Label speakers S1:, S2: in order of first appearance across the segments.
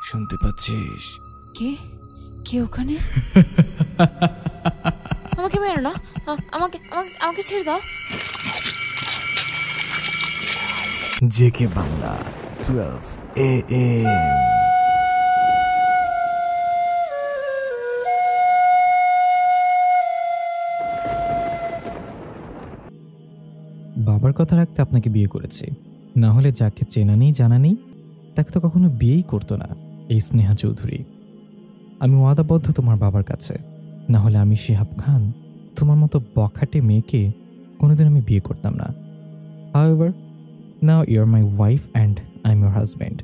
S1: শুনতে পাচ্ছিস?
S2: কে কে ওখানে? আমাকে মেরো না, আমাকে আমাকে আমাকে ছেড়ে দাও।
S1: JK Bangla 12 AM।
S3: বাবার কথা রাখতে আপনাকে বিয়ে করেছি, না হলে যাকে চেনা নেই জানা নেই তাকে তো কখনো বিয়েই করতো না এই স্নেহা চৌধুরী। আমি ওয়াদাবদ্ধ তোমার বাবার কাছে, না হলে আমি শিহাব খান তোমার মতো বখাটে মেয়েকে কোনোদিন আমি বিয়ে করতাম না। However, now you're my wife and I'm your husband.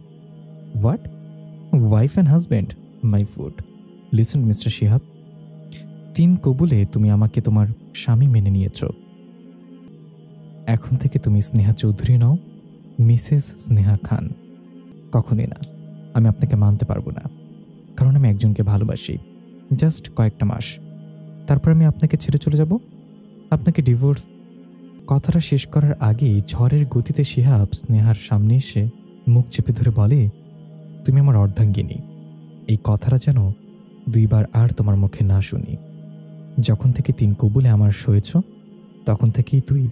S3: What? Wife and husband? My food. Listen, Mr. Shihab. 3 কবুলে তুমি আমাকে তোমার স্বামী মেনে নিয়েছো। এখন থেকে তুমি স্নেহা চৌধুরী নও, মিসেস স্নেহা খান। কখনই না, আমি আপনাকে মানতে পারবো না, কারণ আমি একজনকে ভালোবাসি। জাস্ট কয়েকটা মাস, তারপর আমি আপনাকে ছেড়ে চলে যাব, আপনাকে ডিভোর্স। কথাটা শেষ করার আগেই ঝড়ের গতিতে শিহাব স্নেহার সামনে এসে মুখ চেপে ধরে বলে, তুমি আমার অর্ধাঙ্গিনী। এই কথাটা যেন 2 বার আর তোমার মুখে না শুনি। যখন থেকে 3 কবুলে আমার সয়েছ, তখন থেকেই তুই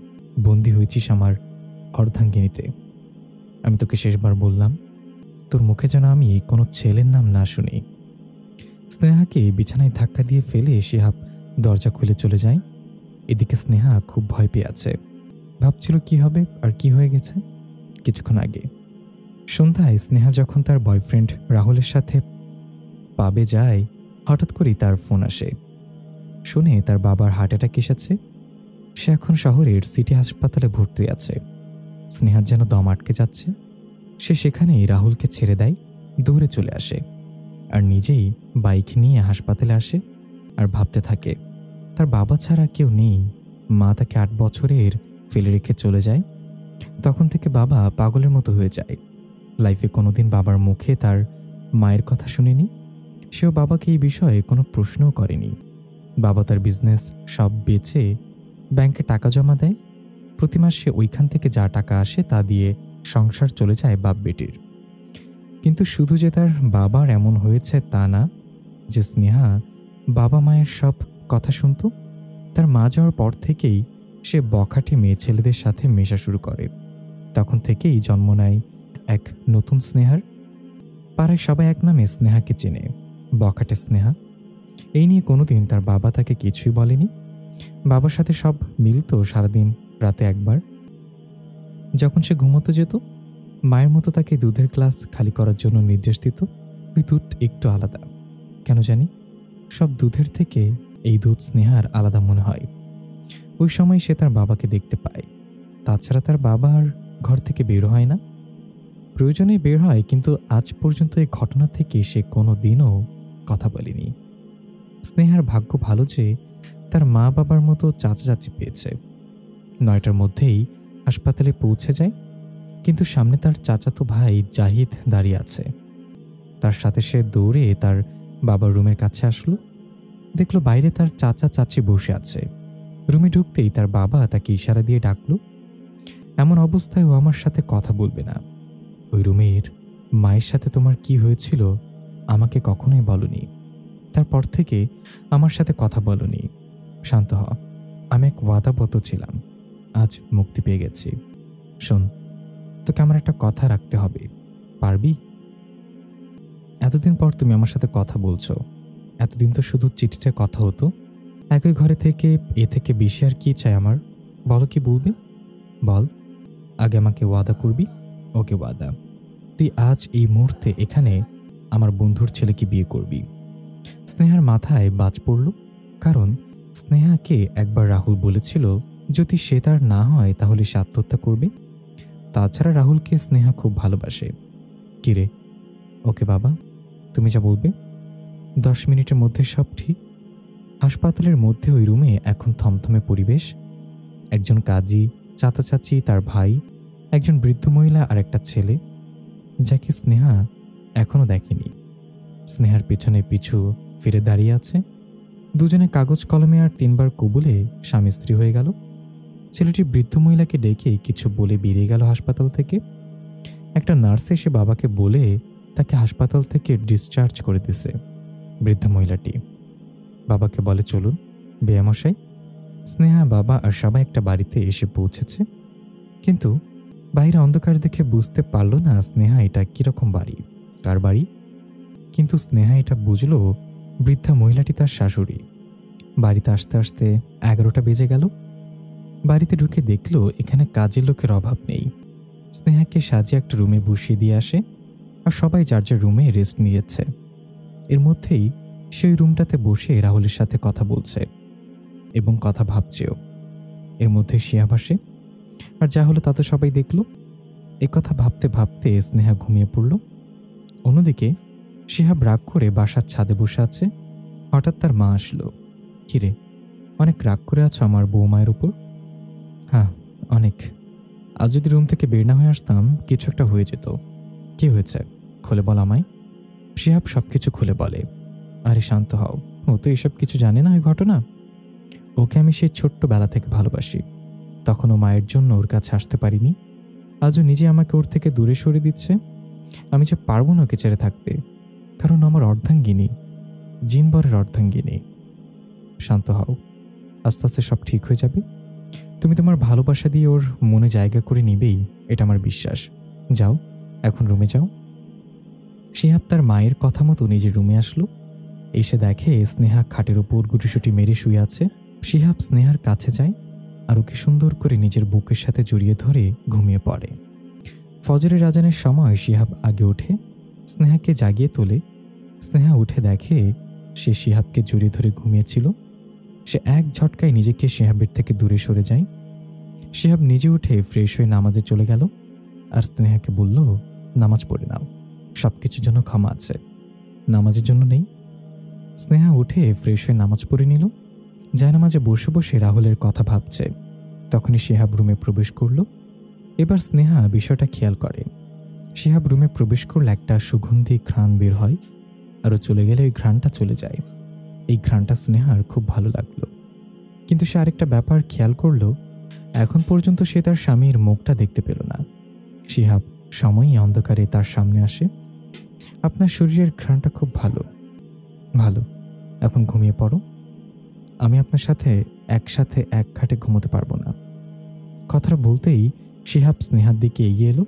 S3: বন্দী হয়েছিস আমার অর্ধাঙ্গিনীতে। আমি তোকে শেষবার বললাম, তোর মুখে যেন আমি কোনো ছেলের নাম না শুনি। স্নেহাকে বিছানায় ধাক্কা দিয়ে ফেলে শিহাব দরজা খুলে চলে যায়। এদিকে স্নেহা খুব ভয় পেয়ে আছে, ভাবছিল কি হবে আর কি হয়ে গেছে। কিছুক্ষণ আগে সন্ধ্যায় স্নেহা যখন তার বয়ফ্রেন্ড রাহুলের সাথে পাবে যায়, হঠাৎ করেই তার ফোন আসে। শুনে তার বাবার হার্ট অ্যাটাক এসেছে, সে এখন শহরের সিটি হাসপাতালে ভর্তি আছে। স্নেহার যেন দম আটকে যাচ্ছে। সে সেখানেই রাহুলকে ছেড়ে দেয়, দৌড়ে চলে আসে আর নিজেই বাইক নিয়ে হাসপাতালে আসে আর ভাবতে থাকে তার বাবা ছাড়া কেউ নেই। মা তাকে 8 বছরের ফেলে রেখে চলে যায়। তখন থেকে বাবা পাগলের মতো হয়ে যায়। লাইফে কোনোদিন বাবার মুখে তার মায়ের কথা শুনেনি। সেও বাবাকে এই বিষয়ে কোনো প্রশ্নও করেনি। বাবা তার বিজনেস সব বেচে ব্যাংকে টাকা জমা দেয়। প্রতি মাসে ওইখান থেকে যা টাকা আসে তা দিয়ে সংসার চলে যায় বাপ বেটির। কিন্তু শুধু যে তার বাবার এমন হয়েছে তা না, যে স্নেহা বাবা মায়ের সব কথা শুনত। তার মা যাওয়ার পর থেকেই সে বখাটে মেয়ে ছেলেদের সাথে মেশা শুরু করে। তখন থেকেই জন্ম নেয় এক নতুন স্নেহার। পাড়ায় সবাই এক নামে স্নেহাকে চেনে, বখাটে স্নেহা। এই নিয়ে কোনোদিন তার বাবা তাকে কিছুই বলেনি। বাবার সাথে সব মিলত সারাদিন রাতে একবার। যখন সে ঘুমোতে যেত, মায়ের মতো তাকে দুধের গ্লাস খালি করার জন্য নির্দেশ দিত। ওই দুধ একটু আলাদা, কেন জানি সব দুধের থেকে এই দুধ স্নেহার আলাদা মনে হয়। ওই সময় সে তার বাবাকে দেখতে পায়। তাছাড়া তার বাবা আর ঘর থেকে বের হয় না। প্রয়োজনে বের হয়, কিন্তু আজ পর্যন্ত এই ঘটনা থেকে সে কোনো দিনও কথা বলেনি। স্নেহার ভাগ্য ভালো যে তার মা বাবার মতো চাচা চাচি পেয়েছে। 9টার মধ্যেই হাসপাতালে পৌঁছে যায়, কিন্তু সামনে তার চাচাতো ভাই জাহিদ দাঁড়িয়ে আছে। তার সাথে সে দৌড়ে তার বাবার রুমের কাছে আসলো। দেখলো বাইরে তার চাচা চাচি বসে আছে। রুমে ঢুকতেই তার বাবা তাকে ইশারা দিয়ে ডাকলো। এমন অবস্থায় ও আমার সাথে কথা বলবে না। ওই রুমের মায়ের সাথে তোমার কি হয়েছিল আমাকে কখনোই বলনি। তারপর থেকে আমার সাথে কথা বলনি। শান্ত হ, আমি এক ওয়াদাবদ্ধ ছিলাম, আজ মুক্তি পেয়ে গেছি। শোন, তোকে আমার একটা কথা রাখতে হবে, পারবি? এতদিন পর তুমি আমার সাথে কথা বলছো। এতদিন তো শুধু চিঠিতে কথা হতো। একই ঘরে থেকে এ থেকে বেশি আর কি চাই আমার? বলো, কি বলবি বল। আগে আমাকে ওয়াদা করবি। ওকে ওয়াদা, তুই আজ এই মুহূর্তে এখানে আমার বন্ধুর ছেলেকে বিয়ে করবি। স্নেহার মাথায় বাজ পড়ল, কারণ স্নেহাকে একবার রাহুল বলেছিল যদি সে তার না হয় তাহলে সে আত্মহত্যা করবে। তাছাড়া রাহুলকে স্নেহা খুব ভালোবাসে। কিরে? ওকে বাবা, তুমি যা বলবে। 10 মিনিটের মধ্যে সব ঠিক। হাসপাতালের মধ্যে ওই রুমে এখন থমথমে পরিবেশ। একজন কাজী, চাচা চাচি, তার ভাই, একজন বৃদ্ধ মহিলা আর একটা ছেলে, যাকে স্নেহা এখনো দেখেনি। স্নেহার পিছনে পিছু ফিরে দাঁড়িয়ে আছে। দুজনে কাগজ কলমে আর 3 বার কবুলে স্বামী স্ত্রী হয়ে গেল। ছেলেটি বৃদ্ধ মহিলাকে ডেকে কিছু বলে বেরিয়ে গেল হাসপাতাল থেকে। একটা নার্স এসে বাবাকে বলে তাকে হাসপাতাল থেকে ডিসচার্জ করে দিছে বৃদ্ধা মহিলাটি। বাবাকে বলে, চলুন বেয়ামশাই। স্নেহা, বাবা আর সবাই একটা বাড়িতে এসে পৌঁছেছে, কিন্তু বাইরে অন্ধকার দেখে বুঝতে পারল না স্নেহা এটা কিরকম বাড়ি, কার বাড়ি। কিন্তু স্নেহা এটা বুঝল বৃদ্ধা মহিলাটি তার শাশুড়ি। বাড়িতে আসতে আসতে 11টা বেজে গেল। বাড়িতে ঢুকে দেখল এখানে কাজের লোকের অভাব নেই। স্নেহাকে সাজিয়ে একটা রুমে বসিয়ে দিয়ে আসে, আর সবাই যার যার রুমে রেস্ট নিয়েছে। এর মধ্যেই সেই রুমটাতে বসে রাহুলের সাথে কথা বলছে এবং কথা ভাবছেও। এর মধ্যে শিহাব আসে, আর যা হলো তা তো সবাই দেখল। এই কথা ভাবতে ভাবতে স্নেহা ঘুমিয়ে পড়ল। অন্যদিকে শিহাব রাগ করে বাসার ছাদে বসে আছে। হঠাৎ তার মা আসলো। কিরে, অনেক রাগ করে আছো আমার বৌমায়ের উপর? হ্যাঁ, অনেক। আজ যদি রুম থেকে বের না হয়ে আসতাম কিছু একটা হয়ে যেত। কি হয়েছে খুলে বল আমায়। শিহাব সবকিছু খুলে বলে। আরে শান্ত হও, ও তো এসব কিছু জানে না ওই ঘটনা। ওকে আমি সেই ছোট্টবেলা থেকে ভালোবাসি। তখন ও মায়ের জন্য ওর কাছে আসতে পারিনি, আজও নিজে আমাকে ওর থেকে দূরে সরিয়ে দিচ্ছে। আমি যে পারবো না ওকে ছেড়ে থাকতে, কারণ আমার অর্ধাঙ্গিনী, জিনবরের অর্ধাঙ্গিনী। শান্ত হও, আস্তে আস্তে সব ঠিক হয়ে যাবে। তুমি তোমার ভালোবাসা দিয়ে ওর মনে জায়গা করে নিবেই, এটা আমার বিশ্বাস। যাও, এখন রুমে যাও। শিহাব তার মায়ের কথা মতো নিজের রুমে আসলো। এসে দেখে স্নেহা খাটের ওপর গুটিসুটি মেরে শুয়ে আছে। শিহাব স্নেহার কাছে যায় আর ওকে সুন্দর করে নিজের বুকের সাথে জড়িয়ে ধরে ঘুমিয়ে পড়ে। ফজরের আজানের সময় শিহাব আগে ওঠে, স্নেহাকে জাগিয়ে তোলে। স্নেহা উঠে দেখে সে শিহাবকে জড়িয়ে ধরে ঘুমিয়েছিল। সে এক ঝটকায় নিজেকে শিহাবের থেকে দূরে সরে যায়। শিহাব নিজে উঠে ফ্রেশ হয়ে নামাজে চলে গেল, আর স্নেহাকে বলল, নামাজ পড়ে নাও, সব কিছুর জন্য ক্ষমা আছে, নামাজের জন্য নেই। স্নেহা উঠে ফ্রেশ হয়ে নামাজ পড়ে নিল। জায়নামাজে বসে বসে রাহুলের কথা ভাবছে। তখনই শিহাব রুমে প্রবেশ করল। এবার স্নেহা বিষয়টা খেয়াল করে। শিহাব রুমে প্রবেশ করলে একটা সুগন্ধি ঘ্রাণ বের হয়, আরও চলে গেলে ওই ঘ্রাণটা চলে যায়। এই ঘ্রাণটা স্নেহার খুব ভালো লাগলো। কিন্তু সে আরেকটা ব্যাপার খেয়াল করল, এখন পর্যন্ত সে তার স্বামীর মুখটা দেখতে পেল না। শিহাব সময়ই অন্ধকারে তার সামনে আসে। আপনার শরীরের ঘ্রাণটা খুব ভালো, ভালো, এখন ঘুমিয়ে পড়ো। আমি আপনার সাথে একসাথে এক খাটে ঘুমোতে পারবো না। কথাটা বলতেই শিহাব স্নেহার দিকে এগিয়ে এলো,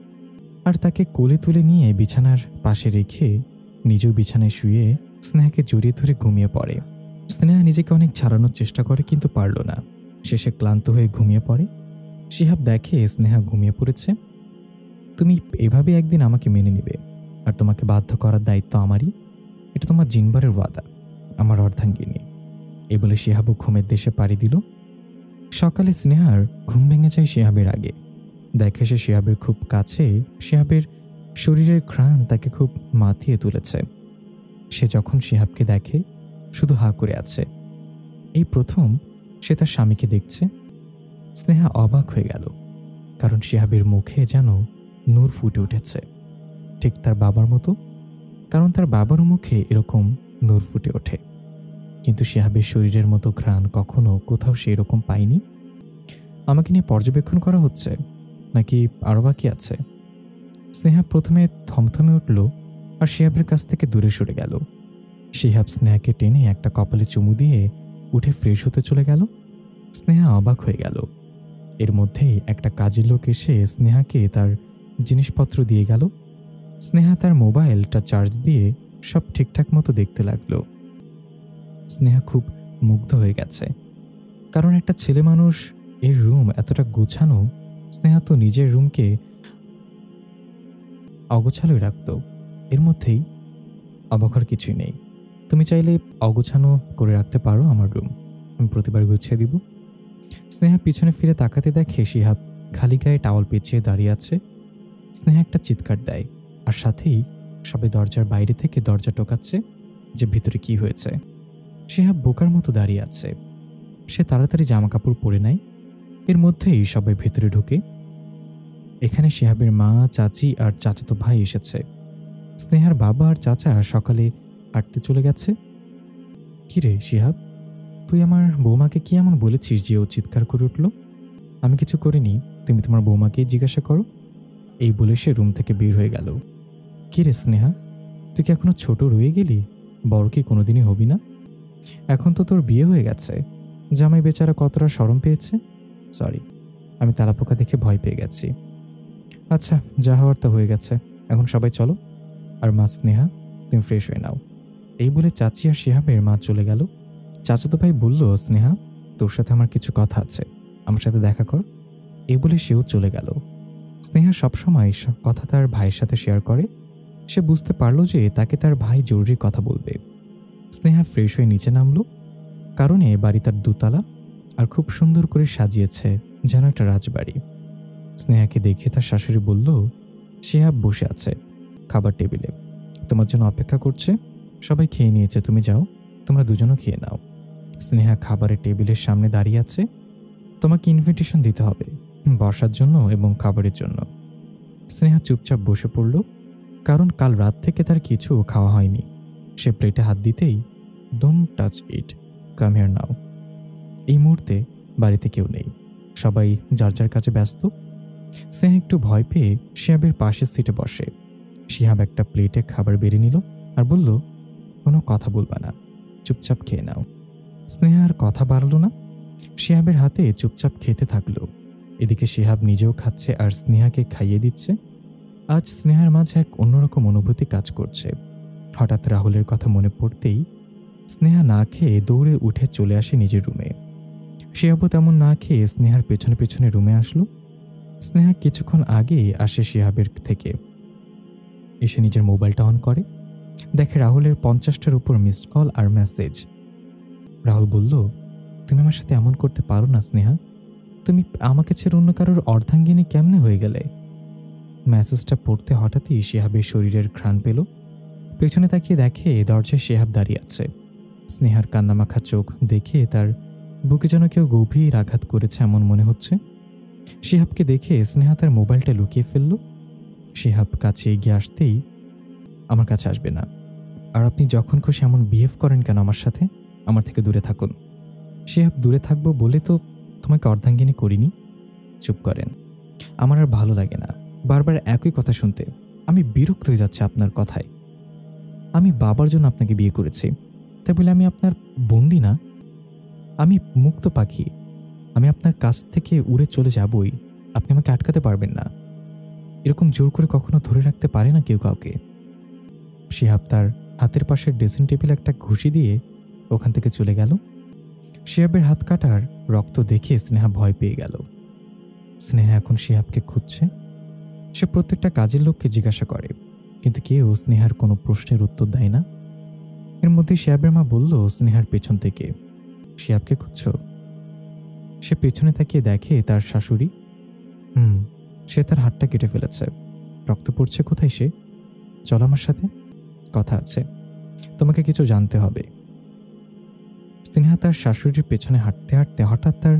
S3: আর তাকে কোলে তুলে নিয়ে বিছানার পাশে রেখে নিজেও বিছানায় শুয়ে স্নেহাকে জড়িয়ে ধরে ঘুমিয়ে পড়ে। স্নেহা নিজেকে অনেক ছাড়ানোর চেষ্টা করে, কিন্তু পারল না। শেষে ক্লান্ত হয়ে ঘুমিয়ে পড়ে। শিহাব দেখে স্নেহা ঘুমিয়ে পড়েছে। তুমি এভাবে একদিন আমাকে মেনে নিবে, আর তোমাকে বাধ্য করার দায়িত্ব আমারই। এটা তোমার জিনবারের ওয়াদা, আমার অর্ধাঙ্গিনী। এ বলে শিহাবও ঘুমের দেশে পাড়ি দিল। সকালে স্নেহার ঘুম ভেঙে যায় শিহাবের আগে। দেখে সে শিহাবের খুব কাছে। শিহাবের শরীরের ঘ্রাণ তাকে খুব মাতিয়ে তুলেছে। সে যখন শিহাবকে দেখে শুধু হা করে আছে। এই প্রথম সে তার স্বামীকে দেখছে। স্নেহা অবাক হয়ে গেল, কারণ শিহাবের মুখে যেন নূর ফুটে উঠেছে, ঠিক তার বাবার মতো। কারণ তার বাবারও মুখে এরকম নূর ফুটে ওঠে, কিন্তু শিহাবের শরীরের মতো ঘ্রাণ কখনো কোথাও সে এরকম পায়নি। আমাকে নিয়ে পর্যবেক্ষণ করা হচ্ছে নাকি আরও বাকি আছে? স্নেহা প্রথমে থমথমে উঠল, আর শিহাবের কাছ থেকে দূরে সরে গেল। শিহাব স্নেহাকে টেনে একটা কপালে চুমু দিয়ে উঠে ফ্রেশ হতে চলে গেল। স্নেহা অবাক হয়ে গেল। এর মধ্যেই একটা কাজের লোক এসে স্নেহাকে তার জিনিসপত্র দিয়ে গেল। স্নেহা তার মোবাইলটা চার্জ দিয়ে সব ঠিকঠাক মতো দেখতে লাগলো। স্নেহা খুব মুগ্ধ হয়ে গেছে, কারণ একটা ছেলে মানুষ এর রুম এতটা গোছানো। স্নেহা তো নিজের রুমকে অগোছালোই রাখত। এর মধ্যেই অবাক হওয়ার কিছুই নেই। তুমি চাইলে অগোছানো করে রাখতে পারো আমার রুম, আমি প্রতিবার গুছিয়ে দিব। স্নেহা পিছনে ফিরে তাকাতে দেখে শিহাব খালি গায়ে টাওয়াল পেঁচিয়ে দাঁড়িয়ে আছে। স্নেহা একটা চিৎকার দেয়, আর সাথেই সবাই দরজার বাইরে থেকে দরজা টোকাচ্ছে যে ভিতরে কি হয়েছে। শিহাব বোকার মতো দাঁড়িয়ে আছে। সে তাড়াতাড়ি জামা কাপড় পরে নেয়। এর মধ্যেই সবাই ভেতরে ঢোকে। এখানে শিহাবের মা, চাচি আর চাচাতো ভাই এসেছে। স্নেহার বাবা আর চাচা সকালে হাঁটতে চলে গেছে। কিরে শিহাব, তুই আমার বৌমাকে কি এমন বলেছিস যে ও চিৎকার করে উঠল? আমি কিছু করিনি, তুমি তোমার বৌমাকেই জিজ্ঞাসা করো। এই বলে সে রুম থেকে বের হয়ে গেল। কিরে স্নেহা, তুই কি এখনো ছোট রয়ে গেলি? বড় কি কোনোদিনই হবি না? এখন তো তোর বিয়ে হয়ে গেছে। জামাই বেচারা কতটা শরম পেয়েছে। সরি, আমি তেলাপোকা দেখে ভয় পেয়ে গেছি। আচ্ছা, যা হওয়ার তা হয়ে গেছে, এখন সবাই চলো। আর মা স্নেহা, তুমি ফ্রেশ হয়ে নাও। এই বলে চাচি আর শিহাবের মা চলে গেল। চাচাতো ভাই বলল, স্নেহা, তোর সাথে আমার কিছু কথা আছে, আমার সাথে দেখা কর। এই বলে সেও চলে গেল। স্নেহা সবসময় কথা তার ভাইয়ের সাথে শেয়ার করে। সে বুঝতে পারল যে তাকে তার ভাই জরুরি কথা বলবে। স্নেহা ফ্রেশ হয়ে নিচে নামলো। কারণে বাড়ি তার দোতলা আর খুব সুন্দর করে সাজিয়েছে, যেন একটা রাজবাড়ি। স্নেহাকে দেখে তার শাশুড়ি বলল, শিহাব বসে আছে খাবার টেবিলে, তোমার জন্য অপেক্ষা করছে। সবাই খেয়ে নিয়েছে, তুমি যাও, তোমরা দুজনও খেয়ে নাও। স্নেহা খাবারের টেবিলের সামনে দাঁড়িয়ে আছে। তোমাকে ইনভিটেশন দিতে হবে বসার জন্য এবং খাবারের জন্য। স্নেহা চুপচাপ বসে পড়ল, কারণ কাল রাত থেকে তার কিছু খাওয়া হয়নি। সে প্লেটে হাত দিতেই, don't touch it, come here now. এই মুহূর্তে বাড়িতে কেউ নেই, সবাই যার যার কাছে ব্যস্ত। স্নেহা একটু ভয় পেয়ে শিহাবের পাশের সিটে বসে। শিহাব একটা প্লেটে খাবার বেড়ে নিল আর বলল, কোনো কথা বলবা না, চুপচাপ খেয়ে নাও। স্নেহা আর কথা বাড়ল না, শিহাবের হাতে চুপচাপ খেতে থাকলো। এদিকে শিহাব নিজেও খাচ্ছে আর স্নেহাকে খাইয়ে দিচ্ছে। আজ স্নেহার মাঝে এক অন্যরকম অনুভূতি কাজ করছে। হঠাৎ রাহুলের কথা মনে পড়তেই স্নেহা না খেয়ে দৌড়ে উঠে চলে আসে নিজের রুমে। শিহাবও তেমন না খেয়ে স্নেহার পেছনে পেছনে রুমে আসলো। স্নেহা কিছুক্ষণ আগে আসে শিহাবের থেকে, এসে নিজের মোবাইলটা অন করে। দেখে রাহুলের 50টার উপর মিসড কল আর মেসেজ। রাহুল বলল, তুমি আমার সাথে এমন করতে পারো না স্নেহা, তুমি আমাকে ছেড়ে অন্য কারোর অর্ধাঙ্গিনী কেমনে হয়ে গেলে? মেসেজটা পড়তে হঠাৎই শিহাবের শরীরের ঘ্রাণ পেল। পেছনে তাকিয়ে দেখে দরজায় শিহাব দাঁড়িয়ে আছে। স্নেহার কান্নামাখা চোখ দেখে তার বুকে যেন কেউ গভীর আঘাত করেছে এমন মনে হচ্ছে। শিহাবকে দেখে স্নেহা তার মোবাইলটা লুকিয়ে ফেলল। শিহাব কাছে এগিয়ে আসতেই, আমার কাছে আসবে না, আর আপনি যখন খুশি এমন বিহেভ করেন কেন আমার সাথে? আমার থেকে দূরে থাকুন। শিহাব, দূরে থাকবো বলে তো তোমাকে অর্ধাঙ্গিনী করিনি। চুপ করেন, আমার আর ভালো লাগে না বারবার একই কথা শুনতে। আমি বিরক্ত হয়ে যাচ্ছে আপনার কথায়। আমি বাবার জন্য আপনাকে বিয়ে করেছি, তাই বলে আমি আপনার বন্দি না। আমি মুক্ত পাখি, আমি আপনার কাছ থেকে উড়ে চলে যাবই, আপনি আমাকে আটকাতে পারবেন না। এরকম জোর করে কখনো ধরে রাখতে পারে না কেউ কাউকে। শিহাব তার হাতের পাশের ড্রেসিং টেবিলে একটা ঘুষি দিয়ে ওখান থেকে চলে গেল। শিহাবের হাত কাটার রক্ত দেখে স্নেহা ভয় পেয়ে গেল। স্নেহা এখন শিহাবকে খুঁজছে। সে প্রত্যেকটা কাজের লোককে জিজ্ঞাসা করে, কিন্তু কেউ স্নেহার কোনো প্রশ্নের উত্তর দেয় না। এর মধ্যে শিহাবের মা বলল, স্নেহার পেছন থেকে, শিহাবকে খুঁজছ? সে পেছনে তাকিয়ে দেখে তার শাশুড়ি। সে তার হাতটা কেটে ফেলেছে, রক্ত পড়ছে। কোথায় সে? চল আমার সাথে, কথা আছে, তোমাকে কিছু জানতে হবে। স্নেহা তার শাশুড়ির পেছনে হাঁটতে হাঁটতে হঠাৎ তার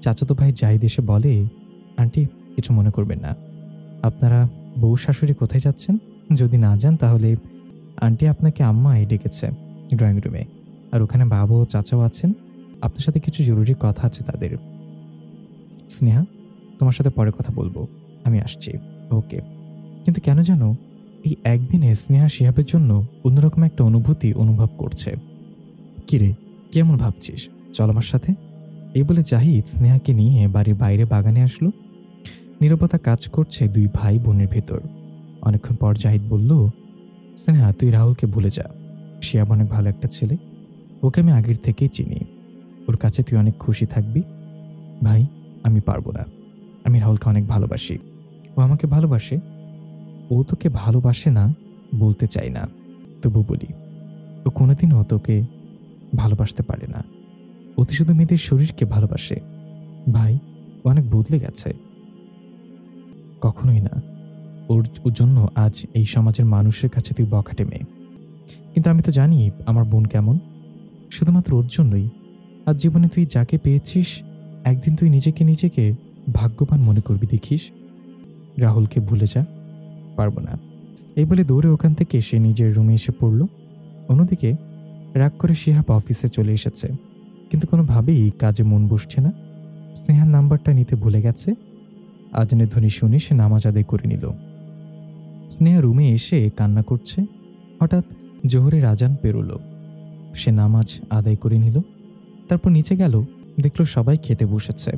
S3: চাচাতো ভাই জাহিদ এসে বলে, আন্টি, কিছু মনে করবেন না, আপনারা বউ শাশুড়ি কোথায় যাচ্ছেন? যদি না যান তাহলে আন্টি আপনাকে আম্মাই ডেকেছে ড্রয়িং রুমে, আর ওখানে বাবা ও চাচাও আছেন, আপনার সাথে কিছু জরুরি কথা আছে তাদের। স্নেহা, তোমার সাথে পরে কথা বলবো, আমি আসছি। ওকে। কিন্তু কেন যেন এই একদিনে স্নেহা শিহাবের জন্য অন্যরকম একটা অনুভূতি অনুভব করছে। কিরে, কেমন ভাবছিস? চল আমার সাথে। এই বলে জাহিদ স্নেহাকে নিয়ে বাড়ির বাইরে বাগানে আসলো। নীরবতা কাজ করছে দুই ভাই বোনের ভেতর। অনেকক্ষণ পর জাহিদ বলল, স্নেহা, তুই রাহুলকে ভুলে যা। শিহাব অনেক ভালো একটা ছেলে, ওকে আমি আগের থেকেই চিনি, ওর কাছে তুই অনেক খুশি থাকবি। ভাই, আমি পারবো না, আমি রাহুলকে অনেক ভালোবাসি, ও আমাকে ভালোবাসে। ও তোকে ভালোবাসে না বলতে চাই না, তবু বলি, ও কোনোদিনও তোকে ভালোবাসতে পারে না। ও তো শুধু মেয়েদের শরীরকে ভালোবাসে। ভাই, ও অনেক বদলে গেছে। কখনোই না। ওর জন্য আজ এই সমাজের মানুষের কাছে তুই বখাটে মেয়ে, কিন্তু আমি তো জানি আমার বোন কেমন। শুধুমাত্র ওর জন্যই আজ জীবনে তুই যাকে পেয়েছিস, একদিন তুই নিজেকে ভাগ্যবান মনে করবি, দেখিস। রাহুলকে ভুলে যা। পারবো না। এই বলে দৌড়ে ওখান থেকে সে নিজের রুমে এসে পড়ল। অন্যদিকে রাগ করে শিহাব অফিসে চলে এসেছে, কিন্তু কোনোভাবেই কাজে মন বসছে না। স্নেহার নাম্বারটা নিতে ভুলে গেছে। আজানের ধ্বনি শুনে সে নামাজ আদায় করে নিল। স্নেহা রুমে এসে কান্না করছে। হঠাৎ জোহরের আজান পেরোলো। সে নামাজ আদায় করে নিল। তারপর নিচে গেল, দেখল সবাই খেতে বসেছে।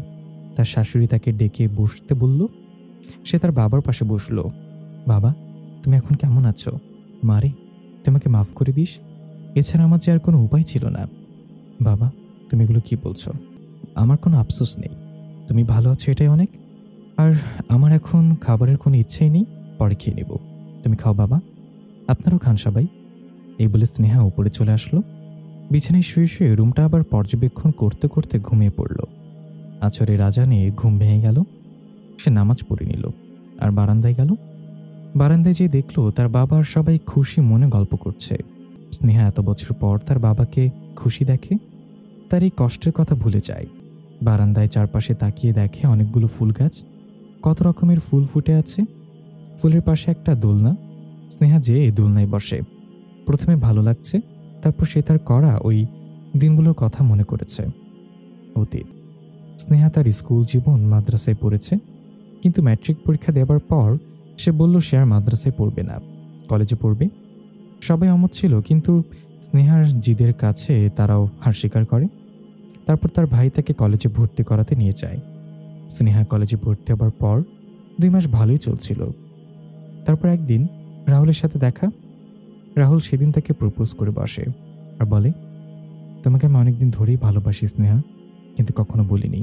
S3: তার শাশুড়ি তাকে ডেকে বসতে বলল। সে তার বাবার পাশে বসল। বাবা, তুমি এখন কেমন আছো? মারে, তোমাকে মাফ করে দিস, এছাড়া আমার যে আর কোনো উপায় ছিল না। বাবা, তুমি এগুলো কি বলছো? আমার কোনো আফসোস নেই, তুমি ভালো আছো এটাই অনেক। আর আমার এখন খাবারের কোনো ইচ্ছেই নেই, পরে খেয়ে নেব। তুমি খাও বাবা, আপনারও খান সবাই। এই বলে স্নেহা উপরে চলে আসলো। বিছানায় শুয়ে শুয়ে রুমটা আবার পর্যবেক্ষণ করতে করতে ঘুমিয়ে পড়ল। আছরের আজানে ঘুম ভেঙে গেল। সে নামাজ পড়ে নিল আর বারান্দায় গেল। বারান্দায় যেয়ে দেখল তার বাবা আর সবাই খুশি মনে গল্প করছে। স্নেহা এত বছর পর তার বাবাকে খুশি দেখে, তার এই কষ্টের কথা ভুলে যায়। বারান্দায় চারপাশে তাকিয়ে দেখে অনেকগুলো ফুল গাছ, কত রকমের ফুল ফুটে আছে। ফুলের পাশে একটা দোলনা। স্নেহা যেয়ে এই দোলনায় বসে। প্রথমে ভালো লাগছে, তারপর সে তার করা ওই দিনগুলোর কথা মনে করেছে। অতীত। স্নেহা তার স্কুল জীবন মাদ্রাসায় পড়েছে, কিন্তু ম্যাট্রিক পরীক্ষা দেওয়ার পর সে বলল সে আর মাদ্রাসায় পড়বে না, কলেজে পড়বে। সবাই অমত ছিল, কিন্তু স্নেহার জিদের কাছে তারাও হার স্বীকার করে। তারপর তার ভাই তাকে কলেজে ভর্তি করাতে নিয়ে যায়। স্নেহা কলেজে ভর্তি হবার পর 2 মাস ভালোই চলছিল। তারপর একদিন রাহুলের সাথে দেখা। রাহুল সেদিন তাকে প্রপোজ করে বসে আর বলে, তোমাকে আমি অনেকদিন ধরেই ভালোবাসি স্নেহা, কিন্তু কখনো বলিনি।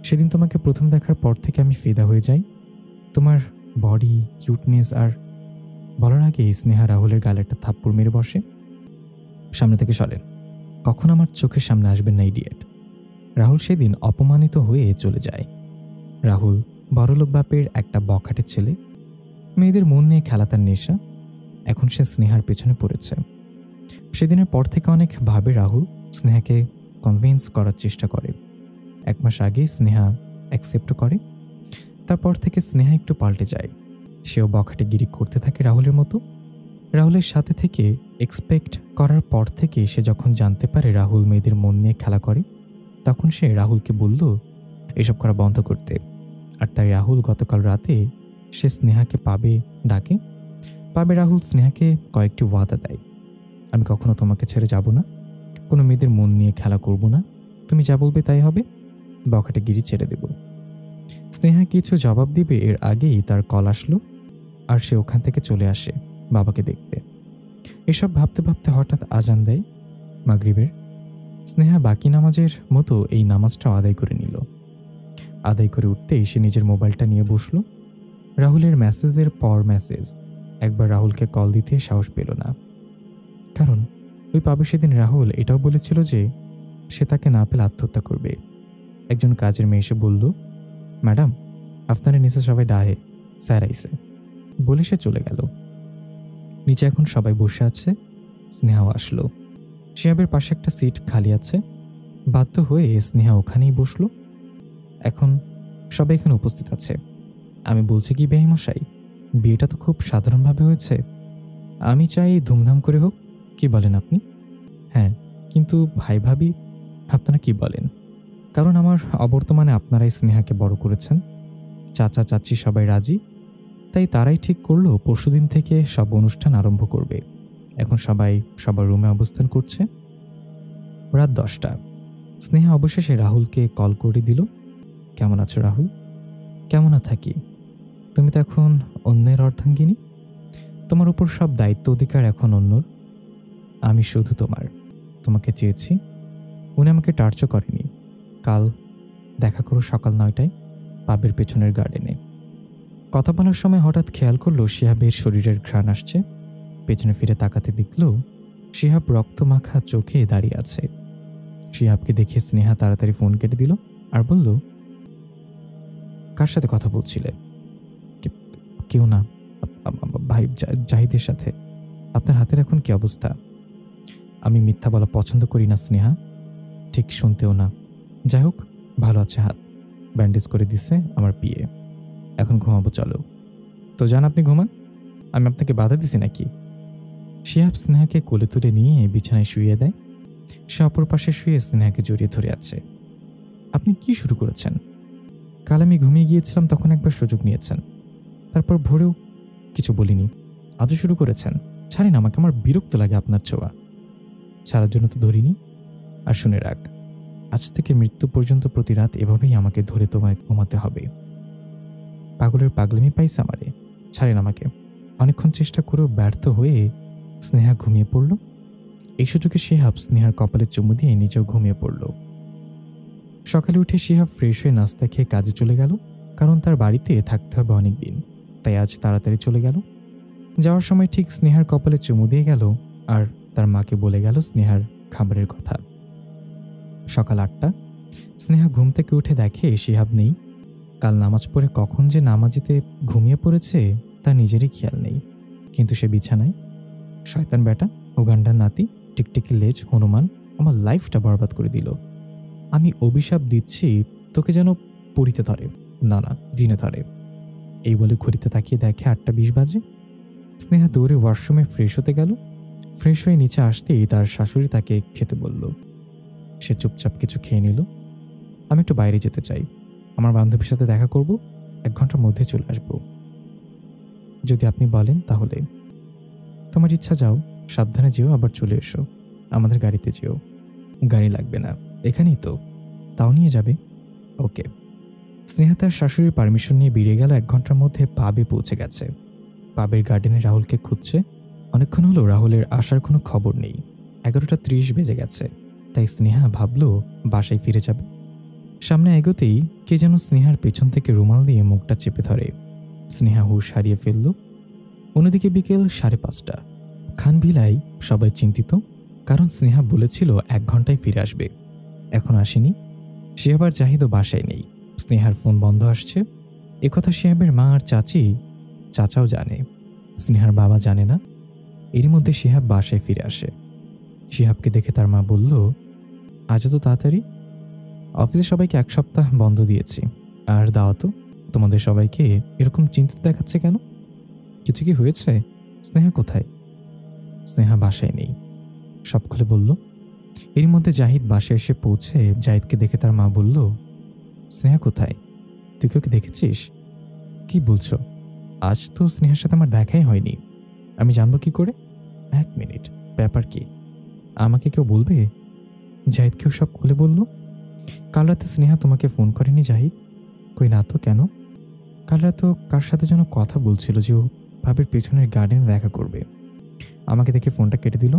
S3: সেদিন তোমাকে প্রথম দেখার পর থেকে আমি ফিদা হয়ে যাই। তোমার বডি, কিউটনেস। আর বলার আগে স্নেহা রাহুলের গালে একটা থাপ্পড় মেরে বসে। সামনে থেকে সরেন, কখন আমার চোখের সামনে আসবেন না ইডিয়েট। রাহুল সেদিন অপমানিত হয়ে চলে যায়। রাহুল বড়লোক বাপের একটা বখাটের ছেলে। মেয়েদের মন নিয়ে খেলা তার নেশা। এখন সে স্নেহার পেছনে পড়েছে। সেদিনের পর থেকে অনেক ভাবে রাহুল স্নেহাকে কনভিন্স করার চেষ্টা করে। 1 মাস আগে স্নেহা অ্যাকসেপ্ট করে। তারপর থেকে স্নেহা একটু পাল্টে যায়। সেও বখাটেগিরি করতে থাকে রাহুলের মতো। রাহুলের সাথে থেকে এক্সপেক্ট করার পর থেকে সে যখন জানতে পারে রাহুল মেয়েদের মন নিয়ে খেলা করে, তখন সে রাহুলকে বলল এসব করা বন্ধ করতে। আর তাই রাহুল গতকাল রাতে সে স্নেহাকে পাবে ডাকে। পাবে রাহুল স্নেহাকে কয়েকটি ওয়াদা দেয়। আমি কখনো তোমাকে ছেড়ে যাব না, কোনো মেয়েদের মন নিয়ে খেলা করব না, তুমি যা বলবে তাই হবে, বখাটেগিরি ছেড়ে দেব। স্নেহা কিছু জবাব দিবে এর আগেই তার কল আসলো আর সে ওখান থেকে চলে আসে বাবাকে দেখতে। এসব ভাবতে ভাবতে হঠাৎ আজান দেয় মাগরিবের। স্নেহা বাকি নামাজের মতো এই নামাজটাও আদায় করে নিল। আদায় করে উঠতেই সে নিজের মোবাইলটা নিয়ে বসলো। রাহুলের মেসেজের পর মেসেজ। একবার রাহুলকে কল দিতে সাহস পেল না, কারণ ওই পাবে সেদিন রাহুল এটাও বলেছিল যে সে তাকে না পেলে আত্মহত্যা করবে। একজন কাজের মেয়ে এসে বলল, ম্যাডাম আপনার নিচে সবাই ডাহে, স্যার আইসে, বলে সে চলে গেল। নিচে এখন সবাই বসে আছে। স্নেহাও আসলো। শিহাবের পাশে একটা সিট খালি আছে। বাধ্য হয়ে স্নেহা ওখানেই বসলো। এখন সবাই এখানে উপস্থিত আছে। আমি বলছি কি বেঈমশাই, বিয়েটা তো খুব সাধারণভাবে হয়েছে। আমি চাই ধুমধাম করে হোক, কি বলেন আপনি? হ্যাঁ, কিন্তু ভাই ভাবি আপনারা কি বলেন? কারণ আমার অবর্তমানে আপনারাই স্নেহাকে বড় করেছেন। চাচা চাচি সবাই রাজি, তাই তারাই ঠিক করলো পরশুদিন থেকে সব অনুষ্ঠান আরম্ভ করবে। এখন সবাই সবার রুমে অবস্থান করছে। রাত 10টা। স্নেহা অবশেষে রাহুলকে কল করে দিল। কেমন আছো রাহুল? কেমন না থাকি, তুমি তো এখন অন্যের অর্ধাঙ্গিনী। তোমার উপর সব দায়িত্ব অধিকার এখন অন্যর। আমি শুধু তোমাকে চেয়েছি। উনি আমাকে টার্চও করেনি। কাল দেখা করো সকাল 9টায় পাবের পেছনের গার্ডেনে। কথা বলার সময় হঠাৎ খেয়াল করলো শিহাবের শরীরের ঘ্রাণ আসছে। পেছনে ফিরে তাকাতে দেখল শিহাব রক্তমাখা চোখে দাঁড়িয়ে আছে। শিহাবকে দেখে স্নেহা তাড়াতাড়ি ফোন কেটে দিল আর বলল, কার সাথে কথা বলছিলে? কেউ না ভাই, জাহিদের সাথে। আপনার হাতের এখন কি অবস্থা? আমি মিথ্যা বলা পছন্দ করি না স্নেহা, ঠিক শুনতেও না। যাই হোক, ভালো আছে হাত, ব্যান্ডেজ করে দিছে আমার পিয়ে। এখন ঘুমাবো, চলো। তো যান, আপনি ঘুমান, আমি আপনাকে বাধা দিছি নাকি? শিহাব স্নেহাকে কোলে তুলে নিয়ে বিছানায় শুইয়ে দেয়। সে অপর পাশে শুয়ে স্নেহাকে জড়িয়ে ধরে আছে। আপনি কি শুরু করেছেন? কাল আমি ঘুমিয়ে গিয়েছিলাম, তখন একবার সুযোগ নিয়েছেন, তারপর ভোরেও কিছু বলিনি। আজও শুরু করেছেন, ছাড়েন আমাকে, আমার বিরক্ত লাগে আপনার ছোঁয়া। ছাড়ার জন্য তো ধরিনি। আর শুনে রাখ, আজ থেকে মৃত্যু পর্যন্ত প্রতি রাত এভাবেই আমাকে ধরে তোমায় ঘুমাতে হবে। পাগলের পাগলামি পাইছে আমারে, ছাড়েন আমাকে। অনেকক্ষণ চেষ্টা করেও ব্যর্থ হয়ে স্নেহা ঘুমিয়ে পড়ল। এই সুযোগে শিহাব স্নেহার কপালে চুমু দিয়ে নিজেও ঘুমিয়ে পড়ল। সকালে উঠে শিহাব ফ্রেশ হয়ে নাস্তা খেয়ে কাজে চলে গেল, কারণ তার বাড়িতে থাকতে হবে অনেক দিন, তাই আজ তাড়াতাড়ি চলে গেল। যাওয়ার সময় ঠিক স্নেহার কপালে চুমু দিয়ে গেল আর তার মাকে বলে গেল স্নেহার খাবারের কথা। সকাল 8টা। স্নেহা ঘুম থেকে উঠে দেখে শিহাব নেই। কাল নামাজ পড়ে কখন যে নামাজিতে ঘুমিয়ে পড়েছে তা নিজেরই খেয়াল নেই, কিন্তু সে বিছানায়। শয়তান বেটা, উগান্ডার নাতি, টিকটিকি লেজ হনুমান আমার লাইফটা বরবাদ করে দিল। আমি অভিশাপ দিচ্ছি তোকে যেন পড়িতে ধরে, না না জিনে ধরে। এই বলে ঘড়িতে তাকিয়ে দেখে 8টা 20 বাজে। স্নেহা দৌড়ে ওয়াশরুমে ফ্রেশ হতে গেল। ফ্রেশ হয়ে নিচে আসতেই তার শাশুড়ি তাকে খেতে বলল। সে চুপচাপ কিছু খেয়ে নিল। আমি একটু বাইরে যেতে চাই, আমার বান্ধবীর সাথে দেখা করব, 1 ঘন্টার মধ্যে চলে আসব। যদি আপনি বলেন তাহলে। তোমার ইচ্ছা, যাও, সাবধানে যেও, আবার চলে এসো। আমাদের গাড়িতে যেও। গাড়ি লাগবে না, এখানেই তো, তাও নিয়ে যাবে। ওকে। স্নেহা তার শাশুড়ির পারমিশন নিয়ে বেরিয়ে গেল। 1 ঘন্টার মধ্যে পাবে পৌঁছে গেছে। পাবের গার্ডেনে রাহুলকে খুঁজছে। অনেকক্ষণ হলো রাহুলের আসার কোনো খবর নেই। 11টা 30 বেজে গেছে, তাই স্নেহা ভাবল বাসায় ফিরে যাবে। সামনে এগোতেই কে যেন স্নেহার পেছন থেকে রুমাল দিয়ে মুখটা চেপে ধরে। স্নেহা হুঁশ হারিয়ে ফেলল। অন্যদিকে বিকেল 5:30। খানভিলায় সবাই চিন্তিত, কারণ স্নেহা বলেছিল 1 ঘন্টায় ফিরে আসবে, এখন আসেনি। শিহাব আর জাহিদও বাসায় নেই। স্নেহার ফোন বন্ধ আসছে। একথা শিহাবের মা আর চাচাও জানে, স্নেহার বাবা জানে না। এরই মধ্যে শিহাব বাসায় ফিরে আসে। শিহাবকে দেখে তার মা বলল, আজ তো তাড়াতাড়ি? অফিসে সবাইকে 1 সপ্তাহ বন্ধ দিয়েছি। আর দাও তো, তোমাদের সবাইকে এরকম চিন্তিত দেখাচ্ছে কেন? কিছু কি হয়েছে? স্নেহা কোথায়? স্নেহা বাসায় নেই, সব খুলে বলল। এরই মধ্যে জাহিদ বাসায় এসে পৌঁছে জাহিদকে দেখে তার মা বলল, স্নেহা কোথায়? তুই কি ওকে দেখেছিস? কি বলছো? আজ তো স্নেহার সাথে আমার দেখাই হয়নি, আমি জানবো কি করে? 1 মিনিট, ব্যাপার কি? আমাকে কেউ বলবে? জাহিদ কেউ সব খুলে বলল। কাল রাতে স্নেহা তোমাকে ফোন করেনি জাহিদ? কই না তো, কেন? কাল রাতে কার সাথে যেন কথা বলছিল যে ও ভাবের পেছনের গার্ডেনে দেখা করবে। আমাকে দেখে ফোনটা কেটে দিল।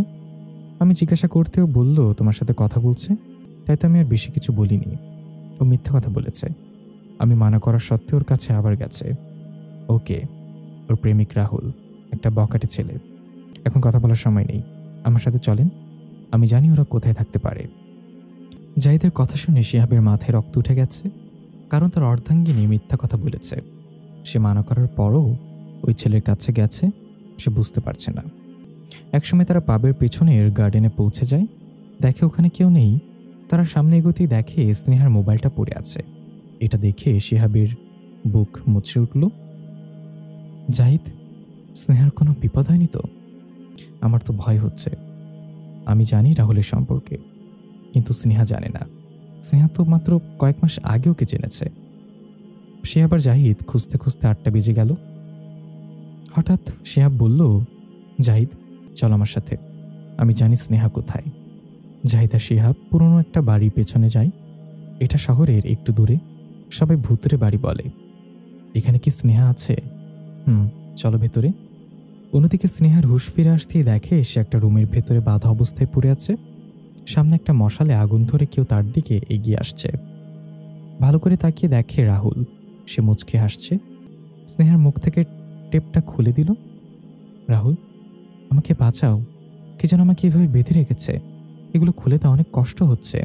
S3: আমি জিজ্ঞাসা করতেও বলল তোমার সাথে কথা বলছে, তাই তো আমি আর বেশি কিছু বলিনি। ও মিথ্যা কথা বলেছে। আমি মানা করার সত্ত্বেও ওর কাছে আবার গেছে। ওকে, ওর প্রেমিক রাহুল, একটা বকাটে ছেলে। এখন কথা বলার সময় নেই, আমার সাথে চলেন, আমি জানি ওরা কোথায় থাকতে পারে। জাহিদের কথা শুনে শিহাবের মাথায় রক্ত উঠে গেছে, কারণ তার অর্ধাঙ্গিনী মিথ্যা কথা বলেছে। সে মানা করার পরও ওই ছেলের কাছে গেছে, সে বুঝতে পারছে না। একসময় তারা পাবের পেছনের গার্ডেনে পৌঁছে যায়। দেখে ওখানে কেউ নেই। তারা সামনে এগোতেই দেখে স্নেহার মোবাইলটা পড়ে আছে। এটা দেখে শিহাবের বুক মুচড়ে উঠল। জাহিদ, স্নেহার কোনো বিপদ হয়নি তো? আমার তো ভয় হচ্ছে। আমি জানি রাহুলের সম্পর্কে, কিন্তু স্নেহা জানে না। স্নেহা তো মাত্র কয়েক মাস আগে ওকে জেনেছে। শিহাব আর জাহিদ খুঁজতে খুঁজতে 8টা বেজে গেল। হঠাৎ শিহাব বলল, জাহিদ চল আমার সাথে, আমি জানি স্নেহা কোথায়। জাহিদ আর শিহাব পুরনো একটা বাড়ির পেছনে যায়। এটা শহরের একটু দূরে। সবাই ভূতুরে বাড়ি বলে। এখানে কি স্নেহা আছে? চলো ভেতরে। অন্যদিকে স্নেহার হুঁশ ফিরে আসতেই দেখে সে একটা রুমের ভেতরে বাঁধা অবস্থায় পড়ে আছে। সামনে একটা মশালে আগুন ধরে কেউ তার দিকে এগিয়ে আসছে। ভালো করে তাকিয়ে দেখে রাহুল। সে মুচকে হাসছে। স্নেহার মুখ থেকে টেপটা খুলে দিল। রাহুল, আমাকে বাঁচাও, কে যেন আমাকে এভাবে বেঁধে রেখেছে। এগুলো খুলে তা অনেক কষ্ট হচ্ছে।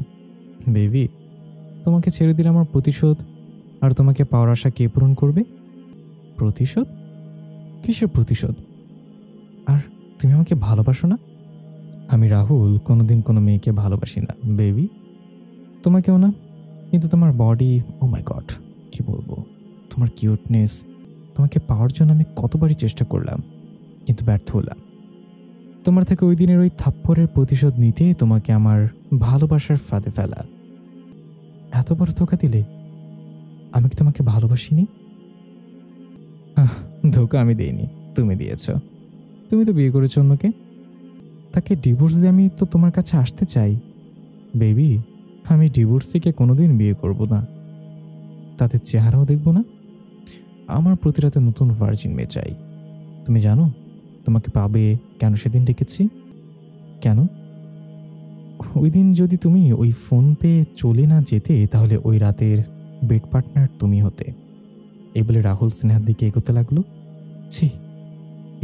S3: বেবি, তোমাকে ছেড়ে দিলে আমার প্রতিশোধ, আর তোমাকে পাওয়ার আশা কে পূরণ করবে? প্রতিশোধ? কিসের প্রতিশোধ? আর তুমি আমাকে ভালোবাসো না? আমি রাহুল কোনোদিন কোনো মেয়েকে ভালোবাসি না বেবি, তোমাকেও না। কিন্তু তোমার বডি, ও মাই গড, কি বলবো, তোমার কিউটনেস, তোমাকে পাওয়ার জন্য আমি কতবারই চেষ্টা করলাম, কিন্তু ব্যর্থ হলাম। তোমার থেকে ওই দিনের ওই থাপ্পড়ের প্রতিশোধ নিতে তোমাকে আমার ভালোবাসার ফাঁদে ফেলা। এত বড় ধোঁকা দিলে? আমি কি তোমাকে ভালোবাসিনি? ধোঁকা আমি দিইনি, তুমি দিয়েছ। তুমি তো বিয়ে করেছো অন্যকে। তাকে ডিভোর্স দিয়ে আমি তো তোমার কাছে আসতে চাই। বেবি, আমি ডিভোর্স থেকে কোনোদিন বিয়ে করব না, তাদের চেহারাও দেখব না। আমার প্রতি রাতে নতুন ভার্জিন মেয়ে চাই। তুমি জানো তোমাকে পাবে কেন সেদিন ডেকেছি? কেন? ওই দিন যদি তুমি ওই ফোন পেয়ে চলে না যেতে তাহলে ওই রাতের বেড পার্টনার তুমি হতে। এই বলে রাহুল স্নেহার দিকে এগোতে লাগলো। ছি!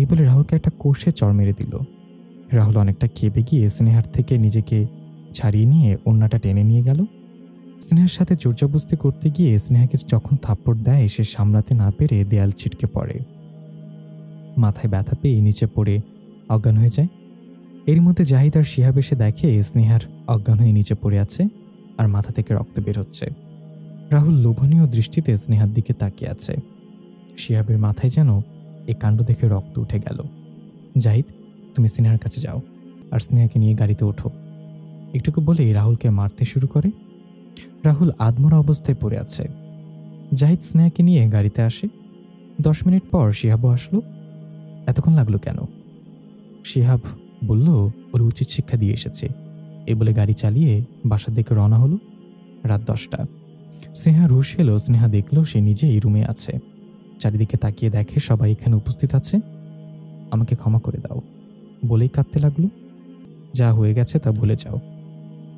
S3: এই বলে রাহুলকে একটা কোষে চড় মেরে দিল। রাহুল অনেকটা কেঁপে গিয়ে স্নেহার থেকে নিজেকে ছাড়িয়ে নিয়ে ওড়নাটা টেনে নিয়ে গেল। স্নেহার সাথে জোরজবস্তি করতে গিয়ে স্নেহাকে যখন থাপ্পড় দেয় সে সামলাতে না পেরে দেয়াল ছিটকে পড়ে। মাথায় ব্যথা পেয়ে নিচে পড়ে অজ্ঞান হয়ে যায়। এর মধ্যে জাহিদ আর শিহাব এসে দেখে স্নেহার অজ্ঞান হয়ে নিচে পড়ে আছে আর মাথা থেকে রক্ত বের হচ্ছে। রাহুল লোভনীয় দৃষ্টিতে স্নেহার দিকে তাকিয়ে আছে। শিহাবের মাথায় যেন এ কাণ্ড দেখে রক্ত উঠে গেল। জাহিদ, তুমি স্নেহার কাছে যাও আর স্নেহাকে নিয়ে গাড়িতে ওঠো। একটুকু বলে রাহুলকে মারতে শুরু করে। রাহুল আধমরা অবস্থায় পড়ে আছে। জাহিদ স্নেহাকে নিয়ে গাড়িতে আসে। 10 মিনিট পর শিহাবও আসলো। এতক্ষণ লাগলো কেন? শিহাব বলল ওর উচিত শিক্ষা দিয়ে এসেছে। এই বলে গাড়ি চালিয়ে বাসার দিকে রওনা হলো। রাত 10টা। স্নেহা রুশ এলো। স্নেহা দেখলো সে নিজে এই রুমে আছে। চারিদিকে তাকিয়ে দেখে সবাই এখানে উপস্থিত আছে। আমাকে ক্ষমা করে দাও বলেই কাঁদতে লাগলো। যা হয়ে গেছে তা ভুলে যাও।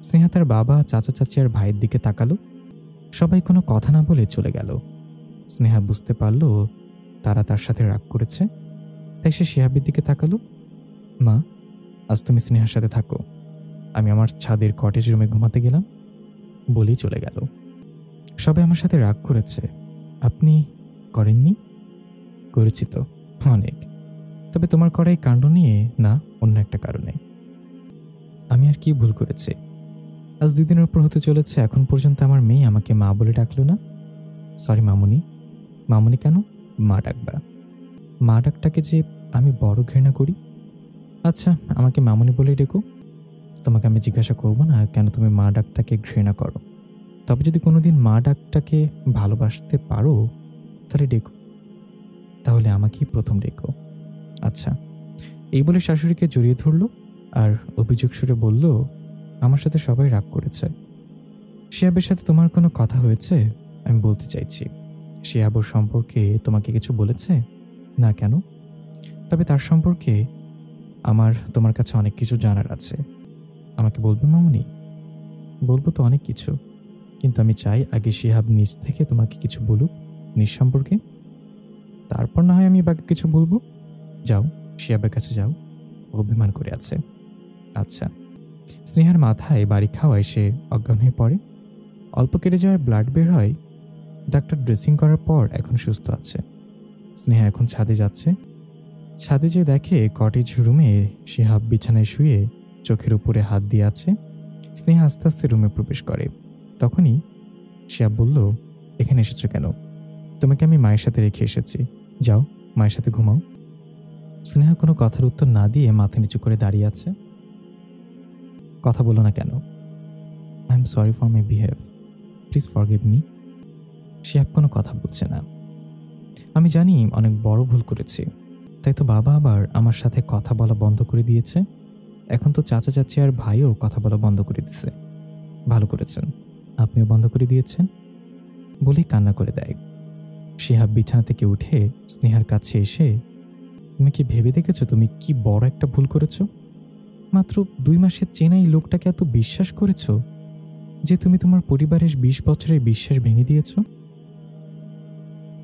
S3: স্নেহা তার বাবা, চাচা চাচি আর ভাইয়ের দিকে তাকালো। সবাই কোনো কথা না বলে চলে গেল। স্নেহা বুঝতে পারল তারা তার সাথে রাগ করেছে, তাই সে শিহাবের দিকে তাকালো। মা, আজ তুমি স্নেহার সাথে থাকো, আমি আমার ছাদের কটেজ রুমে ঘুমাতে গেলাম বলেই চলে গেল। সবাই আমার সাথে রাগ করেছে, আপনি করেননি? করেছি তো অনেক, তবে তোমার করা এই কাণ্ড নিয়ে না, অন্য একটা কারণে। আমি আর কি ভুল করেছি? আজ 2 দিনের উপর হতে চলেছে, এখন পর্যন্ত আমার মেয়ে আমাকে মা বলে ডাকলো না। সরি মামুনি। মামুনি কেন? মা ডাকবা। মা ডাকটাকে যে আমি বড় ঘৃণা করি। আচ্ছা, আমাকে মামুনি বলেই ডেকো। তোমাকে আমি জিজ্ঞাসা করবো না কেন তুমি মা ডাকটাকে ঘৃণা করো। তবে যদি কোনোদিন মা ডাকটাকে ভালোবাসতে পারো তাহলে ডেকো, তাহলে আমাকেই প্রথম ডেকো। আচ্ছা। এই বলে শাশুড়িকে জড়িয়ে ধরল আর অভিযোগ সুরে বলল, আমার সাথে সবাই রাগ করেছে। শিহাবের সাথে তোমার কোনো কথা হয়েছে? আমি বলতে চাইছি, শিহাবর সম্পর্কে তোমাকে কিছু বলেছে? না, কেন? তবে তার সম্পর্কে আমার তোমার কাছে অনেক কিছু জানার আছে। আমাকে বলবে মামুনি? বলবো তো অনেক কিছু, কিন্তু আমি চাই আগে শিহাব নিজ থেকে তোমাকে কিছু বলুক নিজ সম্পর্কে, তারপর না হয় আমি বাকি কিছু বলবো। যাও, শিহাবের কাছে যাও, অভিমান করে আছে। আচ্ছা। স্নেহার মাথায় বাড়ি খাওয়ায় সে অজ্ঞান হয়ে পড়ে। অল্প কেটে যাওয়ায় ব্লাড বের হয়। ডাক্তার ড্রেসিং করার পর এখন সুস্থ আছে। স্নেহা এখন ছাদে যাচ্ছে। ছাদে যে দেখে কটেজ রুমে শিহাব বিছানায় শুয়ে চোখের উপরে হাত দিয়ে আছে। স্নেহা আস্তে আস্তে রুমে প্রবেশ করে। তখনই শিহাব বলল, এখানে এসেছো কেন? তোমাকে আমি মায়ের সাথে রেখে এসেছি, যাও মায়ের সাথে ঘুমাও। স্নেহা কোনো কথার উত্তর না দিয়ে মাথা নিচু করে দাঁড়িয়ে আছে। কথা বলো না কেন? I am sorry for my behave, please forgive me. Shihab কোনো কথা বলছে না। আমি জানি অনেক বড় ভুল করেছি, তাই তো বাবা আবার আমার সাথে কথা বলা বন্ধ করে দিয়েছে। এখন তো চাচা চাচি আর ভাইও কথা বলা বন্ধ করে দিয়েছে। ভালো করেছেন, আপনিও বন্ধ করে দিয়েছেন বলেই কান্না করে দেয়। শিহাব বিছানা থেকে উঠে স্নেহার কাছে এসে, তুমি কি ভেবে দেখেছো তুমি কি বড় একটা ভুল করেছো? মাত্র 2 মাসের চেনাই লোকটাকে এত বিশ্বাস করেছো যে তুমি তোমার পরিবারের 20 বছরের বিশ্বাস ভেঙে দিয়েছ।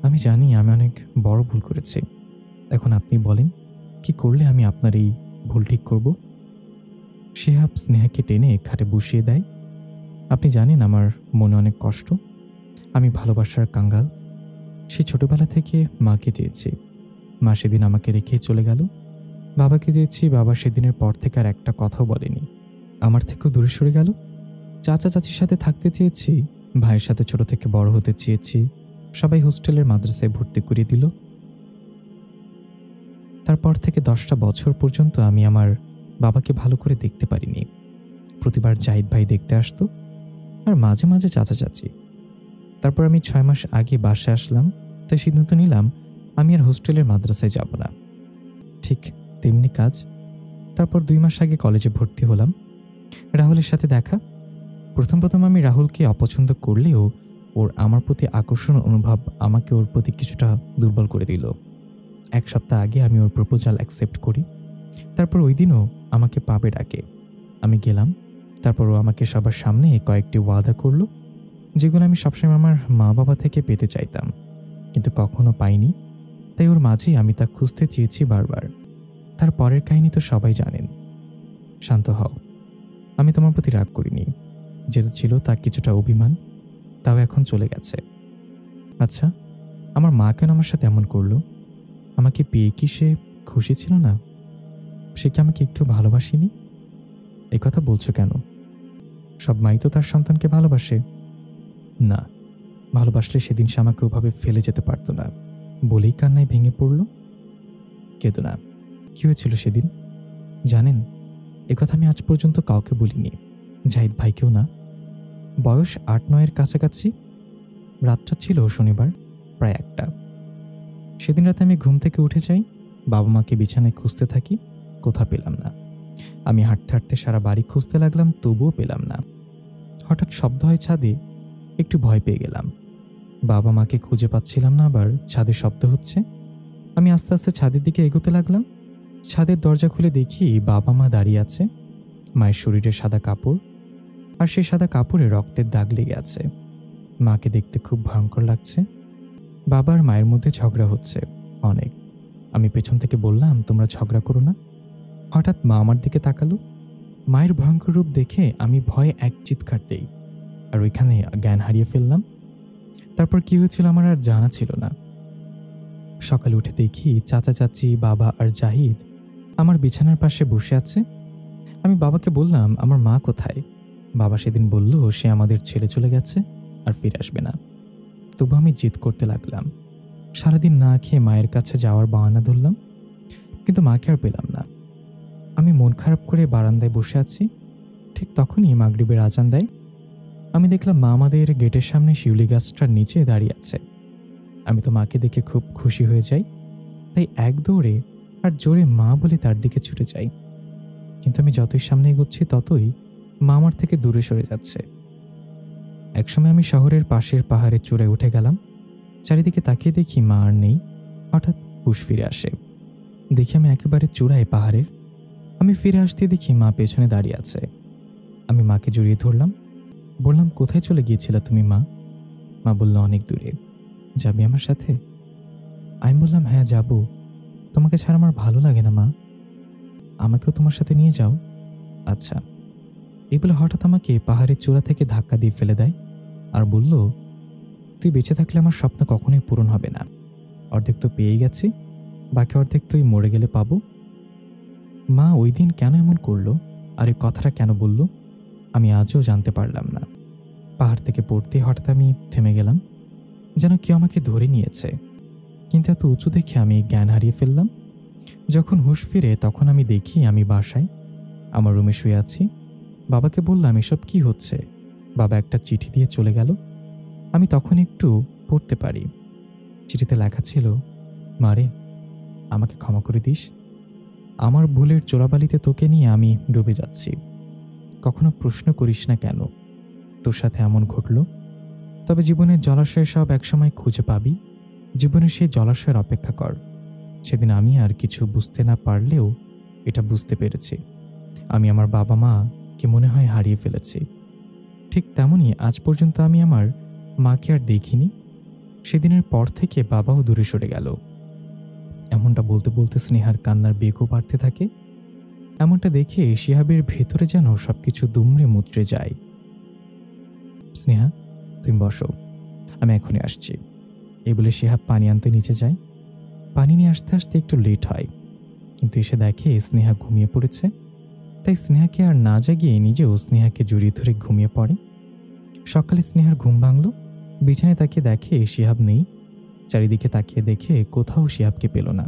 S3: আমি জানি আমি অনেক বড় ভুল করেছি। এখন আপনি বলেন কি করলে আমি আপনার এই ভুল ঠিক করব? শিহাব স্নেহাকে টেনে খাটে বসিয়ে দেয়। আপনি জানেন আমার মনে অনেক কষ্ট, আমি ভালোবাসার কাঙ্গাল। সে ছোটবেলা থেকে মাকে চেয়েছি, মা সেদিন আমাকে রেখে চলে গেল। বাবাকে চেয়েছি, বাবা সেদিনের পর থেকে আর একটা কথাও বলেনি, আমার থেকেও দূরে সরে গেল। চাচা চাচির সাথে থাকতে চেয়েছি, ভাইয়ের সাথে ছোট থেকে বড় হতে চেয়েছি, সবাই হোস্টেলের মাদ্রাসায় ভর্তি করিয়ে দিল। তারপর থেকে 10টা বছর পর্যন্ত আমি আমার বাবাকে ভালো করে দেখতে পারিনি। প্রতিবার জাহিদ ভাই দেখতে আসতো আর মাঝে মাঝে চাচা চাচি। তারপর আমি 6 মাস আগে বাসায় আসলাম, তাই সিদ্ধান্ত নিলাম আমি আর হোস্টেলের মাদ্রাসায় যাব না। ঠিক এমনি কাজ। তারপর 2 মাস আগে কলেজে ভর্তি হলাম। রাহুলের সাথে দেখা। প্রথম আমি রাহুলকে অপছন্দ করলেও ওর আমার প্রতি আকর্ষণ অনুভব আমাকে ওর প্রতি কিছুটা দুর্বল করে দিল। 1 সপ্তাহ আগে আমি ওর প্রপোজাল অ্যাকসেপ্ট করি। তারপর ওই দিনও আমাকে পাবে ডাকে। আমি গেলাম। তারপর ও আমাকে সবার সামনে কয়েকটি ওয়াদা করলো, যেগুলো আমি সবসময় আমার মা বাবা থেকে পেতে চাইতাম, কিন্তু কখনো পাইনি। তাই ওর মাঝেই আমি তা খুঁজতে চেয়েছি বারবার। তার পরের কাহিনী তো সবাই জানেন। শান্ত হও, আমি তোমার প্রতি রাগ করিনি। যেটা ছিল তা কিছুটা অভিমান, তাও এখন চলে গেছে। আচ্ছা, আমার মা কেন আমার সাথে এমন করলো? আমাকে পেয়ে কি সে খুশি ছিল না? সে কি আমাকে একটু ভালোবাসেনি? এই কথা বলছো কেন? সব মাই তো তার সন্তানকে ভালোবাসে। না, ভালোবাসলে সেদিন সে আমাকে ওভাবে ফেলে যেতে পারতো না। বলেই কান্নায় ভেঙে পড়ল। কেঁদো না। কি হয়েছিল সেদিন জানেন? একথা আমি আজ পর্যন্ত কাউকে বলিনি, জাহিদ ভাইকেও না। বয়স 8-9-এর কাছাকাছি। রাতটা ছিল শনিবার, প্রায় 1টা। সেদিন রাতে আমি ঘুম থেকে উঠে যাই, বাবা মাকে বিছানায় খুঁজতে থাকি, কোথাও পেলাম না। আমি হাঁটতে হাঁটতে সারা বাড়ি খুঁজতে লাগলাম, তবুও পেলাম না। হঠাৎ শব্দ হয় ছাদে, একটু ভয় পেয়ে গেলাম। বাবা মাকে খুঁজে পাচ্ছিলাম না, আবার ছাদে শব্দ হচ্ছে। আমি আস্তে আস্তে ছাদের দিকে এগোতে লাগলাম। ছাদের দরজা খুলে দেখি বাবা মা দাঁড়িয়ে আছে। মায়ের শরীরে সাদা কাপড়, আর সেই সাদা কাপড়ে রক্তের দাগ লেগে আছে। মাকে দেখতে খুব ভয়ঙ্কর লাগছে। বাবা আর মায়ের মধ্যে ঝগড়া হচ্ছে অনেক। আমি পেছন থেকে বললাম, তোমরা ঝগড়া করো না। হঠাৎ মা আমার দিকে তাকালো। মায়ের ভয়ঙ্কর রূপ দেখে আমি ভয়ে এক চিৎকার দেই, আর ওইখানে জ্ঞান হারিয়ে ফেললাম। তারপর কি হয়েছিল আমার আর জানা ছিল না। সকালে উঠে দেখি চাচা চাচি, বাবা আর জাহিদ আমার বিছানার পাশে বসে আছে। আমি বাবাকে বললাম, আমার মা কোথায়? বাবা সেদিন বলল সে আমাদের ছেড়ে চলে গেছে, আর ফিরে আসবে না। তবু আমি জিদ করতে লাগলাম। সারাদিন না খেয়ে মায়ের কাছে যাওয়ার বাহানা ধরলাম, কিন্তু মাকে আর পেলাম না। আমি মন খারাপ করে বারান্দায় বসে আছি। ঠিক তখনই মাগরিবের আজান দেয়। আমি দেখলাম মা আমাদের গেটের সামনে শিউলি গাছটার নিচে দাঁড়িয়ে আছে। আমি তো মাকে দেখে খুব খুশি হয়ে যাই, তাই এক দৌড়ে আর জোরে মা বলে তার দিকে ছুটে যাই। কিন্তু আমি যতই সামনে এগোচ্ছি ততই মা আমার থেকে দূরে সরে যাচ্ছে। একসময় আমি শহরের পাশের পাহাড়ের চূড়ায় উঠে গেলাম। চারিদিকে তাকিয়ে দেখি মা আর নেই। হঠাৎ হুঁশ ফিরে আসে। দেখি আমি একেবারে চূড়ায় পাহাড়ের। আমি ফিরে আসতে দেখি মা পেছনে দাঁড়িয়ে আছে। আমি মাকে জড়িয়ে ধরলাম, বললাম, কোথায় চলে গিয়েছিলে তুমি মা? মা বলল, অনেক দূরে। যাবি আমার সাথে? আমি বললাম, হ্যাঁ যাব। তোমাকে ছাড়া আমার ভালো লাগে না মা, আমাকেও তোমার সাথে নিয়ে যাও। আচ্ছা। এই বলে হঠাৎ আমাকে পাহাড়ের চূড়া থেকে ধাক্কা দিয়ে ফেলে দেয়, আর বলল, তুই বেঁচে থাকলে আমার স্বপ্ন কখনোই পূরণ হবে না। অর্ধেক তো পেয়েই গেছি, বাকি অর্ধেক তুই মরে গেলে পাবো। মা ওই দিন কেন এমন করলো, আর এই কথাটা কেন বলল, আমি আজও জানতে পারলাম না। পাহাড় থেকে পড়তে হঠাৎ আমি থেমে গেলাম, যেন কেউ আমাকে ধরে নিয়েছে। কিন্তু এত উঁচু দেখে আমি জ্ঞান হারিয়ে ফেললাম। যখন হুঁশ ফিরে তখন আমি দেখি আমি বাসায় আমার রুমে শুয়ে আছি। বাবাকে বললাম, এসব কি হচ্ছে? বাবা একটা চিঠি দিয়ে চলে গেল। আমি তখন একটু পড়তে পারি। চিঠিতে লেখা ছিল, মারে, আমাকে ক্ষমা করে দিস। আমার ভুলের চোরাবালিতে তোকে নিয়ে আমি ডুবে যাচ্ছি। কখনো প্রশ্ন করিস না কেন তোর সাথে এমন ঘটল। তবে জীবনের জলাশয় সব একসময় খুঁজে পাবি। জীবনের সেই জলাশয়ের অপেক্ষা কর। সেদিন আমি আর কিছু বুঝতে না পারলেও এটা বুঝতে পেরেছি, আমি আমার বাবা মাকে মনে হয় হারিয়ে ফেলেছি। ঠিক তেমনই আজ পর্যন্ত আমি আমার মাকে আর দেখিনি। সেদিনের পর থেকে বাবাও দূরে সরে গেল। এমনটা বলতে বলতে স্নেহার কান্নার বেগও বাড়তে থাকে। এমনটা দেখে শিহাবের ভেতরে যেন সবকিছু দুমড়ে মুচড়ে যায়। স্নেহা, তুমি বসো, আমি এখনই আসছি। এই বলে শিহাব পানি আনতে নিচে যায়। পানি নিয়ে আসতে আসতে একটু লেট হয়, কিন্তু এসে দেখে স্নেহা ঘুমিয়ে পড়েছে। তাই স্নেহাকে আর না জাগিয়ে নিজেও স্নেহাকে জড়িয়ে ধরে ঘুমিয়ে পড়ে। সকালে স্নেহার ঘুম ভাঙল। বিছানায় তাকিয়ে দেখে শিহাব নেই। চারিদিকে তাকিয়ে দেখে কোথাও শিহাবকে পেল না।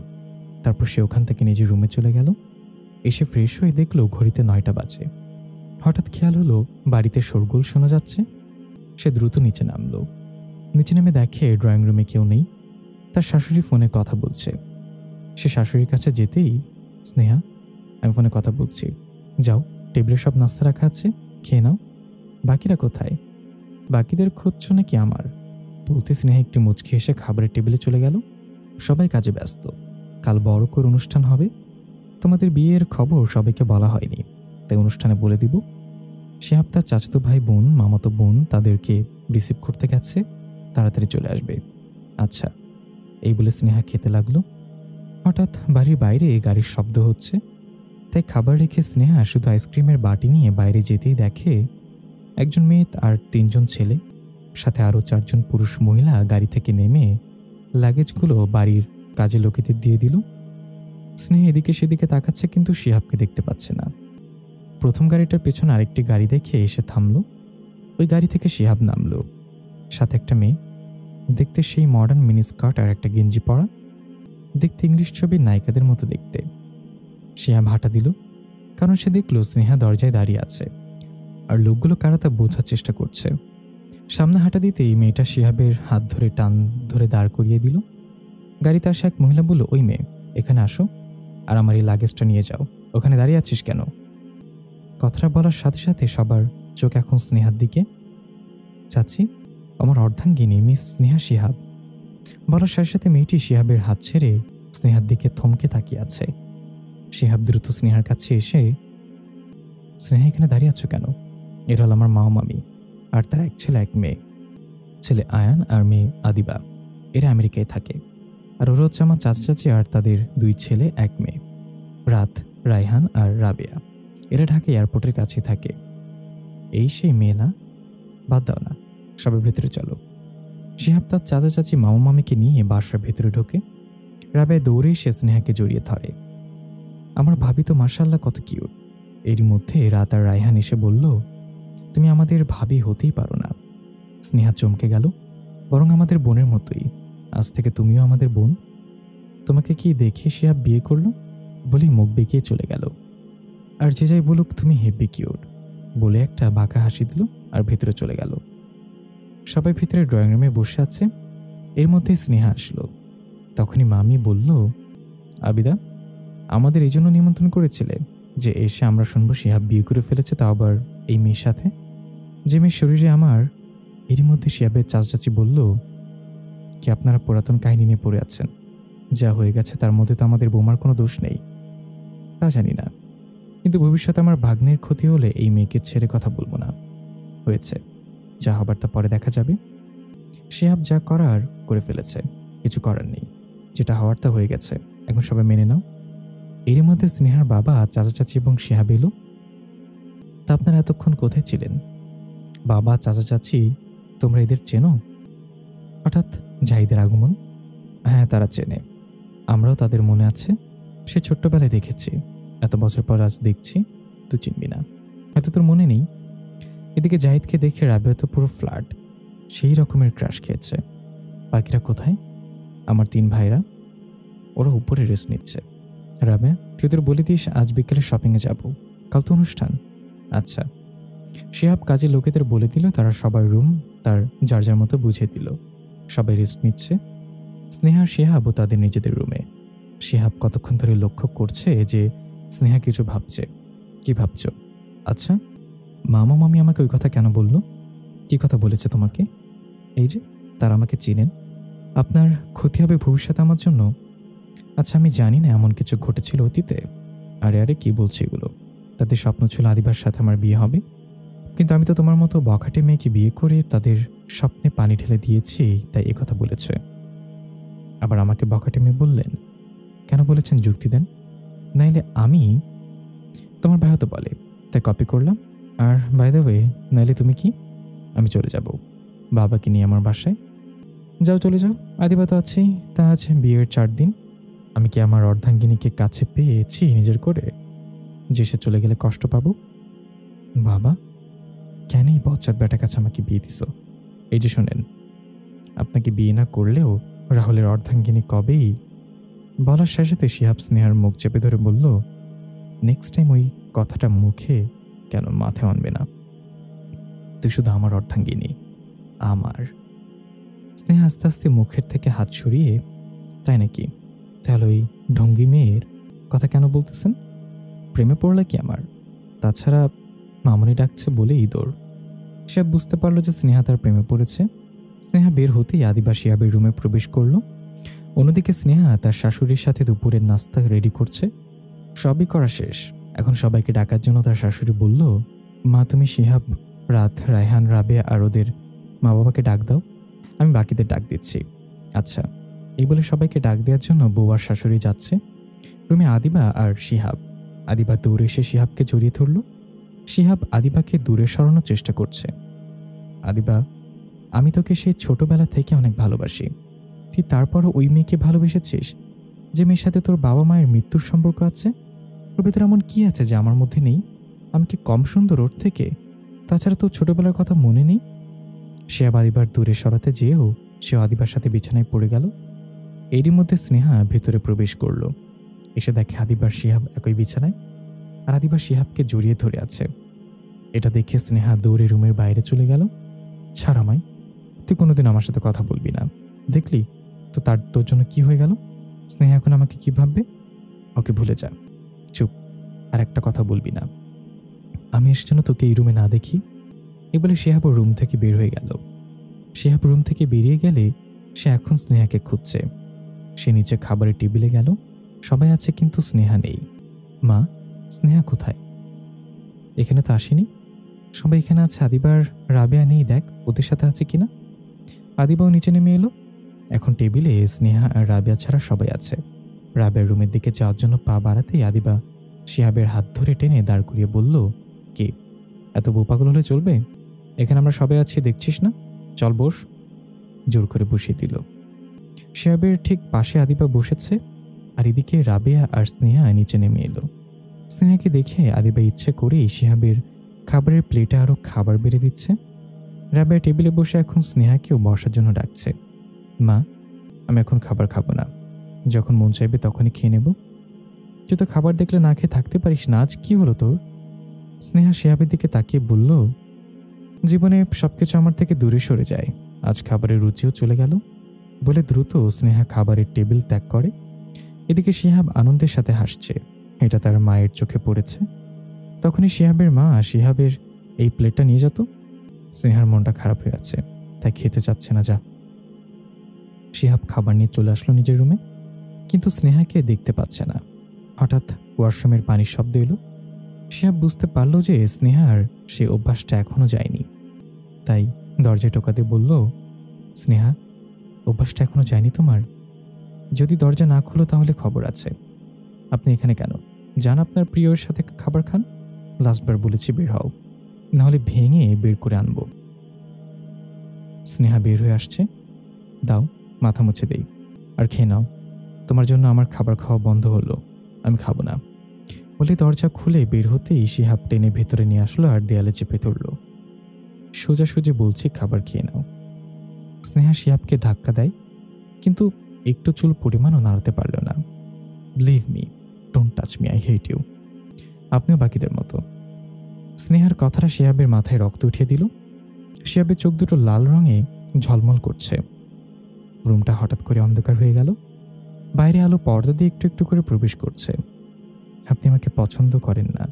S3: তারপর সে ওখান থেকে নিজের রুমে চলে গেল। এসে ফ্রেশ হয়ে দেখলো ঘড়িতে 9টা বাজে। হঠাৎ খেয়াল হলো বাড়িতে শোরগোল শোনা যাচ্ছে। সে দ্রুত নিচে নামলো। নিচে নেমে দেখে ড্রয়িং রুমে কেউ নেই। তার শাশুড়ি ফোনে কথা বলছে। সে শাশুড়ির কাছে যেতেই স্নেহা, আমি ফোনে কথা বলছি, যাও, টেবিলে সব নাস্তা রাখা আছে, খেয়ে নাও। বাকিরা কোথায়? বাকিদের খুঁজছো নাকি আমার? বলতে স্নেহা একটু মুচকি এসে খাবারের টেবিলে চলে গেল। সবাই কাজে ব্যস্ত, কাল বড় করে অনুষ্ঠান হবে। তোমাদের বিয়ের খবর সবাইকে বলা হয়নি, তাই অনুষ্ঠানে বলে দিব। শিহাব তার চাচাতো ভাই বোন, মামাতো বোন তাদেরকে রিসিভ করতে গেছে, তাড়াতাড়ি চলে আসবে। আচ্ছা, এই বলে স্নেহা খেতে লাগলো। হঠাৎ বাড়ির বাইরে গাড়ির শব্দ হচ্ছে, তাই খাবার রেখে স্নেহা শুধু আইসক্রিমের বাটি নিয়ে বাইরে যেতেই দেখে একজন মেয়ে আর 3 জন ছেলে, সাথে আরও 4 জন পুরুষ মহিলা গাড়ি থেকে নেমে লাগেজগুলো বাড়ির কাজে লোকেদের দিয়ে দিল। স্নেহা এদিকে সেদিকে তাকাচ্ছে, কিন্তু শিহাবকে দেখতে পাচ্ছে না। প্রথম গাড়িটার পেছনে আরেকটি গাড়ি দেখে এসে থামলো। ওই গাড়ি থেকে শিহাব নামলো, সাথে একটা মেয়ে, দেখতে সেই মডার্ন মিনি স্কার্ট আর একটা গেঞ্জি পরা, দেখতে ইংলিশ ছবির নায়িকাদের মতো দেখতে। শিহাব হাঁটা দিল, কারণ সে দেখল স্নেহা দরজায় দাঁড়িয়ে আছে আর লোকগুলো কারা তা বোঝার চেষ্টা করছে। সামনে হাঁটা দিতেই মেয়েটা শিহাবের হাত ধরে টান ধরে দাঁড় করিয়ে দিল। গাড়িতে আসা এক মহিলা বলল, ওই মেয়ে, এখানে আসো আর আমার এই লাগেজটা নিয়ে যাও। ওখানে দাঁড়িয়ে আছিস কেন? কথাটা বলার সাথে সাথে সবার চোখ এখন স্নেহার দিকে। চাচি, আমার অর্ধাঙ্গিনী মিস স্নেহা শিহাব। বলার সাথে সাথে মেয়েটি শিহাবের হাত ছেড়ে স্নেহার দিকে থমকে তাকিয়ে আছে। শিহাব দ্রুত স্নেহার কাছে এসে, স্নেহা, এখানে দাঁড়িয়ে আছো কেন? এরা হল আমার মা মামি আর তার এক ছেলে এক মেয়ে। ছেলে আয়ান আর মেয়ে আদিবা, এরা আমেরিকায় থাকে। আর ওরা হচ্ছে আমার চাচা চাচি আর তাদের 2 ছেলে 1 মেয়ে, রাত, রায়হান আর রাবেয়া। এরা ঢাকা এয়ারপোর্টের কাছে থাকে। এই সেই মেয়ে না? বাদ দাও না, সবাই ভেতরে চলো। শিহাব তার চাচা চাচি মামা মামিকে নিয়ে বাসার ভেতরে ঢোকে। রাবেয়া দৌড়ে এসে স্নেহাকে জড়িয়ে ধরে। আমার ভাবি তো মাশাআল্লাহ কত কিউট। এরই মধ্যে রাত আর রায়হান এসে বলল, তুমি আমাদের ভাবি হতেই পারো না। স্নেহা চমকে গেল, বরং আমাদের বোনের মতোই, আজ থেকে তুমিও আমাদের বোন। তোমাকে কি দেখে শিহাব বিয়ে করলো বলেই মুখ বেঁকিয়ে চলে গেল। আর যে যাই বলুক, তুমি হেব্বি কিউট বলে একটা বাঁকা হাসি দিল আর ভেতরে চলে গেল। সবাই ভিতরে ড্রয়িং রুমে বসে আছে। এর মধ্যে স্নেহা আসলো। তখনই মামি বলল, আবিদা, আমাদের এই জন্য নিমন্ত্রণ করেছিলে যে এসে আমরা শুনবো শিহাব বিয়ে করে ফেলেছে, তাও আবার এই মেয়ের সাথে, যে মেয়ের শরীরে আমার। এরই মধ্যে শিহাবের চাচি বলল, কি আপনারা পুরাতন কাহিনী নিয়ে পড়ে আছেন? যা হয়ে গেছে তার মধ্যে তো আমাদের বৌমার কোনো দোষ নেই। তা জানি না, কিন্তু ভবিষ্যতে আমার ভাগ্নের ক্ষতি হলে এই মেয়েকে ছেড়ে কথা বলবো না। হয়েছে, যা হবার তা পরে দেখা যাবে। শিহাব যা করার করে ফেলেছে, কিছু করার নেই। যেটা হওয়ার তা হয়ে গেছে, এখন সবাই মেনে নাও। এর মধ্যে স্নেহার বাবা, চাচা চাচি এবং শিহাব এলো। তা আপনারা এতক্ষণ কোথায় ছিলেন? বাবা, চাচা চাচি, তোমরা এদের চেনো? হঠাৎ জাহিদের আগমন। হ্যাঁ, তারা চেনে, আমরাও তাদের মনে আছে। সে ছোট্টবেলায় দেখেছি, এত বছর পর আজ দেখছি। তুই চিনবি না, হয়তো তোর মনে নেই। এদিকে জাহিদকে দেখে রাবেয়া তো পুরো ফ্ল্যাট, সেই রকমের ক্রাশ খেয়েছে। বাকিরা কোথায়? আমার 3 ভাইরা, ওরা উপরে রেস্ট নিচ্ছে। রাবেয়া, তুই ওদের বলে দিস আজ বিকেলে শপিংয়ে যাব, কাল তো অনুষ্ঠান। আচ্ছা। শিহাব কাজের লোকেদের বলে দিল, তারা সবার রুম তার যার যার মতো বুঝিয়ে দিল। সবাই রেস্ট নিচ্ছে। স্নেহা আর শিহাবও তাদের নিজেদের রুমে। শিহাব কতক্ষণ ধরে লক্ষ্য করছে যে স্নেহা কিছু ভাবছে। কি ভাবছ? আচ্ছা, মামা মামি আমাকে ওই কথা কেন বলল? কি কথা বলেছে তোমাকে? এই যে তারা আমাকে চিনেন, আপনার ক্ষতি হবে ভবিষ্যতে আমার জন্য। আচ্ছা, আমি জানি না এমন কিছু ঘটেছিল অতীতে। আরে আরে, কি বলছি এগুলো? তাদের স্বপ্ন ছিল আদিবার সাথে আমার বিয়ে হবে, কিন্তু আমি তো তোমার মতো বখাটে মেয়েকে বিয়ে করে তাদের স্বপ্নে পানি ঢেলে দিয়েছি, তাই কথা বলেছে। আবার আমাকে বখাটে মেয়ে বললেন? কেন বলেছেন যুক্তি দেন, নাইলে আমি। তোমার ভাই তো বলে, তাই কপি করলাম। আর বাই দ্য ওয়ে, নাইলে তুমি কি? আমি চলে যাব বাবাকে নিয়ে আমার বাসায়। যাও, চলে যাও, আদিবা তো আছেই। তা আছে বিয়ের 4 দিন। আমি কি আমার অর্ধাঙ্গিনীকে কাছে পেয়েছি নিজের করে, যে সে চলে গেলে কষ্ট পাবো? বাবা, কেন এই বচ্চাত বেটার কাছে আমাকে বিয়ে দিস? এই যে শোনেন, আপনাকে বিয়ে না করলেও রাহুলের অর্ধাঙ্গিনী কবেই। বলার সাথে শিহাব স্নেহার মুখ চেপে ধরে বলল, নেক্সট টাইম ওই কথাটা মুখে কেন মাথায় আনবে না। তুই শুধু আমার অর্ধাঙ্গিনী, আমার। স্নেহা আস্তে আস্তে মুখের থেকে হাত সরিয়ে, তাই নাকি? তাহলে ওই ঢঙ্গি মেয়ের কথা কেন বলতেছেন? প্রেমে পড়লে কি আমার? তাছাড়া মামনি ডাকছে বলেই দৌড়। শিহাব বুঝতে পারলো যে স্নেহা তার প্রেমে পড়েছে। স্নেহা বের হতেই আদিবা শিহাবের রুমে প্রবেশ করলো। অন্যদিকে স্নেহা তার শাশুড়ির সাথে দুপুরের নাস্তা রেডি করছে। সবই করা শেষ। এখন সবাইকে ডাকার জন্য তার শাশুড়ি বলল, মা তুমি শিহাব, রাত, রায়হান, রাবেয়া আর ওদের মা বাবাকে ডাক দাও, আমি বাকিদের ডাক দিচ্ছি। আচ্ছা। এই বলে সবাইকে ডাক দেওয়ার জন্য বউ আর শাশুড়ি যাচ্ছে। রুমে আদিবা আর শিহাব। আদিবা দৌড়ে এসে শিহাবকে জড়িয়ে ধরল। শিহাব আদিবাকে দূরে সরানোর চেষ্টা করছে। আদিবা, আমি তোকে সেই ছোটবেলা থেকে অনেক ভালোবাসি। তুই তারপরও ওই মেয়েকে ভালোবেসেছিস যে মেয়ের সাথে তোর বাবা মায়ের মৃত্যুর সম্পর্ক আছে? ওর ভেতরে এমন কি আছে যে আমার মধ্যে নেই? আমি কি কম সুন্দর ওর থেকে? তাছাড়া তোর ছোটবেলার কথা মনে নেই? শিহাব আদিবার দূরে সরাতে যেয়েও সে আদিবার সাথে বিছানায় পড়ে গেল। এরই মধ্যে স্নেহা ভেতরে প্রবেশ করল। এসে দেখে আদিবার শিহাব একই বিছানায়, আর আদিবা শিহাবকে জড়িয়ে ধরে আছে। এটা দেখে স্নেহা দৌড়ে রুমের বাইরে চলে গেল। ছাড় আমায়, তুই কোনোদিন আমার সাথে কথা বলবি না। দেখলি তো তোর জন্য কি হয়ে গেল? স্নেহা এখন আমাকে কি ভাববে? ওকে ভুলে যা। চুপ, আর একটা কথা বলবি না। আমি এসে যেন তোকে এই রুমে না দেখি। এ বলে শিহাব রুম থেকে বের হয়ে গেল। শিহাব রুম থেকে বেরিয়ে গেলে সে এখন স্নেহাকে খুঁজছে। সে নিচে খাবারের টেবিলে গেল। সবাই আছে কিন্তু স্নেহা নেই। মা, স্নেহা কোথায়? এখানে তো আসেনি। সবাই এখানে আছে, আদিবার রাবেয়া নেই, দেখ ওদের সাথে আছে কিনা। আদিবাও নিচে নেমে এলো। এখন টেবিলে স্নেহা আর রাবেয়া ছাড়া সবাই আছে। রাবেয়ার রুমের দিকে যাওয়ার জন্য পা বাড়াতেই আদিবা শিহাবের হাত ধরে টেনে দাঁড় করিয়ে বলল, কে? এত বোপাগল হলে চলবে? এখানে আমরা সবাই আছি, দেখছিস না? চল বস। জোর করে বসিয়ে দিল। শিহাবের ঠিক পাশে আদিবা বসেছে, আর এদিকে রাবেয়া আর স্নেহা নিচে নেমে এলো। স্নেহাকে দেখে আদিবা ইচ্ছে করেই শিহাবের খাবারের প্লেটে আরো খাবার বেড়ে দিচ্ছে। রাবেয়া টেবিলে বসে এখন স্নেহাকেও বসার জন্য ডাকছে। মা, আমি এখন খাবার খাবো না, যখন মন চাইবে তখনই খেয়ে নেব। তুই তো খাবার দেখলে না খেয়ে থাকতে পারিস না, আজ কি হলো তোর? স্নেহা শিহাবের দিকে তাকিয়ে বলল, জীবনে সবকিছু আমার থেকে দূরে সরে যায়, আজ খাবারের রুচিও চলে গেল। বলে দ্রুত স্নেহা খাবারের টেবিল ত্যাগ করে। এদিকে শিহাব আনন্দের সাথে হাসছে, এটা তার মায়ের চোখে পড়েছে। তখনই শিহাবের মা শিহাবের এই প্লেটটা নিয়ে যেত। স্নেহার মনটা খারাপ হয়ে আছে, তাই খেতে চাচ্ছে না। যা। শিহাব খাবার নিয়ে চলে আসলো নিজের রুমে, কিন্তু স্নেহাকে দেখতে পাচ্ছে না। হঠাৎ ওয়াশরুমের পানির শব্দ এলো। শিহাব বুঝতে পারল যে স্নেহার সে অভ্যাসটা এখনো যায়নি, তাই দরজায় টোকা দিয়ে বলল, স্নেহা, অভ্যাসটা এখনো যায়নি তোমার? যদি দরজা না খুলো তাহলে খবর আছে। আপনি এখানে কেন? যান আপনার প্রিয়র সাথে খাবার খান। লাস্টবার বলেছি বের হও, নাহলে ভেঙে বের করে আনবো। স্নেহা বের হয়ে আসছে। দাও, মাথা মুছে দেই, আর খেয়ে নাও। তোমার জন্য আমার খাবার খাওয়া বন্ধ হলো, আমি খাবো না। বলে দরজা খুলে বের হতেই শিহাব টেনে ভেতরে নিয়ে আসলো আর দেয়ালে চেপে ধরল। সোজাসুজি বলছি, খাবার খেয়ে নাও। স্নেহা শিহাবকে ধাক্কা দেয়, কিন্তু একটু চুল পরিমাণও নাড়াতে পারল না। Believe me, don't touch me, I hate you. আপনিও বাকিদের মতো। স্নেহার কথাটা শিহাবের মাথায় রক্ত উঠিয়ে দিল। শিহাবের চোখ দুটো লাল রঙে ঝলমল করছে। রুমটা হঠাৎ করে অন্ধকার হয়ে গেল। বাইরে আলো পর্দা দিয়ে একটু একটু করে প্রবেশ করছে। আপনি আমাকে পছন্দ করেন না,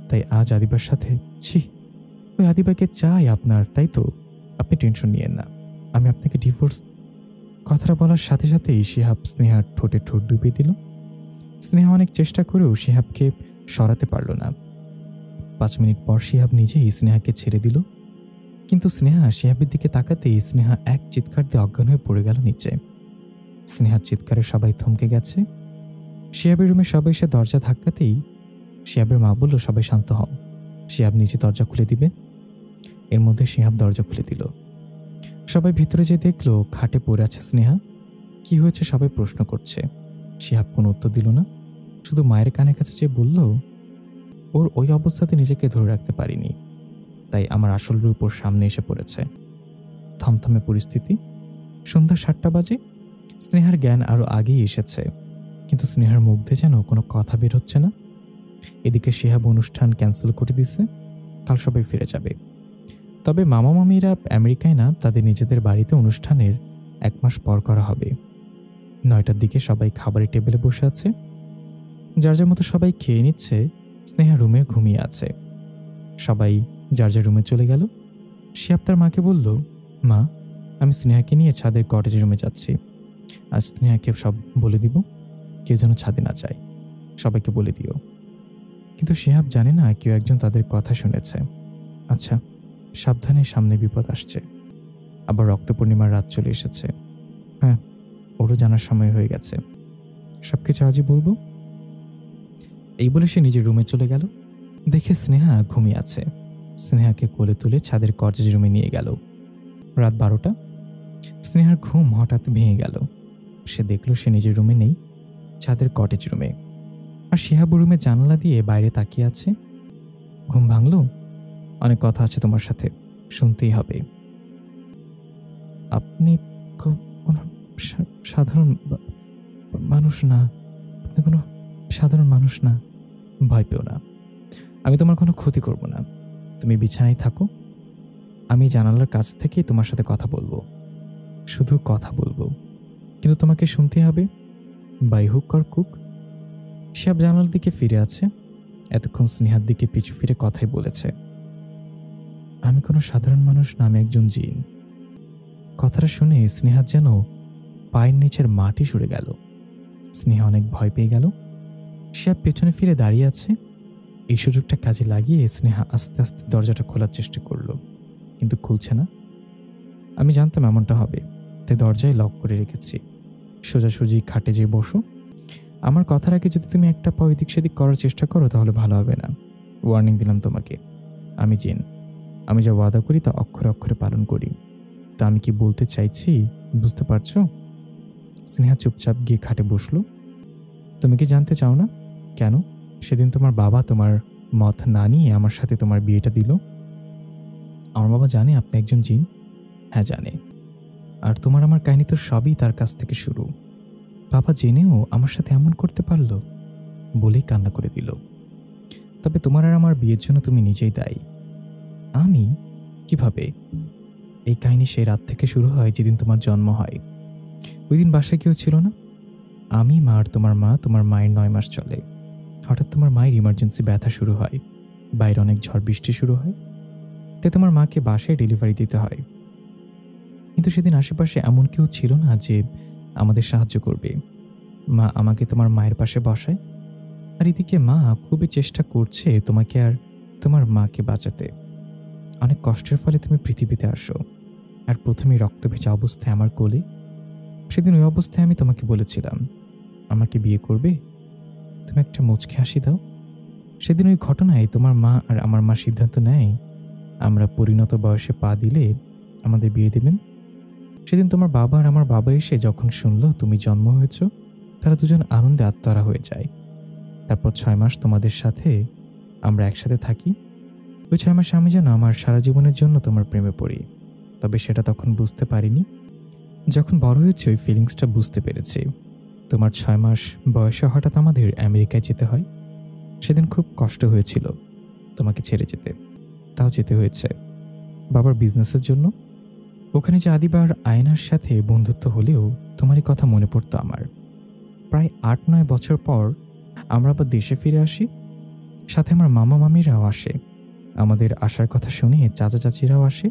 S3: তাই আজ আদিবার সাথে? ছি, ওই আদিবাকে চাই আপনার, তাই তো? আপনি টেনশন নিয়েন না, আমি আপনাকে ডিভোর্স। কথাটা বলার সাথে সাথেই শিহাব স্নেহার ঠোঁটে ঠোঁট ডুবিয়ে দিল। স্নেহা অনেক চেষ্টা করেও শিহাবকে সরাতে পারল না। 5 মিনিট পর শিহাব নিজেই স্নেহাকে ছেড়ে দিল, কিন্তু স্নেহা শিহাবের দিকে তাকাতেই স্নেহা এক চিৎকার দিয়ে অজ্ঞান হয়ে পড়ে গেল নিচে। স্নেহার চিৎকারে সবাই থমকে গেছে। শিহাবের রুমে সবাই এসে দরজা ধাক্কাতেই শিহাবের মা বলল, সবাই শান্ত হও, শিহাব নিজে দরজা খুলে দিবে। এর মধ্যে শিহাব দরজা খুলে দিল। সবাই ভিতরে যে দেখলো খাটে পড়ে আছে স্নেহা। কি হয়েছে সবাই প্রশ্ন করছে। শিহাব কোনো উত্তর দিল না, শুধু মায়ের কানের কাছে চেয়ে বলল, ওর ওই অবস্থাতে নিজেকে ধরে রাখতে পারিনি, তাই আমার আসল রূপ ওর সামনে এসে পড়েছে। থমথমে পরিস্থিতি। সন্ধ্যা 7টা বাজে। স্নেহার জ্ঞান আরো আগেই এসেছে, কিন্তু স্নেহার মুখ দিয়ে যেন কোনো কথা বের হচ্ছে না। এদিকে শিহাব অনুষ্ঠান ক্যান্সেল করে দিছে, কাল সবাই ফিরে যাবে। তবে মামা মামিরা আমেরিকায় না, তাদের নিজেদের বাড়িতে অনুষ্ঠানের 1 মাস পর করা হবে। 9টার দিকে সবাই খাবারের টেবিলে বসে আছে। যার যার মতো সবাই খেয়ে নিচ্ছে, স্নেহা রুমে ঘুমিয়ে আছে। সবাই যার যার রুমে চলে গেল। শিহাব তার মাকে বলল, মা, আমি স্নেহাকে নিয়ে ছাদের কটেজ রুমে যাচ্ছি। আজ স্নেহাকে সব বলে দিব, কেউ যেন ছাদে না যায়, সবাইকে বলে দিও। কিন্তু শিহাব জানে না কেউ একজন তাদের কথা শুনেছে। আচ্ছা, সাবধানে, সামনে বিপদ আসছে। আবার রক্ত পূর্ণিমার রাত চলে এসেছে। হ্যাঁ, ওরও জানার সময় হয়ে গেছে। সবকিছু আজই বলবো। এই বলে সে নিজের রুমে চলে গেল। দেখে স্নেহা ঘুমিয়ে আছে। স্নেহাকে কোলে তুলে ছাদের কটেজ রুমে নিয়ে গেল। রাত 12টা। স্নেহার ঘুম হঠাৎ ভেঙে গেল। সে দেখল সে নিজের রুমে নেই, ছাদের কটেজ রুমে। আর শিহাব রুমে জানালা দিয়ে বাইরে তাকিয়ে আছে। ঘুম ভাঙল? অনেক কথা আছে তোমার সাথে, শুনতেই হবে। আপনি কোনো সাধারণ মানুষ না। আপনি কোনো সাধারণ মানুষ না। ভয় পেও না, আমি তোমার কোনো ক্ষতি করব না। তুমি বিছানায় থাকো, আমি জানালার কাছ থেকে তোমার সাথে কথা বলবো। শুধু কথা বলবো, কিন্তু তোমাকে শুনতে হবে, বাই হুক অর কুক। শিহাব জানালার দিকে ফিরে আছে। এতক্ষণ স্নেহার দিকে পিছু ফিরে কথাই বলেছে। আমি কোনো সাধারণ মানুষ না, আমি একজন জিন। কথাটা শুনে স্নেহার যেন পায়ের নিচের মাটি সরে গেল। স্নেহা অনেক ভয় পেয়ে গেল। শিহাব পেছনে ফিরে দাঁড়িয়ে আছে। এই সুযোগটা কাজে লাগিয়ে স্নেহা আস্তে আস্তে দরজাটা খোলার চেষ্টা করল, কিন্তু খুলছে না। আমি জানতাম এমনটা হবে, তাই দরজায় লক করে রেখেছি। সোজাসুজি খাটে যেয়ে বসো। আমার কথার আগে যদি তুমি একটা পা এদিক সেদিক করার চেষ্টা করো তাহলে ভালো হবে না। ওয়ার্নিং দিলাম তোমাকে। আমি জিন, আমি যা ওয়াদা করি তা অক্ষরে অক্ষরে পালন করি। তা আমি কি বলতে চাইছি বুঝতে পারছো? স্নেহা চুপচাপ গিয়ে খাটে বসলো। তুমি কি জানতে চাও না কেন সেদিন তোমার বাবা তোমার মত না নিয়ে আমার সাথে তোমার বিয়েটা দিল? আমার বাবা জানে আপনি একজন জিন। হ্যাঁ জানে। আর তোমার আমার কাহিনী তো সবই তার কাছ থেকে শুরু। বাবা জেনেও আমার সাথে এমন করতে পারল, বলেই কান্না করে দিল। তবে তোমার আর আমার বিয়ের জন্য তুমি নিজেই দায়ী। আমি? কিভাবে? এই কাহিনী সেই রাত থেকে শুরু হয় যেদিন তোমার জন্ম হয়। ওই দিন বাসায় কেউ ছিল না। আমি, মা আর তোমার মা। তোমার মায়ের 9 মাস চলে। হঠাৎ তোমার মায়ের ইমার্জেন্সি ব্যথা শুরু হয়। বাইরে অনেক ঝড় বৃষ্টি শুরু হয়, তাই তোমার মাকে বাসায় ডেলিভারি দিতে হয়। কিন্তু সেদিন আশেপাশে এমন কেউ ছিল না যে আমাদের সাহায্য করবে। মা আমাকে তোমার মায়ের পাশে বসায়, আর এদিকে মা খুবই চেষ্টা করছে তোমাকে আর তোমার মাকে বাঁচাতে। অনেক কষ্টের ফলে তুমি পৃথিবীতে আসো, আর প্রথমেই রক্ত ভেজা অবস্থায় আমার কোলে। সেদিন ওই অবস্থায় আমি তোমাকে বলেছিলাম আমাকে বিয়ে করবে। তুমি একটা মুচকি হাসি দাও। সেদিন ওই ঘটনায় তোমার মা আর আমার মা সিদ্ধান্ত নেয় আমরা পরিণত বয়সে পা দিলে আমাদের বিয়ে দেবেন। সেদিন তোমার বাবা আর আমার বাবা এসে যখন শুনলো তুমি জন্ম হয়েছ, তারা দুজন আনন্দে আত্মহারা হয়ে যায়। তারপর 6 মাস তোমাদের সাথে আমরা একসাথে থাকি। ওই 6 মাসে আমি যেন আমার সারা জীবনের জন্য তোমার প্রেমে পড়ি। তবে সেটা তখন বুঝতে পারিনি। যখন বড় হয়েছে ওই ফিলিংসটা বুঝতে পেরেছি। তোমার 6 মাস বয়সে হঠাৎ আমাদের আমেরিকায় যেতে হয়। সেদিন খুব কষ্ট হয়েছিল তোমাকে ছেড়ে যেতে, তাও যেতে হয়েছে বাবার বিজনেসের জন্য। ওখানে যে আদিবার আয়নার সাথে বন্ধুত্ব হলেও তোমারই কথা মনে পড়তো আমার। প্রায় 8-9 বছর পর আমরা আবার দেশে ফিরে আসি। সাথে আমার মামা মামিরাও আসে। আমাদের আসার কথা শুনে চাচা চাচিরাও আসে।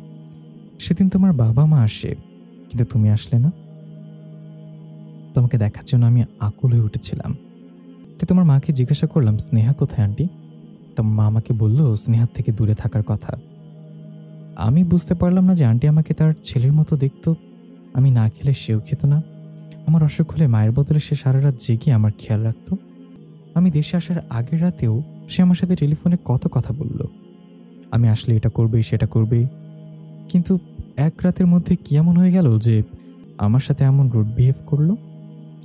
S3: সেদিন তোমার বাবা মা আসে, কিন্তু তুমি আসলে না। তোমাকে দেখার জন্য আমি আকুল হয়ে উঠেছিলাম। তাই তোমার মাকে জিজ্ঞাসা করলাম, স্নেহা কোথায় আন্টি? তোমার মা আমাকে বলল স্নেহার থেকে দূরে থাকার কথা। আমি বুঝতে পারলাম না যে আন্টি আমাকে তার ছেলের মতো দেখতো। আমি না খেলে সেও খেত না। আমার অসুখ হলে মায়ের বদলে সে সারা রাত জেগে আমার খেয়াল রাখত। আমি দেশে আসার আগের রাতেও সে আমার সাথে টেলিফোনে কত কথা বলল, আমি আসলে এটা করবে সেটা করবে। কিন্তু এক রাতের মধ্যে কি এমন হয়ে গেল যে আমার সাথে এমন রুড বিহেভ করলো?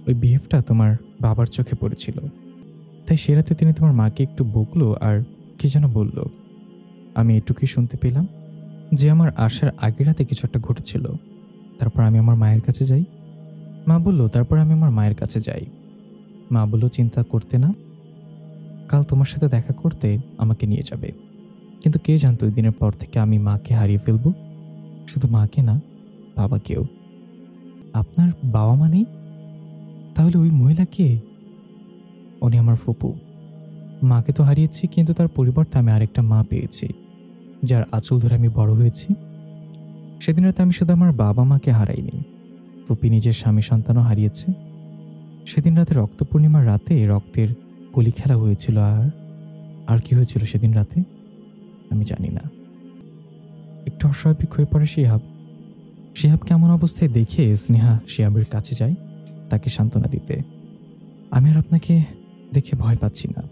S3: ওই বিহেভটা তোমার বাবার চোখে পড়েছিল, তাই সে রাতে তিনি তোমার মাকে একটু বকলো আর কি যেন বলল। আমি এটুকুই শুনতে পেলাম যে আমার আসার আগের রাতে কিছু একটা ঘটেছিল। তারপর আমি আমার মায়ের কাছে যাই। মা বলল তারপর আমি আমার মায়ের কাছে যাই। মা বলল চিন্তা করতে না, কাল তোমার সাথে দেখা করতে আমাকে নিয়ে যাবে। কিন্তু কে জানতো ওই দিনের পর থেকে আমি মাকে হারিয়ে ফেলবো। শুধু মাকে না, বাবাকেও। আপনার বাবা মা নেই? তাহলে ওই মহিলা কে? উনি আমার ফুপু। মাকে তো হারিয়েছি, কিন্তু তার পরিবর্তে আমি আরেকটা মা পেয়েছি, যার আঁচল ধরে আমি বড় হয়েছি। সেদিন রাতে আমি শুধু আমার বাবা মাকে হারাইনি, ফুপি নিজের স্বামী সন্তানও হারিয়েছে। সেদিন রাতে রক্ত পূর্ণিমার রাতে রক্তের কলি খেলা হয়েছিল। আর কি হয়েছিল সেদিন রাতে আমি জানি না। একটু অস্বাভাবিক হয়ে পড়ে শিহাব কেমন অবস্থায় দেখে স্নেহা শিহাবের কাছে যায় তাকে সান্ত্বনা দিতে। আমি আর আপনাকে দেখে ভয় পাচ্ছি না,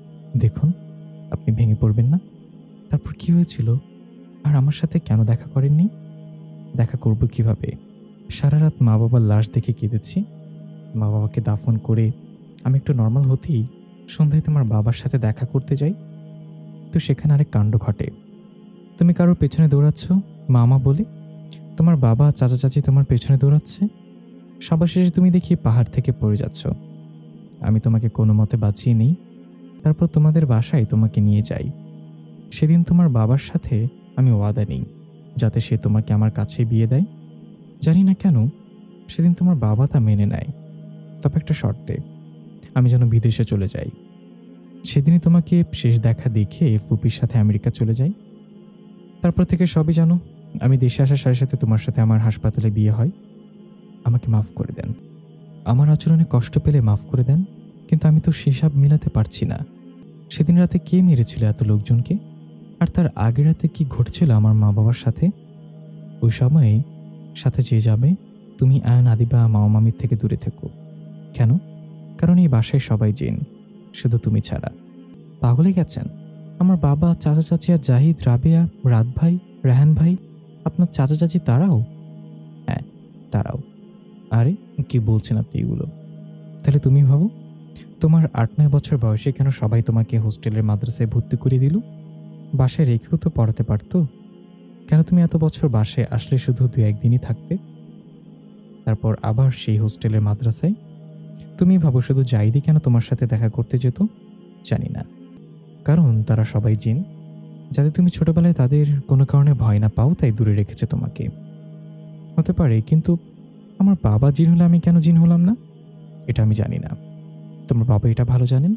S3: দেখুন আপনি ভেঙে পড়বেন না। তারপর কি হয়েছিল, আর আমার সাথে কেন দেখা করেননি? দেখা করব কিভাবে? সারা রাত মা বাবার লাশ দেখে কেঁদেছি। মা বাবাকে দাফন করে আমি একটু নর্মাল হতেই সন্ধ্যায় তোমার বাবার সাথে দেখা করতে যাই, তো সেখানে আরেক কাণ্ড ঘটে। তুমি কারোর পেছনে দৌড়াচ্ছ মামা বলে, তোমার বাবা চাচা চাচি তোমার পেছনে দৌড়াচ্ছে। সবার শেষে তুমি দেখি পাহাড় থেকে পড়ে যাচ্ছ। আমি তোমাকে কোনো মতে বাঁচিয়ে নিই, তারপর তোমাদের বাসায় তোমাকে নিয়ে যাই। সেদিন তোমার বাবার সাথে আমি ওয়াদা নিই যাতে সে তোমাকে আমার কাছে বিয়ে দেয়। জানি না কেন সেদিন তোমার বাবা তা মেনে নেয়, তবে একটা শর্তে, আমি যেন বিদেশে চলে যাই। সেদিনই তোমাকে শেষ দেখা দেখে ফুপির সাথে আমেরিকা চলে যাই। তারপর থেকে সবই জানো। আমি দেশে আসার সাথে সাথে তোমার সাথে আমার হাসপাতালে বিয়ে হয়। আমাকে মাফ করে দেন, আমার আচরণে কষ্ট পেলে মাফ করে দেন, কিন্তু আমি তো হিসাব মিলাতে পারছি না। সেদিন রাতে কে মেরেছিল এত লোকজনকে, আর তার আগের রাতে কি ঘটছিল আমার মা বাবার সাথে? ওই সময়ে সাথে যে যাবে, তুমি আয়ন আদিবা মামা মামির থেকে দূরে থেকো। কেন? কারণ এই বাসায় সবাই জিন, শুধু তুমি ছাড়া। পাগলে গেছেন? আমার বাবা, চাচা চাচি আর জাহিদ, রাবেয়া, রাত ভাই, রেহান ভাই, আপনার চাচা চাচি তারাও? হ্যাঁ তারাও। আরে কি বলছেন আপনি এগুলো? তাহলে তুমি ভাবো, তোমার 8-9 বছর বয়সে কেন সবাই তোমাকে হোস্টেলের মাদ্রাসায় ভর্তি করে দিল? বাসায় রেখেও তো পড়াতে পারতো। কেন তুমি এত বছর বাসায় আসলে শুধু 2-1 দিনই থাকতে, তারপর আবার সেই হোস্টেলের মাদ্রাসায়? তুমি ভাবো শুধু জাহিদই কেন তোমার সাথে দেখা করতে যেত? জানি না, কারণ তারা সবাই জিন, যাতে তুমি ছোটবেলায় তাদের কোনো কারণে ভয় না পাও তাই দূরে রেখেছে তোমাকে। হতে পারে, কিন্তু আমার বাবা জিন হলে আমি কেন জিন হলাম না এটা আমি জানি না। তোমার বাবা এটা ভালো জানেন।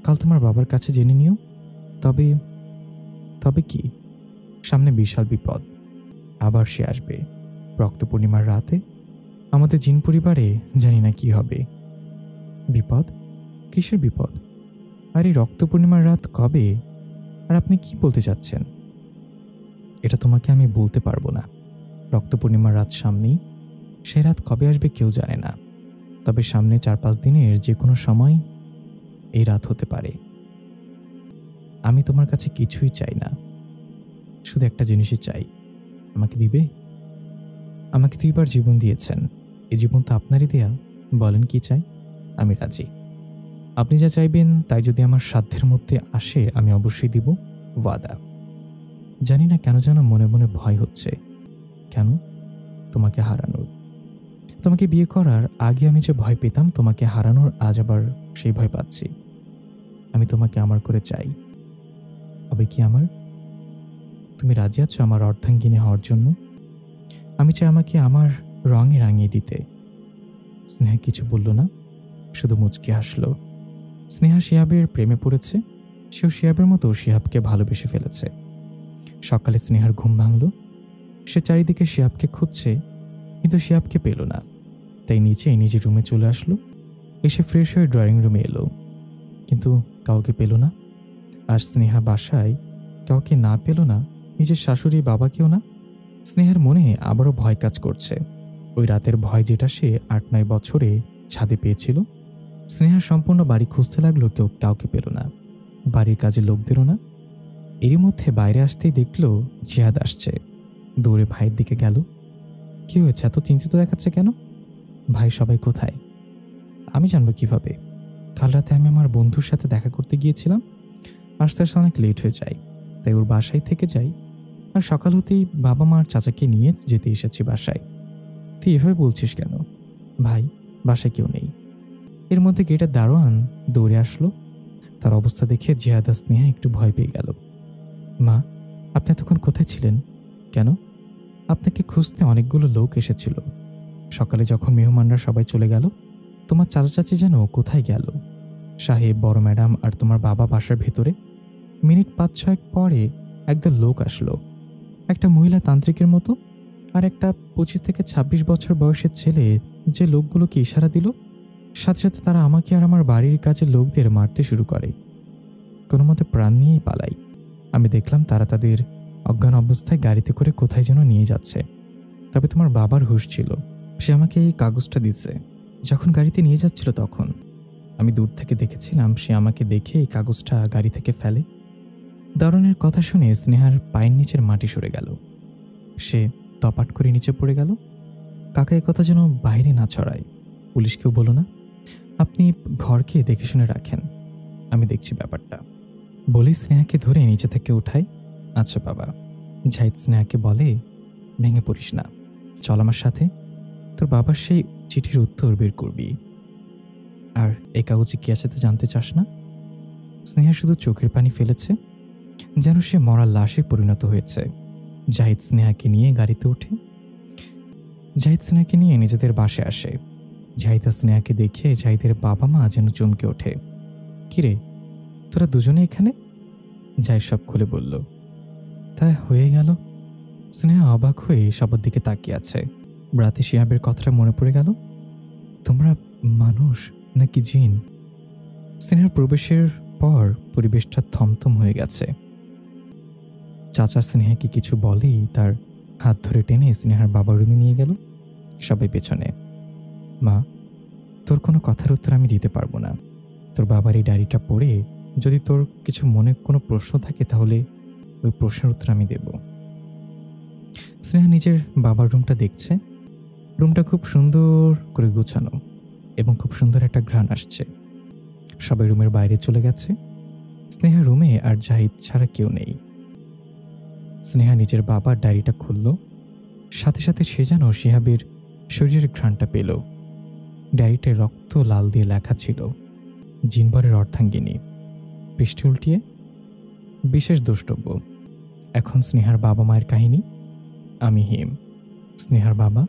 S3: কাল তোমার বাবার কাছে জেনে নিও। তবে তবে কি, সামনে বিশাল বিপদ। আবার সে আসবে রক্ত পূর্ণিমার রাতে। আমাদের জিন পরিবারে জানি না কি হবে। বিপদ? কিসের বিপদ? আর এই রক্ত পূর্ণিমার রাত কবে, আর আপনি কি বলতে চাচ্ছেন? এটা তোমাকে আমি বলতে পারবো না। রক্ত পূর্ণিমার রাত সামনেই, সে রাত কবে আসবে কেউ জানে না। তবে সামনে 4-5 দিনের যে কোনো সময় এই রাত হতে পারে। আমি তোমার কাছে কিছুই চাই না, শুধু একটা জিনিসই চাই, আমাকে দিবে। আমাকে 2বার জীবন দিয়েছেন, এই জীবন তো আপনারই দেয়া। বলেন কি চাই, আমি রাজি। আপনি যা চাইবেন তাই যদি আমার সাধ্যের মধ্যে আসে আমি অবশ্যই দিব, ওয়াদা। জানি না কেন যেন মনে মনে ভয় হচ্ছে। কেন? তোমাকে হারানোর। তোমাকে বিয়ে করার আগে আমি যে ভয় পেতাম তোমাকে হারানোর, আজ আবার সেই ভয় পাচ্ছি। আমি তোমাকে আমার করে চাই। হবে কি আমার? তুমি রাজি আছো আমার অর্ধাঙ্গিনী হওয়ার জন্য? আমি চাই আমাকে আমার রঙে রাঙিয়ে দিতে। স্নেহা কিছু বলল না, শুধু মুচকি হাসলো। স্নেহা শিহাবের প্রেমে পড়েছে, সেও শিহাবের মতো শিহাবকে ভালোবেসে ফেলেছে। সকালে স্নেহার ঘুম ভাঙল। সে চারিদিকে শিহাবকে খুঁজছে, কিন্তু শিহাবকে পেল না। তাই নিচে নিজের রুমে চলে আসলো। এসে ফ্রেশ হয়ে ড্রয়িং রুমে এলো, কিন্তু কাউকে পেল না। আর স্নেহা বাসায় কাউকে না পেল না, নিজের শাশুড়ি বাবাকেও না। স্নেহার মনে আবারও ভয় কাজ করছে, ওই রাতের ভয় যেটা সে 8-9 বছরে ছাদে পেয়েছিল। স্নেহা সম্পূর্ণ বাড়ি খুঁজতে লাগলো, কেউ কাউকে পেল না, বাড়ির কাজে লোকদেরও না। এরই মধ্যে বাইরে আসতেই দেখলো জিহাদ আসছে। দৌড়ে ভাইয়ের দিকে গেল। কি হয়েছে, এত চিন্তিত দেখাচ্ছে কেন? ভাই সবাই কোথায়? আমি জানবো কিভাবে? কাল রাতে আমি আমার বন্ধুর সাথে দেখা করতে গিয়েছিলাম, আস্তে আস্তে অনেক লেট হয়ে যায়, তাই ওর বাসায় থেকে যাই। আর সকাল হতেই বাবা মা আর চাচাকে নিয়ে যেতে এসেছি বাসায়। তুই এভাবে বলছিস কেন? ভাই বাসায় কেউ নেই। এর মধ্যে গেটের দারোয়ান দৌড়ে আসলো। তার অবস্থা দেখে জিহাদ আর স্নেহা একটু ভয় পেয়ে গেল। মা, আপনি এতক্ষণ কোথায় ছিলেন? কেন? আপনাকে খুঁজতে অনেকগুলো লোক এসেছিল। সকালে যখন মেহমানরা সবাই চলে গেল, তোমার চাচা চাচি যেন কোথায় গেল। সাহেব, বড় ম্যাডাম আর তোমার বাবা বাসার ভেতরে। মিনিট 5-6 পরে একদল লোক আসলো, একটা মহিলা তান্ত্রিকের মতো আর একটা 25 থেকে 26 বছর বয়সের ছেলে। যে লোকগুলোকে ইশারা দিল, সাথে সাথে তারা আমাকে আর আমার বাড়ির কাছে লোকদের মারতে শুরু করে। কোনো মতে প্রাণ নিয়েই পালাই। আমি দেখলাম তারা তাদের অজ্ঞান অবস্থায় গাড়িতে করে কোথায় যেন নিয়ে যাচ্ছে। তবে তোমার বাবার হুঁশ ছিল, সে আমাকে এই কাগজটা দিচ্ছে। যখন গাড়িতে নিয়ে যাচ্ছিল তখন আমি দূর থেকে দেখেছিলাম সে আমাকে দেখে এই কাগজটা গাড়ি থেকে ফেলে। দারুণের কথা শুনে স্নেহার পায়ের নিচের মাটি সরে গেল, সে তপাট করে নিচে পড়ে গেল। কাকা এই কথা যেন বাইরে না ছড়ায়, পুলিশকেও বলো না, আপনি ঘরকে দেখে শুনে রাখেন, আমি দেখছি ব্যাপারটা বলে স্নেহাকে ধরে নিচে থেকে উঠাই। আচ্ছা বাবা। জাহিদ স্নেহাকে বলে, ভেঙে পড়িস না, চল আমার সাথে, তোর বাবার সেই চিঠির উত্তর বের করবি। আর এই কাগজে কি আছে তা জানতে চাস না? স্নেহা শুধু চোখের পানি ফেলেছে, যেন সে মরা লাশে পরিণত হয়েছে। জাহিদ স্নেহাকে নিয়ে গাড়িতে ওঠে। জাহিদ স্নেহাকে নিয়ে নিজেদের বাসে আসে। জাহিদ আর স্নেহাকে দেখে জাহিদের বাবা মা যেন চমকে ওঠে। কিরে, তোরা দুজনে এখানে? জাহিদ সব খুলে বলল। তা হয়ে গেল। স্নেহা অবাক হয়ে সবার দিকে তাকিয়ে আছে। রাতে শিহাবের কথাটা মনে পড়ে গেল। তোমরা মানুষ নাকি জিন? স্নেহার প্রবেশের পর পরিবেশটা থমথম হয়ে গেছে। চাচা স্নেহাকে কিছু বলেই তার হাত ধরে টেনে স্নেহার বাবার রুমে নিয়ে গেল। সবাই পেছনে। মা, তোর কোনো কথার উত্তর আমি দিতে পারবো না। তোর বাবার এই ডায়েরিটা পড়ে যদি তোর কিছু মনে কোনো প্রশ্ন থাকে তাহলে ওই প্রশ্নের উত্তর আমি দেব। স্নেহা নিজের বাবার রুমটা দেখছে। রুমটা খুব সুন্দর করে গোছানো এবং খুব সুন্দর একটা ঘ্রাণ আসছে। সবাই রুমের বাইরে চলে গেছে। স্নেহা রুমে আর জাহিদ ছাড়া কেউ নেই। স্নেহা নিজের বাবার ডায়েরিটা খুলল, সাথে সাথে সে যেন শিহাবের শরীরের ঘ্রাণটা পেল। ডায়েরিটায় রক্ত লাল দিয়ে লেখা ছিল, জিনবরের অর্ধাঙ্গিনী। পৃষ্ঠে উল্টিয়ে, বিশেষ দ্রষ্টব্য, এখন স্নেহার বাবা মায়ের কাহিনী। আমি হিম, স্নেহার বাবা,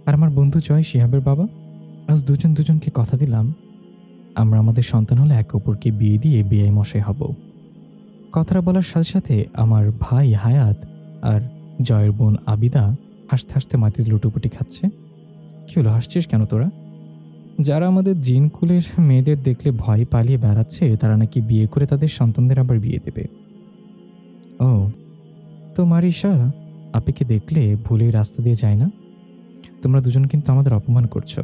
S3: আর আমার বন্ধু জয়, শিহাবের বাবা। আজ দুজন দুজনকে কথা দিলাম আমরা আমাদের সন্তান হলে একে অপরকে বিয়ে দিয়ে বিয়ে মশাই হব। কথাটা বলার সাথে সাথে আমার ভাই হায়াত আর জয়ের বোন আবিদা হাসতে হাসতে মাটিতে লুটোপুটি খাচ্ছে। কি হলো, হাসছিস কেন তোরা? যারা আমাদের জিন কুলের মেয়েদের দেখলে ভয় পালিয়ে বেড়াচ্ছে তারা নাকি বিয়ে করে তাদের সন্তানদের আবার বিয়ে দেবে। ও, তো মারিসা আপিকে দেখলে ভুলে রাস্তা দিয়ে যায় না। তোমরা দুজন কিন্তু আমাদের অপমান করছো।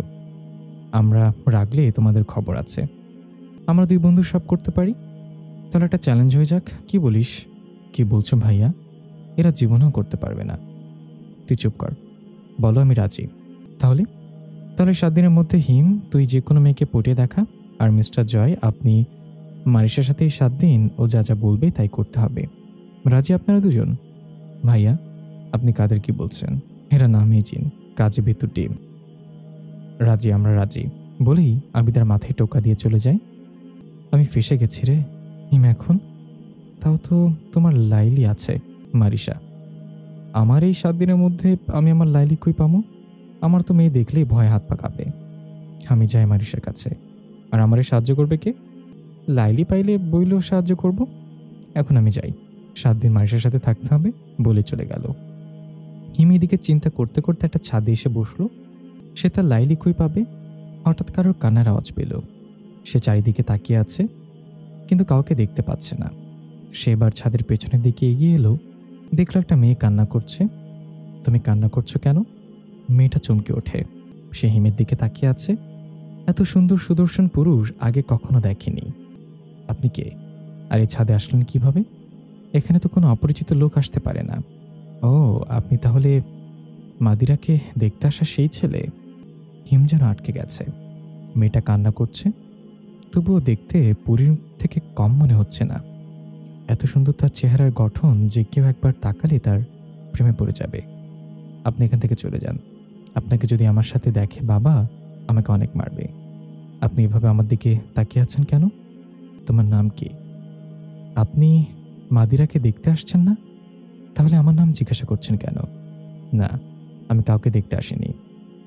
S3: আমরা রাগলে তোমাদের খবর আছে। আমরা দুই বন্ধু সব করতে পারি। তাহলে একটা চ্যালেঞ্জ হয়ে যাক, কি বলিস? কি বলছো ভাইয়া? এরা জীবনেও করতে পারবে না। তুই চুপ কর, বলো আমি রাজি। তাহলে 7 দিনের মধ্যে হিম তুই যে কোনো মেয়েকে পটিয়ে দেখা, আর মিস্টার জয় আপনি মারিসার সাথে এই 7 দিন ও যা যা বলবে তাই করতে হবে। রাজি আপনারা দুজন? ভাইয়া আপনি কাদের কি বলছেন? এরা নামই জিন, কাজে ভিতর টিম। রাজি, আমরা রাজি বলেই আবিদার মাথায় টোকা দিয়ে চলে যায়। আমি ফেসে গেছি রে হিম এখন। তাও তো তোমার লাইলি আছে মারিসা। আমার এই 7 দিনের মধ্যে আমি আমার লাইলি কই পামো? আমার তো মেয়ে দেখলেই ভয় হাত পা কাঁপে। আমি যাই মারিসার কাছে, আর আমারে সাহায্য করবে কে? লাইলি পাইলে বইলেও সাহায্য করব। এখন আমি যাই, 7 দিন মারিসার সাথে থাকতে হবে বলে চলে গেল। হিম এদিকে চিন্তা করতে করতে একটা ছাদে এসে বসলো। সে তার লাইলি কই পাবে? হঠাৎ কারোর কান্নার আওয়াজ পেল। সে চারিদিকে তাকিয়ে আছে, কিন্তু কাউকে দেখতে পাচ্ছে না। সে এবার ছাদের পেছনের দিকে এগিয়ে এলো, দেখলো একটা মেয়ে কান্না করছে। তুমি কান্না করছো কেন? মেয়েটা চমকে ওঠে। সে হিমের দিকে তাকিয়ে আছে। এত সুন্দর সুদর্শন পুরুষ আগে কখনো দেখেনি। আপনি কে? আর এই ছাদে আসলেন কিভাবে? এখানে তো কোনো অপরিচিত লোক আসতে পারে না। ও, আপনি তাহলে মাদিরাকে দেখতে আসা সেই ছেলে। হিম যেন আটকে গেছে। মেয়েটা কান্না করছে, তবুও দেখতে পুরীর থেকে কম মনে হচ্ছে না। এত সুন্দর তার চেহারার গঠন যে কেউ একবার তাকালে তার প্রেমে পড়ে যাবে। আপনি এখান থেকে চলে যান। আপনাকে যদি আমার সাথে দেখে বাবা আমাকে অনেক মারবে। আপনি এভাবে আমার দিকে তাকিয়ে আছেন কেন? তোমার নাম কি? আপনি মাদিরাকে দেখতে আসছেন না? তাহলে আমার নাম জিজ্ঞাসা করছেন কেন? না, আমি কাউকে দেখতে আসিনি।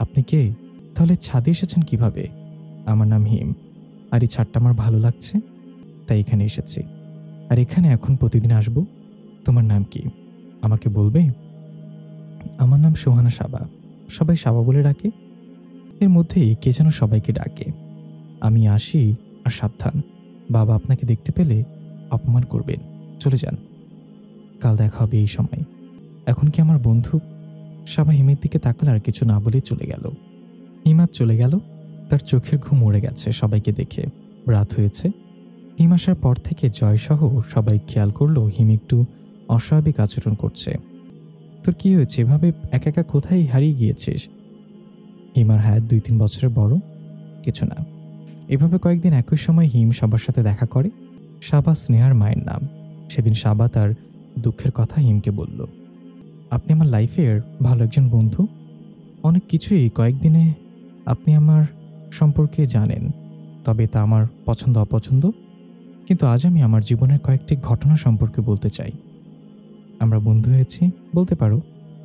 S3: আপনি কে? তাহলে ছাদে এসেছেন কিভাবে? আমার নাম হিম। আর এই ছাদটা আমার ভালো লাগছে, তাই এখানে এসেছি। আর এখানে এখন প্রতিদিন আসব। তোমার নাম কি আমাকে বলবে? আমার নাম সোহানা সাবা, সবাই সাবা বলে ডাকে। এর মধ্যেই কে যেন সবাইকে ডাকে। আমি আসি, আর সাবধান, বাবা আপনাকে দেখতে পেলে অপমান করবেন। চলে যান, কাল দেখা হবে এই সময়। এখন কি আমার বন্ধু? সাবা হিমের দিকে তাকালে আর কিছু না বলে চলে গেল। হিম আজ চলে গেল, তার চোখের ঘুম উড়ে গেছে সবাইকে দেখে। রাত হয়েছে। হিম আসার পর থেকে জয়সহ সবাই খেয়াল করলো হিম একটু অস্বাভাবিক আচরণ করছে। তোর কি হয়েছে? এভাবে একা একা কোথায় হারিয়ে গিয়েছিস? হিমার হায়াত 2-3 বছরের বড়। কিছু না। এভাবে কয়েকদিন একই সময় হিম সবার সাথে দেখা করে। সাবা স্নেহার মায়ের নাম। সেদিন সাবা তার দুঃখের কথা হিমকে বলল, আপনি আমার লাইফের ভালো একজন বন্ধু। অনেক কিছুই কয়েকদিনে আপনি আমার সম্পর্কে জানেন, তবে তা আমার পছন্দ অপছন্দ। কিন্তু আজ আমি আমার জীবনের কয়েকটি ঘটনা সম্পর্কে বলতে চাই। আমরা বন্ধু হয়েছি বলতে পারো,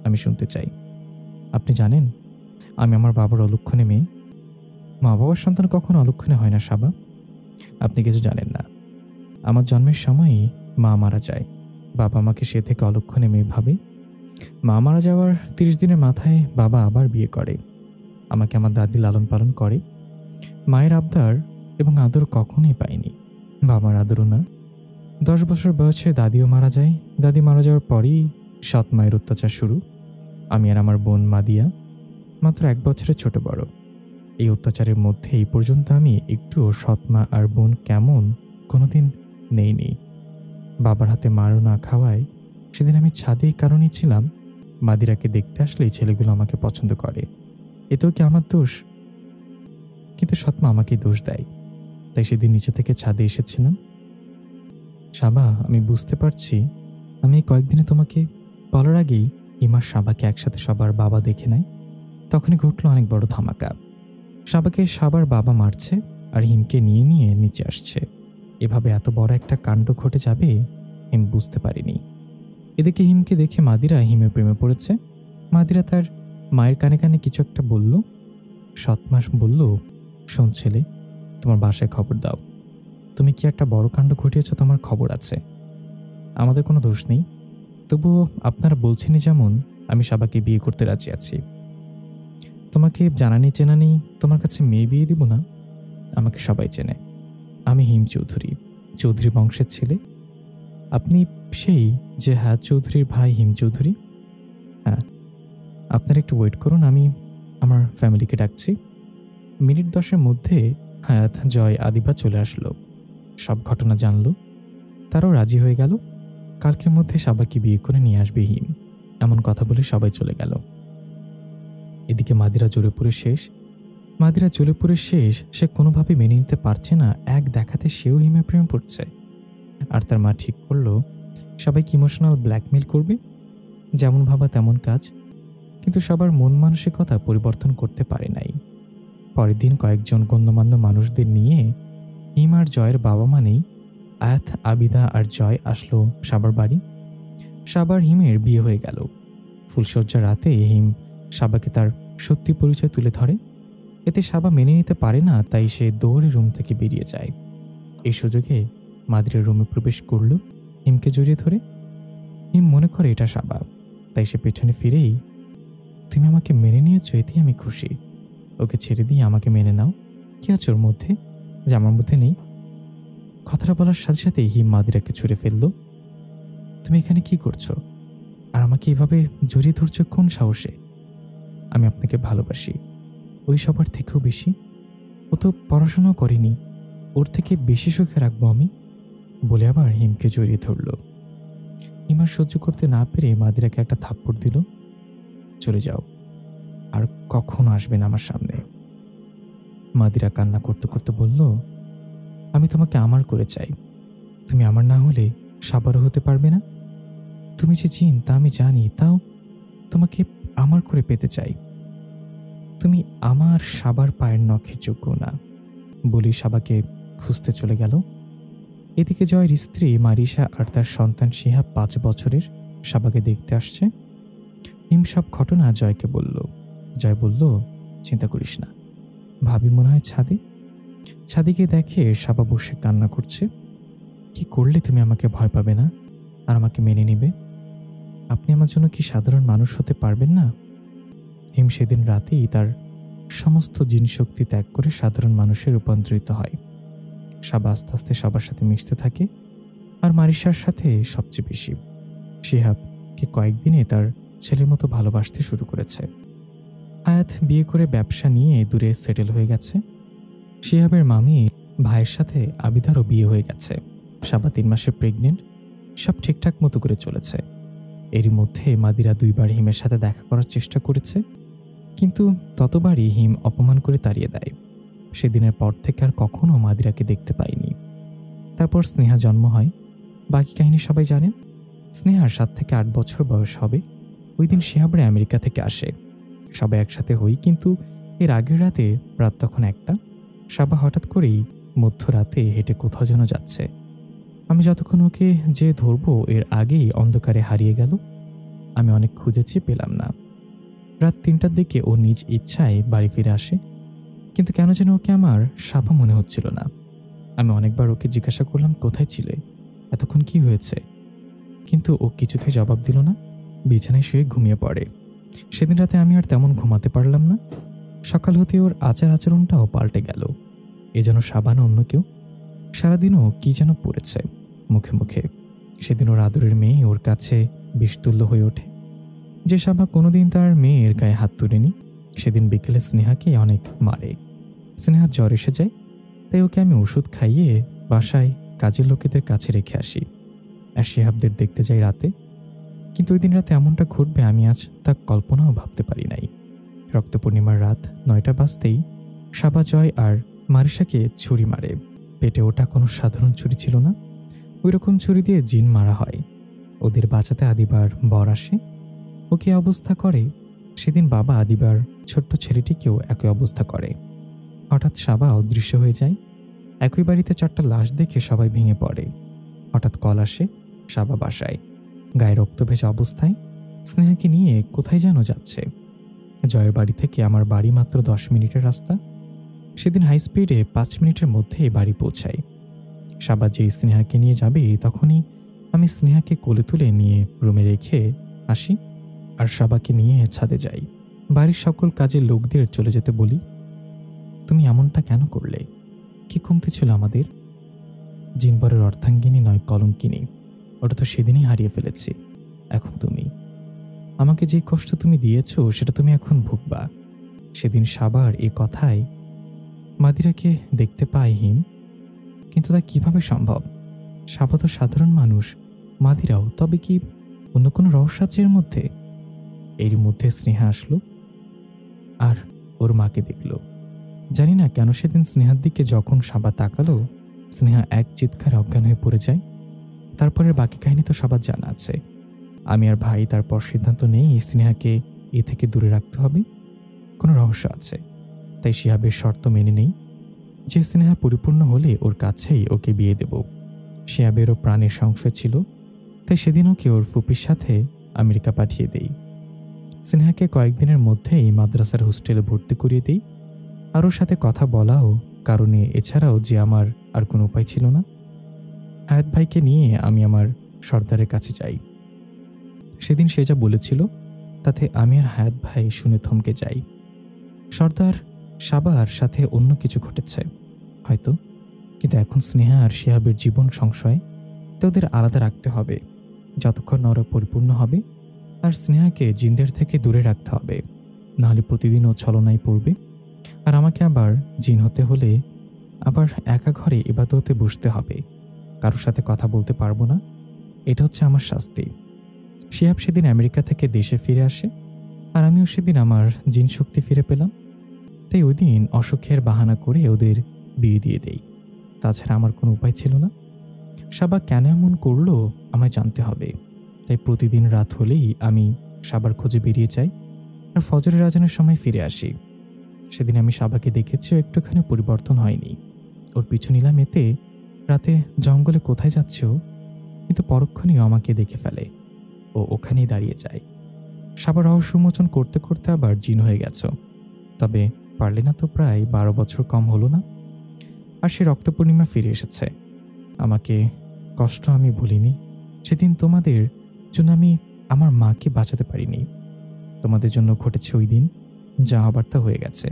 S3: আমি শুনতে চাই। আপনি জানেন, আমি আমার বাবার অলক্ষণে মেয়ে। মা বাবার সন্তান কখনো অলক্ষণে হয় না সাবা। আপনি কিছু জানেন না। আমার জন্মের সময়ই মা মারা যায়। বাবা আমাকে সে থেকে অলক্ষণে মেয়ে ভাবে। মা মারা যাওয়ার 30 দিনের মাথায় বাবা আবার বিয়ে করে। আমাকে আমার দাদি লালন পালন করে। মায়ের আবদার এবং আদর কখনোই পাইনি, বাবার আদরও না। 10 বছর বয়সে দাদিও মারা যায়। দাদি মারা যাওয়ার পরই সৎ মায়ের অত্যাচার শুরু। আমি আর আমার বোন মাদিয়া মাত্র 1 বছরের ছোট বড়। এই অত্যাচারের মধ্যে এই পর্যন্ত আমি একটুও সৎ মা আর বোন কেমন কোনোদিন নেইনি। বাবার হাতে মারও না খাওয়ায় সেদিন আমি ছাদে এই কারণেই ছিলাম, মাদিরাকে দেখতে আসলেই ছেলেগুলো আমাকে পছন্দ করে। এতেও কি আমার দোষ? কিন্তু সৎমা আমাকেই দোষ দেয়, তাই সেদিন নিচে থেকে ছাদে এসেছিলাম। সাবা, আমি বুঝতে পারছি। আমি এই কয়েকদিনে তোমাকে বলার আগেই হিমার সাবাকে একসাথে সবার বাবা দেখে নেয়। তখনই ঘটল অনেক বড় ধামাকা। সাবাকে সাবার বাবা মারছে আর হিমকে নিয়ে নিয়ে নিচে আসছে। এভাবে এত বড় একটা কাণ্ড ঘটে যাবে হিম বুঝতে পারিনি। এদিকে হিমকে দেখে মাদিরা হিমের প্রেমে পড়েছে। মাদিরা তার মায়ের কানে কানে কিছু একটা বলল। সৎমাস বলল, শোন ছেলে, তোমার বাসায় খবর দাও। তুমি কি একটা বড় কাণ্ড ঘটিয়েছ, তোমার খবর আছে। আমাদের কোনো দোষ নেই, তবুও আপনারা বলছেনই যেমন আমি সাবাকে বিয়ে করতে রাজি আছি। তোমাকে জানানি চেনানি তোমার কাছে মেয়ে বিয়ে দিব না। আমাকে সবাই চেনে। আমি হিম চৌধুরী, চৌধুরী বংশের ছেলে। আপনি সেই যে হায়াত চৌধুরীর ভাই হিম চৌধুরী? হ্যাঁ। আপনারা একটু ওয়েট করুন, আমি আমার ফ্যামিলিকে ডাকছি। মিনিট 10-এর মধ্যে হায়াত, জয়, আদিবা চলে আসলো। সব ঘটনা জানলো। তারাও রাজি হয়ে গেল। কালকের মধ্যে সাবাকে বিয়ে করে নিয়ে আসবে হিম, এমন কথা বলে সবাই চলে গেল। এদিকে মাদিরা জ্বলে পড়ে শেষ। মাদিরা জ্বলে পড়ে শেষ। সে কোনোভাবে মেনে নিতে পারছে না এক দেখাতে সেও হিমের প্রেমে পড়ছে। আর তার মা ঠিক করলো সবাইকে ইমোশনাল ব্ল্যাকমেল করবে। যেমন ভাবা তেমন কাজ। কিন্তু সবার মন মানসিকতা পরিবর্তন করতে পারে নাই। পরের দিন কয়েকজন গণ্যমান্য মানুষদের নিয়ে হিম আর জয়ের বাবা মানেই আয়াত, আবিদা আর জয় আসলো সাবার বাড়ি। সাবার হিমের বিয়ে হয়ে গেল। ফুলশয্যা রাতে হিম সাবাকে তার সত্যি পরিচয় তুলে ধরে। এতে সাবা মেনে নিতে পারে না, তাই সে দৌড়ে রুম থেকে বেরিয়ে যায়। এই সুযোগে মাদিরা রুমে প্রবেশ করল হিমকে জড়িয়ে ধরে। হিম মনে করে এটা সাবা, তাই সে পেছনে ফিরেই, তুমি আমাকে মেনে নিয়েছো, এতেই আমি খুশি। ওকে ছেড়ে দিয়ে আমাকে মেনে নাও। কি আছে ওর মধ্যে যে আমার মধ্যে নেই? কথাটা বলার সাথে সাথে হিম মাদিরাকে ছুঁড়ে ফেলল। তুমি এখানে কি করছো? আর আমাকে এভাবে জড়িয়ে ধরছো কোন সাহসে? আমি আপনাকে ভালোবাসি, ওই সবার থেকেও বেশি। ও তো পড়াশোনাও করেনি, ওর থেকে বেশি সুখে রাখবো আমি, বলে আবার হিমকে জড়িয়ে ধরল। হিম আর সহ্য করতে না পেরে মাদিরাকে একটা থাপ্পড় দিল। চলে যাও, আর কখনো আসবে না আমার সামনে। মাদিরা কান্না করতে করতে বলল, আমি তোমাকে আমার করে চাই। তুমি আমার না হলে সাবারও হতে পারবে না। তুমি যে জিন তা আমি জানি, তাও তোমাকে আমার করে পেতে চাই। তুমি আমার সাবার পায়ের নখের যোগ্য না। বলি সাবাকে খুঁজতে চলে গেল। এদিকে জয়ের স্ত্রী মারিসা আর তার সন্তান শিহাব 5 বছরের সাবাকে দেখতে আসছে। হিম সব ঘটনা জয়কে বলল। জয় বলল, চিন্তা করিস না, ভাবি মনে হয় ছাদে। ছাদে গিয়ে দেখে সাবা বসে কান্না করছে। কি করলে তুমি আমাকে ভয় পাবে না আর আমাকে মেনে নিবে? আপনি আমার জন্য কি সাধারণ মানুষ হতে পারবেন না? হিম সেদিন রাতেই তার সমস্ত জিন শক্তি ত্যাগ করে সাধারণ মানুষে রূপান্তরিত হয়। সাবা আস্তে আস্তে সবার সাথে মিশতে থাকে, আর মারিসার সাথে সবচেয়ে বেশি। শিহাবকে কয়েকদিনে তার ছেলের মতো ভালোবাসতে শুরু করেছে। হায়াত বিয়ে করে ব্যবসা নিয়ে দূরে সেটেল হয়ে গেছে। শিহাবের মামি ভাইয়ের সাথে আবিদারও বিয়ে হয়ে গেছে। সাবা 3 মাসে প্রেগনেন্ট। সব ঠিকঠাক মতো করে চলেছে। এরই মধ্যে মাদিরা 2 বার হিমের সাথে দেখা করার চেষ্টা করেছে, কিন্তু ততবারই হিম অপমান করে তাড়িয়ে দেয়। সেদিনের পর থেকে আর কখনো মাদিরাকে দেখতে পাইনি। তারপর স্নেহা জন্ম হয়। বাকি কাহিনী সবাই জানেন। স্নেহার 7 থেকে 8 বছর বয়স হবে ওই দিন শিহাবরা আমেরিকা থেকে আসে। সবাই একসাথে হই, কিন্তু এর আগের রাতে রাত তখন 1টা। সাবা হঠাৎ করেই মধ্যরাতে হেঁটে কোথাও যেন যাচ্ছে। আমি যতক্ষণ ওকে যে ধরবো এর আগেই অন্ধকারে হারিয়ে গেল। আমি অনেক খুঁজেছি, পেলাম না। রাত 3টার দিকে ও নিজ ইচ্ছায় বাড়ি ফিরে আসে, কিন্তু কেন যেন ওকে আমার সাবা মনে হচ্ছিল না। আমি অনেকবার ওকে জিজ্ঞাসা করলাম, কোথায় ছিলে, এতক্ষণ কি হয়েছে? কিন্তু ও কিছুতেই জবাব দিল না। বিছানায় শুয়ে ঘুমিয়ে পড়ে। সেদিন রাতে আমি আর তেমন ঘুমাতে পারলাম না। সকাল হতে ওর আচার আচরণটাও পাল্টে গেল। এ যেন সাবা না অন্য কেউ। সারাদিনও কি যেন পড়েছে মুখে মুখে। সেদিন ওর আদরের মেয়ে ওর কাছে বিষতুল্য হয়ে ওঠে। যে সাবা কোনোদিন তার মেয়ের গায়ে হাত তুলেনি, সেদিন বিকেলে স্নেহাকে অনেক মারে। স্নেহার জ্বর এসে যায়, তাই ওকে আমি ওষুধ খাইয়ে বাসায় কাজের লোকেদের কাছে রেখে আসি। আর শিহাবদের দেখতে যাই রাতে। কিন্তু ওই দিন রাতে এমনটা ঘটবে আমি আজ তা কল্পনাও ভাবতে পারি নাই। রক্ত পূর্ণিমার রাত 9টা বাজতেই সাবা জয় আর মারিসাকে ছুরি মারে। পেটে ওটা কোনো সাধারণ ছুরি ছিল না, ওই রকম ছুরি দিয়ে জিন মারা হয়। ওদের বাঁচাতে আদিবার বর আসে। ওকে অবস্থা করে। সেদিন বাবা আদিবার ছোট্ট ছেলেটিকেও একই অবস্থা করে। হঠাৎ সাবা অদৃশ্য হয়ে যায়। একই বাড়িতে 4টা লাশ দেখে সবাই ভেঙে পড়ে। হঠাৎ কল আসে সাবা বাসায়, গায়ে রক্ত ভেজা অবস্থায়। স্নেহাকে নিয়ে কোথায় যেন যাচ্ছে। জয়ের বাড়ি থেকে আমার বাড়ি মাত্র 10 মিনিটের রাস্তা। সেদিন হাই স্পিডে 5 মিনিটের মধ্যেই বাড়ি পৌঁছাই। সাবা যেই স্নেহাকে নিয়ে যাবে তখনই আমি স্নেহাকে কোলে তুলে নিয়ে রুমে রেখে আসি আর সাবাকে নিয়ে ছাদে যাই। বাড়ির সকল কাজের লোকদের চলে যেতে বলি। তুমি এমনটা কেন করলে? কি কমতি ছিল আমাদের? জিনবরের অর্ধাঙ্গিনী নয় কলঙ্কিনী, ওটা তো সেদিনই হারিয়ে ফেলেছি। এখন তুমি আমাকে যে কষ্ট তুমি দিয়েছো সেটা তুমি এখন ভুগবা। সেদিন সাবার এ কথায় মাদিরাকে দেখতে পাই হিম, কিন্তু তা কিভাবে সম্ভব? সাবা তো সাধারণ মানুষ, মাদিরাও। তবে কি অন্য কোনো রহস্য আছে এর মধ্যে? এরই মধ্যে স্নেহা আসলো আর ওর মাকে দেখলো। জানি না কেন সেদিন স্নেহার দিকে যখন সাবা তাকালো, স্নেহা এক চিৎকারে অজ্ঞান হয়ে পড়ে যায়। তারপরের বাকি কাহিনী তো সবার জানা আছে। আমি আর ভাই তারপর সিদ্ধান্ত নেই স্নেহাকে এ থেকে দূরে রাখতে হবে। কোনো রহস্য আছে, তাই শিহাবের শর্ত মেনে নেই যে স্নেহা পরিপূর্ণ হলে ওর কাছেই ওকে বিয়ে দেব। শিহাবেরও প্রাণের সংশয় ছিল, তাই সেদিন ওকে ওর ফুপির সাথে আমেরিকা পাঠিয়ে দেই। স্নেহাকে কয়েকদিনের মধ্যেই মাদ্রাসার হোস্টেলে ভর্তি করিয়ে দেই। আর ওর সাথে কথা বলাও কারণে, এছাড়াও যে আমার আর কোনো উপায় ছিল না। হায়াত ভাইকে নিয়ে আমি আমার সর্দারের কাছে যাই। সেদিন সে যা বলেছিল তাতে আমি আর হায়াত ভাই শুনে থমকে যাই। সর্দার সাবার সাথে অন্য কিছু ঘটেছে হয়তো, কিন্তু এখন স্নেহা আর শিহাবের জীবন সংশয়, তো ওদের আলাদা রাখতে হবে যতক্ষণ না ওরা পরিপূর্ণ হবে। আর স্নেহাকে জিনদের থেকে দূরে রাখতে হবে, নাহলে প্রতিদিন ও ছলনায় পড়বে। আর আমাকে আবার জিন হতে হলে আবার একা ঘরে ইবাদতে বসতে হবে, কারোর সাথে কথা বলতে পারবো না। এটা হচ্ছে আমার শাস্তি। শিহাব সেদিন আমেরিকা থেকে দেশে ফিরে আসে, আর আমিও সেদিন আমার জিন শক্তি ফিরে পেলাম। তাই ওই দিন অসুখের বাহানা করে ওদের বিয়ে দিয়ে দেই। তাছাড়া আমার কোনো উপায় ছিল না। সাবা কেন এমন করলো আমায় জানতে হবে। তাই প্রতিদিন রাত হলেই আমি সাবার খোঁজে বেরিয়ে যাই আর ফজরের আজানের সময় ফিরে আসি। সেদিন আমি সাবাকে দেখেছি একটুখানি পরিবর্তন হয়নি। ওর পিছু নিলাম, এতে রাতে জঙ্গলে কোথায় যাচ্ছে ও, কিন্তু পরক্ষণেই আমাকে দেখে ফেলে। ও ওখানেই দাঁড়িয়ে যায়। সাবা রহস্যমোচন করতে করতে আবার জিন হয়ে গেছো, তবে পারলে না তো প্রায় 12 বছর কম হলো না। আর সে রক্ত পূর্ণিমা ফিরে এসেছে। আমাকে কষ্ট আমি ভুলিনি। সেদিন তোমাদের জন্য আমি আমার মাকে বাঁচাতে পারিনি। তোমাদের জন্য ঘটেছে ওই দিন, যা হবার তা হয়ে গেছে।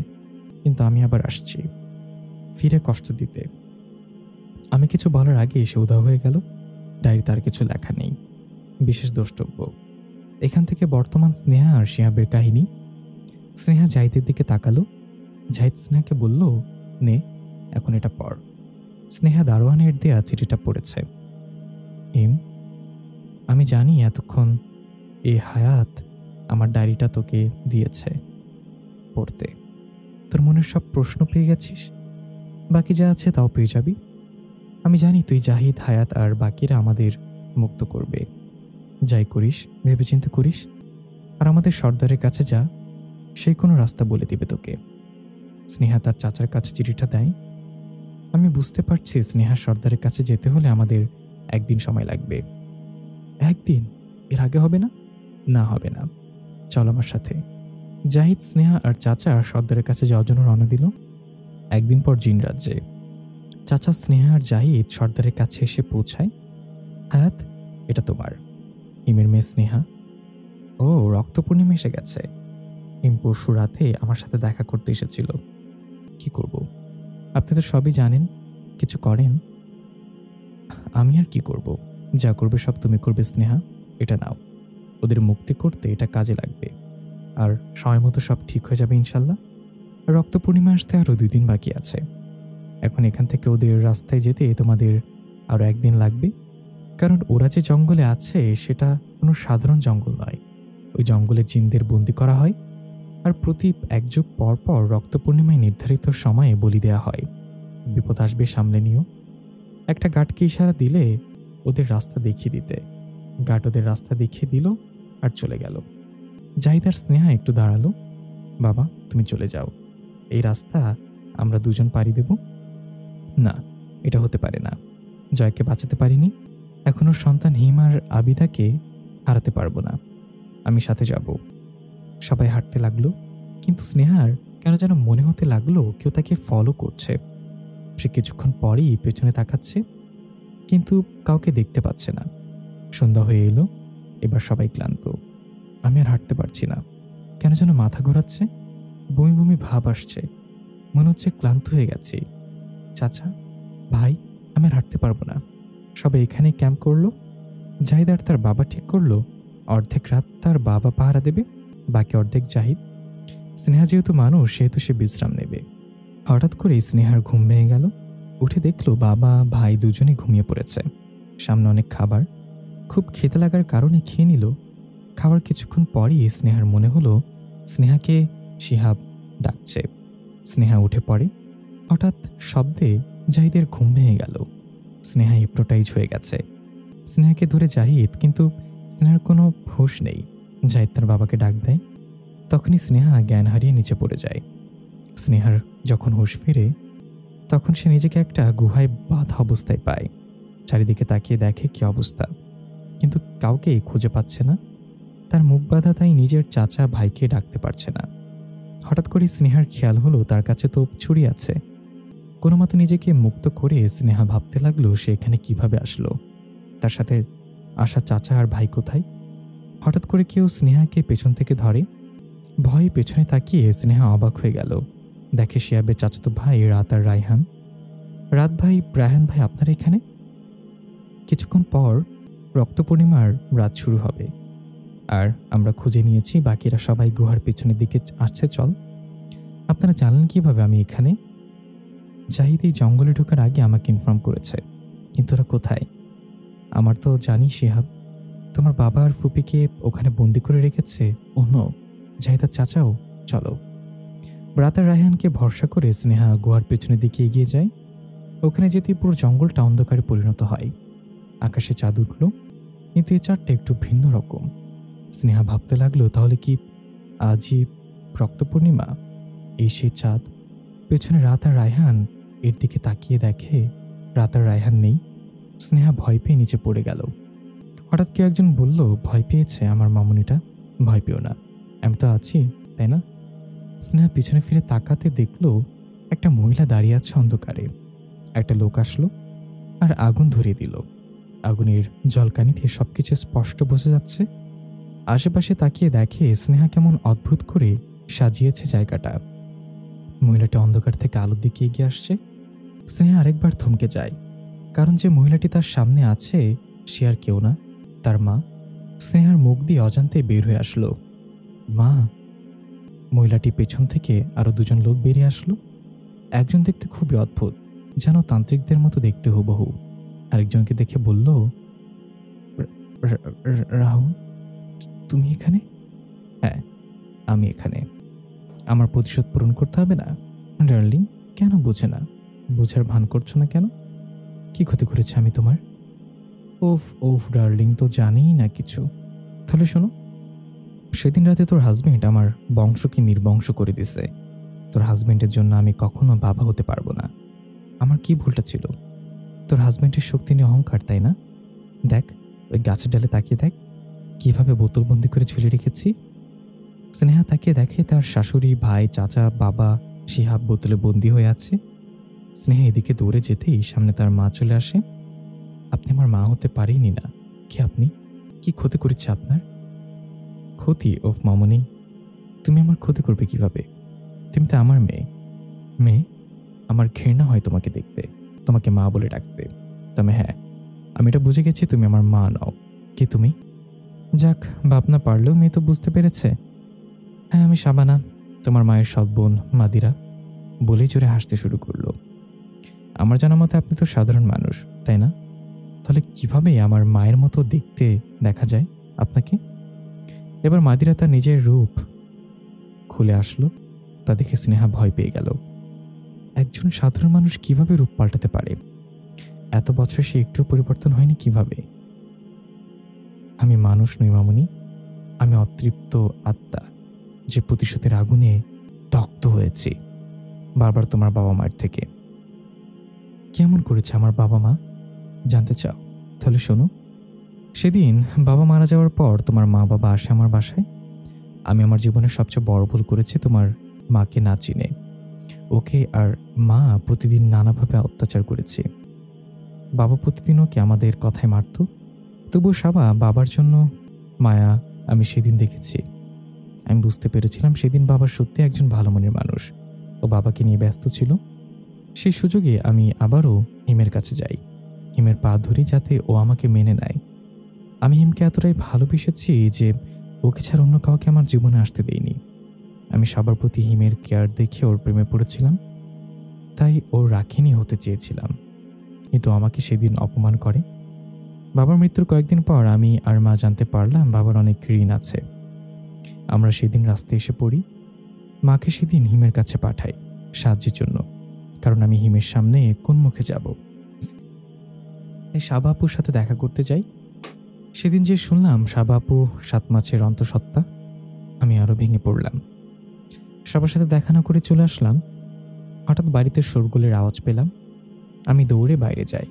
S3: কিন্তু আমি আবার আসছি ফিরে কষ্ট দিতে। আমি কিছু বলার আগে এসে উধাও হয়ে গেল। ডায়েরিতে আর কিছু লেখা নেই। বিশেষ দ্রষ্টব্য, এখান থেকে বর্তমান স্নেহা আর শিহাবের কাহিনী। স্নেহা জাহিদের দিকে তাকালো। জাহিদ স্নেহাকে বলল, নে এখন এটা পড়। স্নেহা দারোয়ানের দেয়া চিঠিটা পড়েছে। আমি জানি এতক্ষণ এই হায়াত আমার ডায়েরিটা তোকে দিয়েছে পড়তে। তোর মনের সব প্রশ্ন পেয়ে গেছিস, বাকি যা আছে তাও পেয়ে যাবি। আমি জানি তুই জাহিদ, হায়াত আর বাকিরা আমাদের মুক্ত করবে। যাই করিস ভেবেচিন্তে করিস, আর আমাদের সর্দারের কাছে যা, সেই কোনো রাস্তা বলে দিবে তোকে। স্নেহা তার চাচার কাছে চিঠিটা দেয়। আমি বুঝতে পারছি স্নেহা সর্দারের কাছে যেতে হলে আমাদের একদিন সময় লাগবে। একদিন? এর আগে হবে না? না হবে না, চল আমার সাথে। জাহিদ, স্নেহা আর চাচা সর্দারের কাছে যাওয়ার জন্য রওনা দিল। একদিন পর জিন রাজ্যে চাচা, স্নেহা আর জাহিদ সর্দারের কাছে এসে পৌঁছায়। হায়াত, এটা তোমার। হিমের মেয়ে স্নেহা। ও, রক্ত পূর্ণিমা এসে গেছে। হিম পরশু রাতে আমার সাথে দেখা করতে এসেছিল। কি করব? আপনি তো সবই জানেন, কিছু করেন। আমি আর কি করব? যা করবে সব তুমি করবে স্নেহা। এটা নাও, ওদের মুক্তি করতে এটা কাজে লাগবে। আর সময় মতো সব ঠিক হয়ে যাবে ইনশাল্লাহ। রক্ত পূর্ণিমা আসতে আরও 2 দিন বাকি আছে। এখন এখান থেকে ওদের রাস্তায় যেতে তোমাদের আরও 1 দিন লাগবে। কারণ ওরা যে জঙ্গলে আছে সেটা কোনো সাধারণ জঙ্গল নয়। ওই জঙ্গলে জিনদের বন্দি করা হয়, আর প্রতি 1 যুগ পর পর রক্ত পূর্ণিমায় নির্ধারিত সময়ে বলি দেয়া হয়। বিপদ আসবে, সামলে নিও। একটা গার্ডকে ইশারা দিলে ওদের রাস্তা দেখিয়ে দিতে। গার্ড ওদের রাস্তা দেখিয়ে দিল আর চলে গেল। জাহিদ আর স্নেহা একটু দাঁড়ালো। বাবা, তুমি চলে যাও, এই রাস্তা আমরা 2 জন পাড়ি দেব। না, এটা হতে পারে না। জয়কে বাঁচাতে পারিনি, এখন ওর সন্তান হিম আর আবিদাকে হারাতে পারবো না। আমি সাথে যাব। সবাই হাঁটতে লাগলো, কিন্তু স্নেহার কেন যেন মনে হতে লাগলো কেউ তাকে ফলো করছে। সে কিছুক্ষণ পরই পেছনে তাকাচ্ছে, কিন্তু কাউকে দেখতে পাচ্ছে না। সন্ধ্যা হয়ে এলো, এবার সবাই ক্লান্ত। আমি আর হাঁটতে পারছি না, কেন যেন মাথা ঘোরাচ্ছে, বমি বমি ভাব আসছে, মনে হচ্ছে ক্লান্ত হয়ে গেছি। চাচা, ভাই, আমি আর হাঁটতে পারবো না। সবাই এখানে ক্যাম্প করলো। জাহিদ আর তার বাবা ঠিক করলো অর্ধেক রাত তার বাবা পাহারা দেবে, বাকি অর্ধেক জাহিদ। স্নেহা যেহেতু মানুষ, সেহেতু সে বিশ্রাম নেবে। হঠাৎ করে স্নেহার ঘুম ভেঙে গেল। উঠে দেখলো বাবা ভাই দুজনে ঘুমিয়ে পড়েছে। সামনে অনেক খাবার, খুব খেতে লাগার কারণে খেয়ে নিল। খাবার কিছুক্ষণ পরই স্নেহার মনে হলো স্নেহাকে শিহাব ডাকছে। স্নেহা উঠে পড়ে। হঠাৎ শব্দে জাহিদের ঘুম ভেঙে গেল। স্নেহা হিপনোটাইজ হয়ে গেছে। স্নেহাকে ধরে জাহিদ, কিন্তু স্নেহার কোনো হুঁশ নেই। জাহিদ তার বাবাকে ডাক দেয়। তখনই স্নেহা জ্ঞান হারিয়ে নিচে পড়ে যায়। স্নেহার যখন হুঁশ ফিরে, তখন সে নিজেকে একটা গুহায় বাঁধা অবস্থায় পায়। চারিদিকে তাকিয়ে দেখে কি অবস্থা, কিন্তু কাউকে খুঁজে পাচ্ছে না। তার মুখ বাঁধা, তাই নিজের চাচা ভাইকে ডাকতে পারছে না। হঠাৎ করে স্নেহার খেয়াল হলো তার কাছে তো ছুরি আছে। কোনো মতো নিজেকে মুক্ত করে স্নেহা ভাবতে লাগলো সে এখানে কিভাবে আসলো, তার সাথে আসা চাচা আর ভাই কোথায়। হঠাৎ করে কেউ স্নেহাকে পেছন থেকে ধরে। ভয়ে পেছনে তাকিয়ে স্নেহা অবাক হয়ে গেল। দেখে শিহাবের চাচাতো ভাই রাত আর রায়হান। রাত ভাই, রায়হান ভাই, আপনারা এখানে? কিছুক্ষণ পর রক্ত পূর্ণিমার রাত শুরু হবে, আর আমরা খুঁজে নিয়েছি বাকিরা সবাই গুহার পেছনের দিকে আসছে। চল। আপনারা জানলেন কিভাবে আমি এখানে? জাহিদ এই জঙ্গলে ঢোকার আগে আমাকে ইনফর্ম করেছে, কিন্তু ওরা কোথায়? আমার তো জানি শিহাব, তোমার বাবা আর ফুপিকে ওখানে বন্দি করে রেখেছে। অন্য জাহিদার চাচাও। চলো। রাত আর রায়হানকে ভরসা করে স্নেহা গুহার পেছনের দিকে এগিয়ে যায়। ওখানে যেতেই পুরো জঙ্গলটা অন্ধকারে পরিণত হয়। আকাশে চাঁদ উঠল, কিন্তু এই চাঁদটা একটু ভিন্ন রকম। স্নেহা ভাবতে লাগলো, তাহলে কি আজই রক্ত পূর্ণিমা? এই সেই চাঁদ। পেছনে রাত আর রায়হান এর দিকে তাকিয়ে দেখে রাত আর রায়হান নেই। স্নেহা ভয় পেয়ে নিচে পড়ে গেল। হঠাৎ কেউ একজন বলল, ভয় পেয়েছে আমার মামুনিটা? ভয় পেও না, আমি তো আছি, তাই না? স্নেহা পিছনে ফিরে তাকাতে দেখলো একটা মহিলা দাঁড়িয়ে আছে অন্ধকারে। একটা লোক আসলো আর আগুন ধরিয়ে দিল। আগুনের জলকানিতে সবকিছু স্পষ্ট বোঝা যাচ্ছে। আশেপাশে তাকিয়ে দেখে স্নেহা কেমন অদ্ভুত করে সাজিয়েছে জায়গাটা। মহিলাটি অন্ধকার থেকে আলোর দিকে এগিয়ে আসছে। স্নেহা আরেকবার থমকে যায়, কারণ যে মহিলাটি তার সামনে আছে সে আর কেউ না, তার মা। স্নেহার মুখ দিয়ে অজান্তে বের হয়ে আসলো, মা। মহিলাটি পেছন থেকে আরো দুজন লোক বেরিয়ে আসলো। একজন দেখতে খুবই অদ্ভুত, যেন তান্ত্রিকদের মতো দেখতে হুবহু। আরেকজনকে দেখে বলল, রাহুল, তুমি এখানে? হ্যাঁ, আমি এখানে। আমার প্রতিশোধ পূরণ করতে হবে না? ডার্লিং, কেন বোঝে না? বোঝার ভান করছো না কেন? কি ক্ষতি করেছে আমি তোমার? ওফ ওফ ডার্লিং, তো জানিই না কিছু। তাহলে শোনো, সেদিন রাতে তোর হাজবেন্ড আমার বংশকে নির্বংশ করে দিছে। তোর হাজবেন্ডের জন্য আমি কখনো বাবা হতে পারবো না। আমার কি ভুলটা ছিল? তোর হাজবেন্ডের শক্তি নিয়ে অহংকার, তাই না? দেখ, ওই গাছের ডালে তাকিয়ে দেখ, কিভাবে বোতলবন্দি করে ঝুলে রেখেছি। স্নেহা তাকিয়ে দেখে তার শাশুড়ি, ভাই, চাচা, বাবা শিহাব বোতলে বন্দি হয়ে আছে। স্নেহা এদিকে দৌড়ে যেতেই সামনে তার মা চলে আসে। আপনি আমার মা হতে পারেনি না। কি আপনি? কি ক্ষতি করেছে আপনার? ক্ষতি? ওফ মামনি, তুমি আমার ক্ষতি করবে কিভাবে? তুমি তো আমার মেয়ে। মেয়ে? আমার ঘৃণা হয় তোমাকে দেখতে, তোমাকে মা বলে ডাকতে। তবে হ্যাঁ, আমি এটা বুঝে গেছি তুমি আমার মা নও। কি তুমি? যাক, বাপ না পারলেও মেয়ে তো বুঝতে পেরেছে। হ্যাঁ, আমি শাবানা, তোমার মায়ের সৎ বোন মাদিরা। বলেই জোরে হাসতে শুরু করলো। আমার জানা মতে আপনি তো সাধারণ মানুষ, তাই না? তাহলে কিভাবে আমার মায়ের মতো দেখতে দেখা যায় আপনাকে? এবার মাদিরা তার নিজের রূপ খুলে আসলো। তা দেখে স্নেহা ভয় পেয়ে গেল। একজন সাধারণ মানুষ কিভাবে রূপ পাল্টাতে পারে? এত বছর সে একটু পরিবর্তন হয়নি কিভাবে? আমি মানুষ নই মামুনি, আমি অতৃপ্ত আত্মা, যে প্রতিশোধের আগুনে দগ্ধ হয়েছি বারবার তোমার বাবা মায়ের থেকে। কেমন করেছে আমার বাবা মা জানতে চাও? তাহলে শোনো, সেদিন বাবা মারা যাওয়ার পর তোমার মা বাবা আসে আমার বাসায়। আমি আমার জীবনের সবচেয়ে বড় ভুল করেছি তোমার মাকে না চিনে। ওকে আর মা প্রতিদিন নানাভাবে অত্যাচার করেছে। বাবা প্রতিদিন ওকে আমাদের কথায় মারত, তবুও সাবা বাবার জন্য মায়া আমি সেদিন দেখেছি। আমি বুঝতে পেরেছিলাম সেদিন বাবা সত্যি একজন ভালো মনের মানুষ। ও বাবাকে নিয়ে ব্যস্ত ছিল। সেই সুযোগে আমি আবারও হিমের কাছে যাই, হিমের পা ধরি যাতে ও আমাকে মেনে নেয়। আমি হিমকে এতটাই ভালোবেসেছি যে ওকে ছাড়া অন্য কাউকে আমার জীবনে আসতে দেইনি। আমি সবার প্রতি হিমের কেয়ার দেখে ওর প্রেমে পড়েছিলাম, তাই ওর রাখিনি হতে চেয়েছিলাম। কিন্তু আমাকে সেদিন অপমান করে। বাবার মৃত্যুর কয়েকদিন পর আমি আর মা জানতে পারলাম বাবার অনেক ঋণ আছে। আমরা সেদিন রাস্তায় এসে পড়ি। মাকে সেদিন হিমের কাছে পাঠাই সাহায্যের জন্য, কারণ আমি হিমের সামনে কোন মুখে যাব। এই সাবা আপুর সাথে দেখা করতে যাই। সেদিন যে শুনলাম সাবা আপু 7 মাসের অন্তঃসত্ত্বা, আমি আরো ভেঙে পড়লাম। সবার সাথে দেখা না করে চলে আসলাম। হঠাৎ বাড়িতে শোরগোলের আওয়াজ পেলাম। আমি দৌড়ে বাইরে যাই।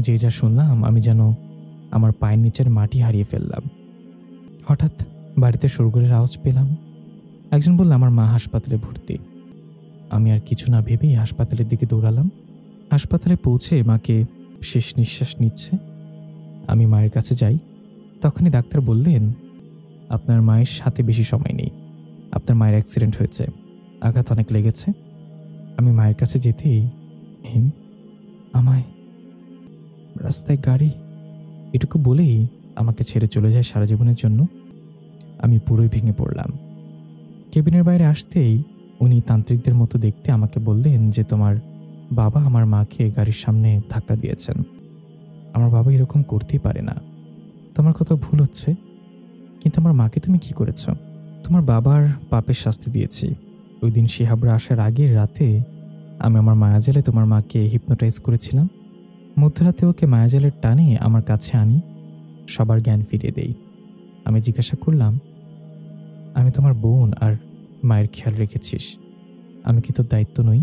S3: যে যা শুনলাম আমি যেন আমার পায়ের নিচের মাটি হারিয়ে ফেললাম। হঠাৎ বাড়িতে শোরগোলের আওয়াজ পেলাম। একজন বলল আমার মা হাসপাতালে ভর্তি। আমি আর কিছু না ভেবেই হাসপাতালের দিকে দৌড়ালাম। হাসপাতালে পৌঁছে মাকে শেষ নিঃশ্বাস নিচ্ছে। আমি মায়ের কাছে যাই। তখনই ডাক্তার বললেন, আপনার মায়ের সাথে বেশি সময় নেই, আপনার মায়ের অ্যাক্সিডেন্ট হয়েছে, আঘাত অনেক লেগেছে। আমি মায়ের কাছে যেতেই হিম আমায় রাস্তায় গাড়ি, এটুকু বলেই আমাকে ছেড়ে চলে যায় সারা জীবনের জন্য। আমি পুরোই ভেঙে পড়লাম। কেবিনের বাইরে আসতেই উনি তান্ত্রিকদের মতো দেখতে আমাকে বললেন যে তোমার বাবা আমার মাকে গাড়ির সামনে ধাক্কা দিয়েছেন। আমার বাবা এরকম করতেই পারে না, তোমার কত ভুল হচ্ছে। কিন্তু আমার মাকে তুমি কি করেছ? তোমার বাবার পাপের শাস্তি দিয়েছি। ওই দিন শিহাবরা আসার আগের রাতে আমি আমার মায়াজালে তোমার মাকে হিপনোটাইজ করেছিলাম। মধ্যরাতে ওকে মায়াজালের টানে আমার কাছে আনি, সবার জ্ঞান ফিরিয়ে দেই। আমি জিজ্ঞাসা করলাম, আমি তোমার বোন আর মায়ের খেয়াল রেখেছিস, আমি কি তোর দায়িত্ব নই?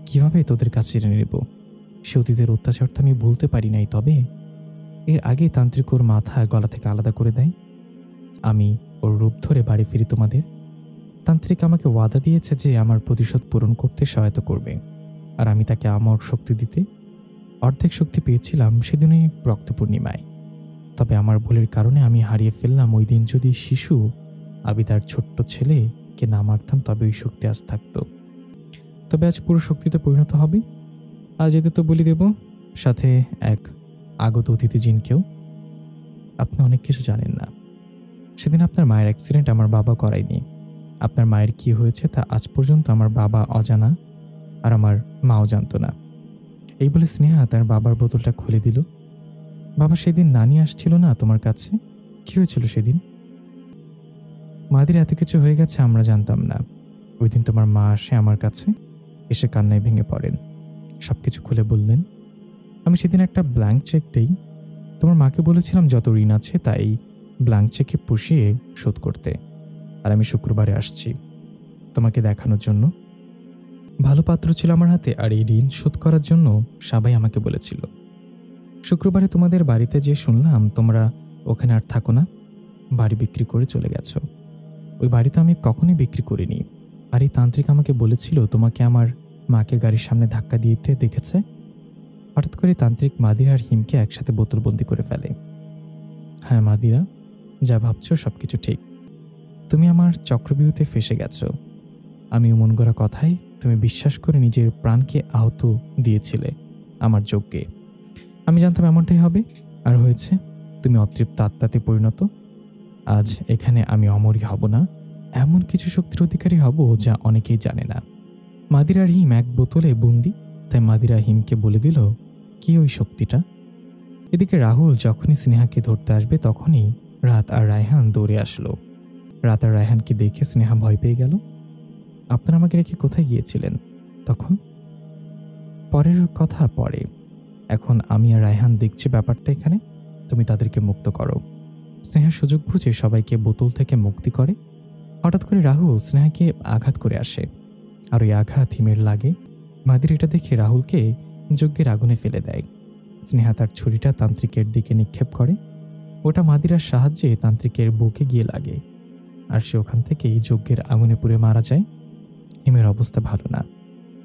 S3: কিভাবে তোদের কাছে টেনে নেব? সে অতীতের অত্যাচার তো আমি ভুলতে পারি নাই। তবে এর আগে তান্ত্রিক ওর মাথা গলা থেকে আলাদা করে দেয়। আমি ওর রূপ ধরে বাড়ি ফিরি তোমাদের। তান্ত্রিক আমাকে ওয়াদা দিয়েছে যে আমার প্রতিশোধ পূরণ করতে সহায়তা করবে। আর আমি তাকে আমার শক্তি দিতে অর্ধেক শক্তি পেয়েছিলাম সেদিনই রক্ত পূর্ণিমায়। তবে আমার ভুলের কারণে আমি হারিয়ে ফেললাম ওই দিন। যদি শিশু আবিদার ছোট্ট ছেলেকে না মারতাম তবে ওই শক্তি আজ থাকতো। তবে আজ পুরো শক্তিতে পরিণত হবে। আজ এদের তো বলি দেব, সাথে এক আগত অতিথি জিনকেও। আপনি অনেক কিছু জানেন না। সেদিন আপনার মায়ের অ্যাক্সিডেন্ট আমার বাবা করায়নি। আপনার মায়ের কি হয়েছে তা আজ পর্যন্ত আমার বাবা অজানা, আর আমার মাও জানতো না। এই বলে স্নেহা তার বাবার বোতলটা খুলে দিল। বাবা, সেদিন নানি আসছিল না তোমার কাছে? কি হয়েছিল সেদিন? মাদের এত কিছু হয়ে গেছে আমরা জানতাম না। ওই দিন তোমার মা আসে আমার কাছে, এসে কান্নায় ভেঙে পড়েন, সবকিছু খুলে বললেন। আমি সেদিন একটা ব্ল্যাঙ্ক চেক দেই। তোমার মাকে বলেছিলাম যত ঋণ আছে তাই ব্ল্যাঙ্ক চেকে পুষিয়ে শোধ করতে। আর আমি শুক্রবারে আসছি তোমাকে দেখানোর জন্য। ভালো পাত্র ছিল আমার হাতে, আর এই ঋণ শোধ করার জন্য সবাই আমাকে বলেছিল। শুক্রবারে তোমাদের বাড়িতে যে শুনলাম তোমরা ওখানে আর থাকো না, বাড়ি বিক্রি করে চলে গেছো। ওই বাড়ি তো আমি কখনোই বিক্রি করিনি। আর এই তান্ত্রিক আমাকে বলেছিল তোমাকে আমার মাকে গাড়ির সামনে ধাক্কা দিতে দেখেছে। হঠাৎ করে তান্ত্রিক মাদিরা আর হিমকে একসাথে বোতলবন্দি করে ফেলে। হ্যাঁ মাদিরা, যা ভাবছো সবকিছু ঠিক। তুমি আমার চক্রবিউতে ফেসে গেছো। আমি মন গড়া কথায় তুমি বিশ্বাস করে নিজের প্রাণকে আহত দিয়েছিলে আমার যজ্ঞে। আমি জানতাম এমনটাই হবে, আর হয়েছে। তুমি অতৃপ্ত আত্মাতে পরিণত। আজ এখানে আমি অমরই হব না, এমন কিছু শক্তির অধিকারী হব যা অনেকেই জানে না। মাদিরার হিম এক বোতলে বন্দি, তাই মাদিরা হিমকে বলে দিল কি ওই শক্তিটা। এদিকে রাহুল যখনই স্নেহাকে ধরতে আসবে তখনই রাত আর রায়হান দৌড়ে আসলো। রাত আর রায়হানকে দেখে স্নেহা ভয় পেয়ে গেল। আপনারা আমাকে রেখে কোথায় গিয়েছিলেন তখন? পরের কথা পরে। এখন আমি আর রায়হান দেখছি ব্যাপারটা এখানে। তুমি তাদেরকে মুক্ত করো। স্নেহা সুযোগ বুঝে সবাইকে বোতল থেকে মুক্তি করে। হঠাৎ করে রাহুল স্নেহাকে আঘাত করে আসে, আর ওই আঘাত হিমের লাগে। মাদির এটা দেখে রাহুলকে যজ্ঞের আগুনে ফেলে দেয়। স্নেহা তার ছুরিটা তান্ত্রিকের দিকে নিক্ষেপ করে। ওটা মাদিরার সাহায্যে তান্ত্রিকের বুকে গিয়ে লাগে, আর সে ওখান থেকেই যজ্ঞের আগুনে পুড়ে মারা যায়। হিমের অবস্থা ভালো না।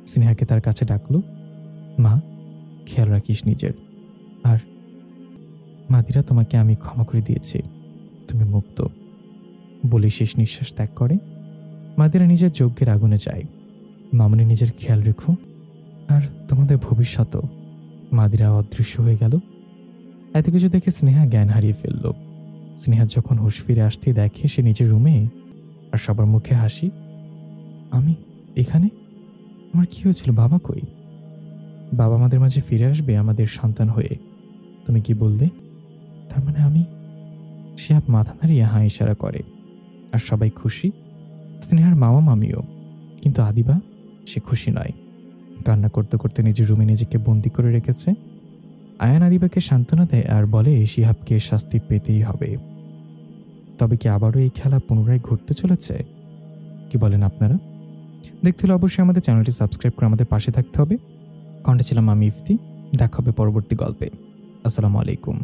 S3: স্নেহাকে তার কাছে ডাকলো, মা খেয়াল রাখিস নিজের। আর মাদিরা, তোমাকে আমি ক্ষমা করে দিয়েছি, তুমি মুক্ত বলে শেষ নিঃশ্বাস ত্যাগ করে। মাদিরা নিজের যজ্ঞের আগুনে যায়। মামনি নিজের খেয়াল রেখো, আর তোমাদের ভবিষ্যৎও। মাদিরা অদৃশ্য হয়ে গেল। এত কিছু দেখে স্নেহা জ্ঞান হারিয়ে ফেলল। স্নেহা যখন হুঁশ ফিরে আসতে দেখে সে নিজের রুমে, আর সবার মুখে হাসি। আমি এখানে? আমার কি হয়েছিল? বাবা কই? বাবা আমাদের মাঝে ফিরে আসবে আমাদের সন্তান হয়ে। তুমি কি বললে? তার মানে আমি? শিহাব মাথা নাড়িয়ে হাঁ ইশারা করে, আর সবাই খুশি। স্নেহার মামা মামিও। কিন্তু আদিবা, সে খুশি নয়। কান্না করতে করতে নিজের রুমে নিজেকে বন্দি করে রেখেছে। আয়ান আদিবাকে সান্ত্বনা দেয় আর বলে শিহাবকে শাস্তি পেতেই হবে। তবে কি আবারও এই খেলা পুনরায় ঘটতে চলেছে? কি বলেন আপনারা? দেখতে হলে অবশ্যই আমাদের চ্যানেলটি সাবস্ক্রাইব করে আমাদের পাশে থাকতে হবে। কণ্ঠে ছিলাম আমি ইফতি। দেখা হবে পরবর্তী গল্পে। আসসালামু আলাইকুম।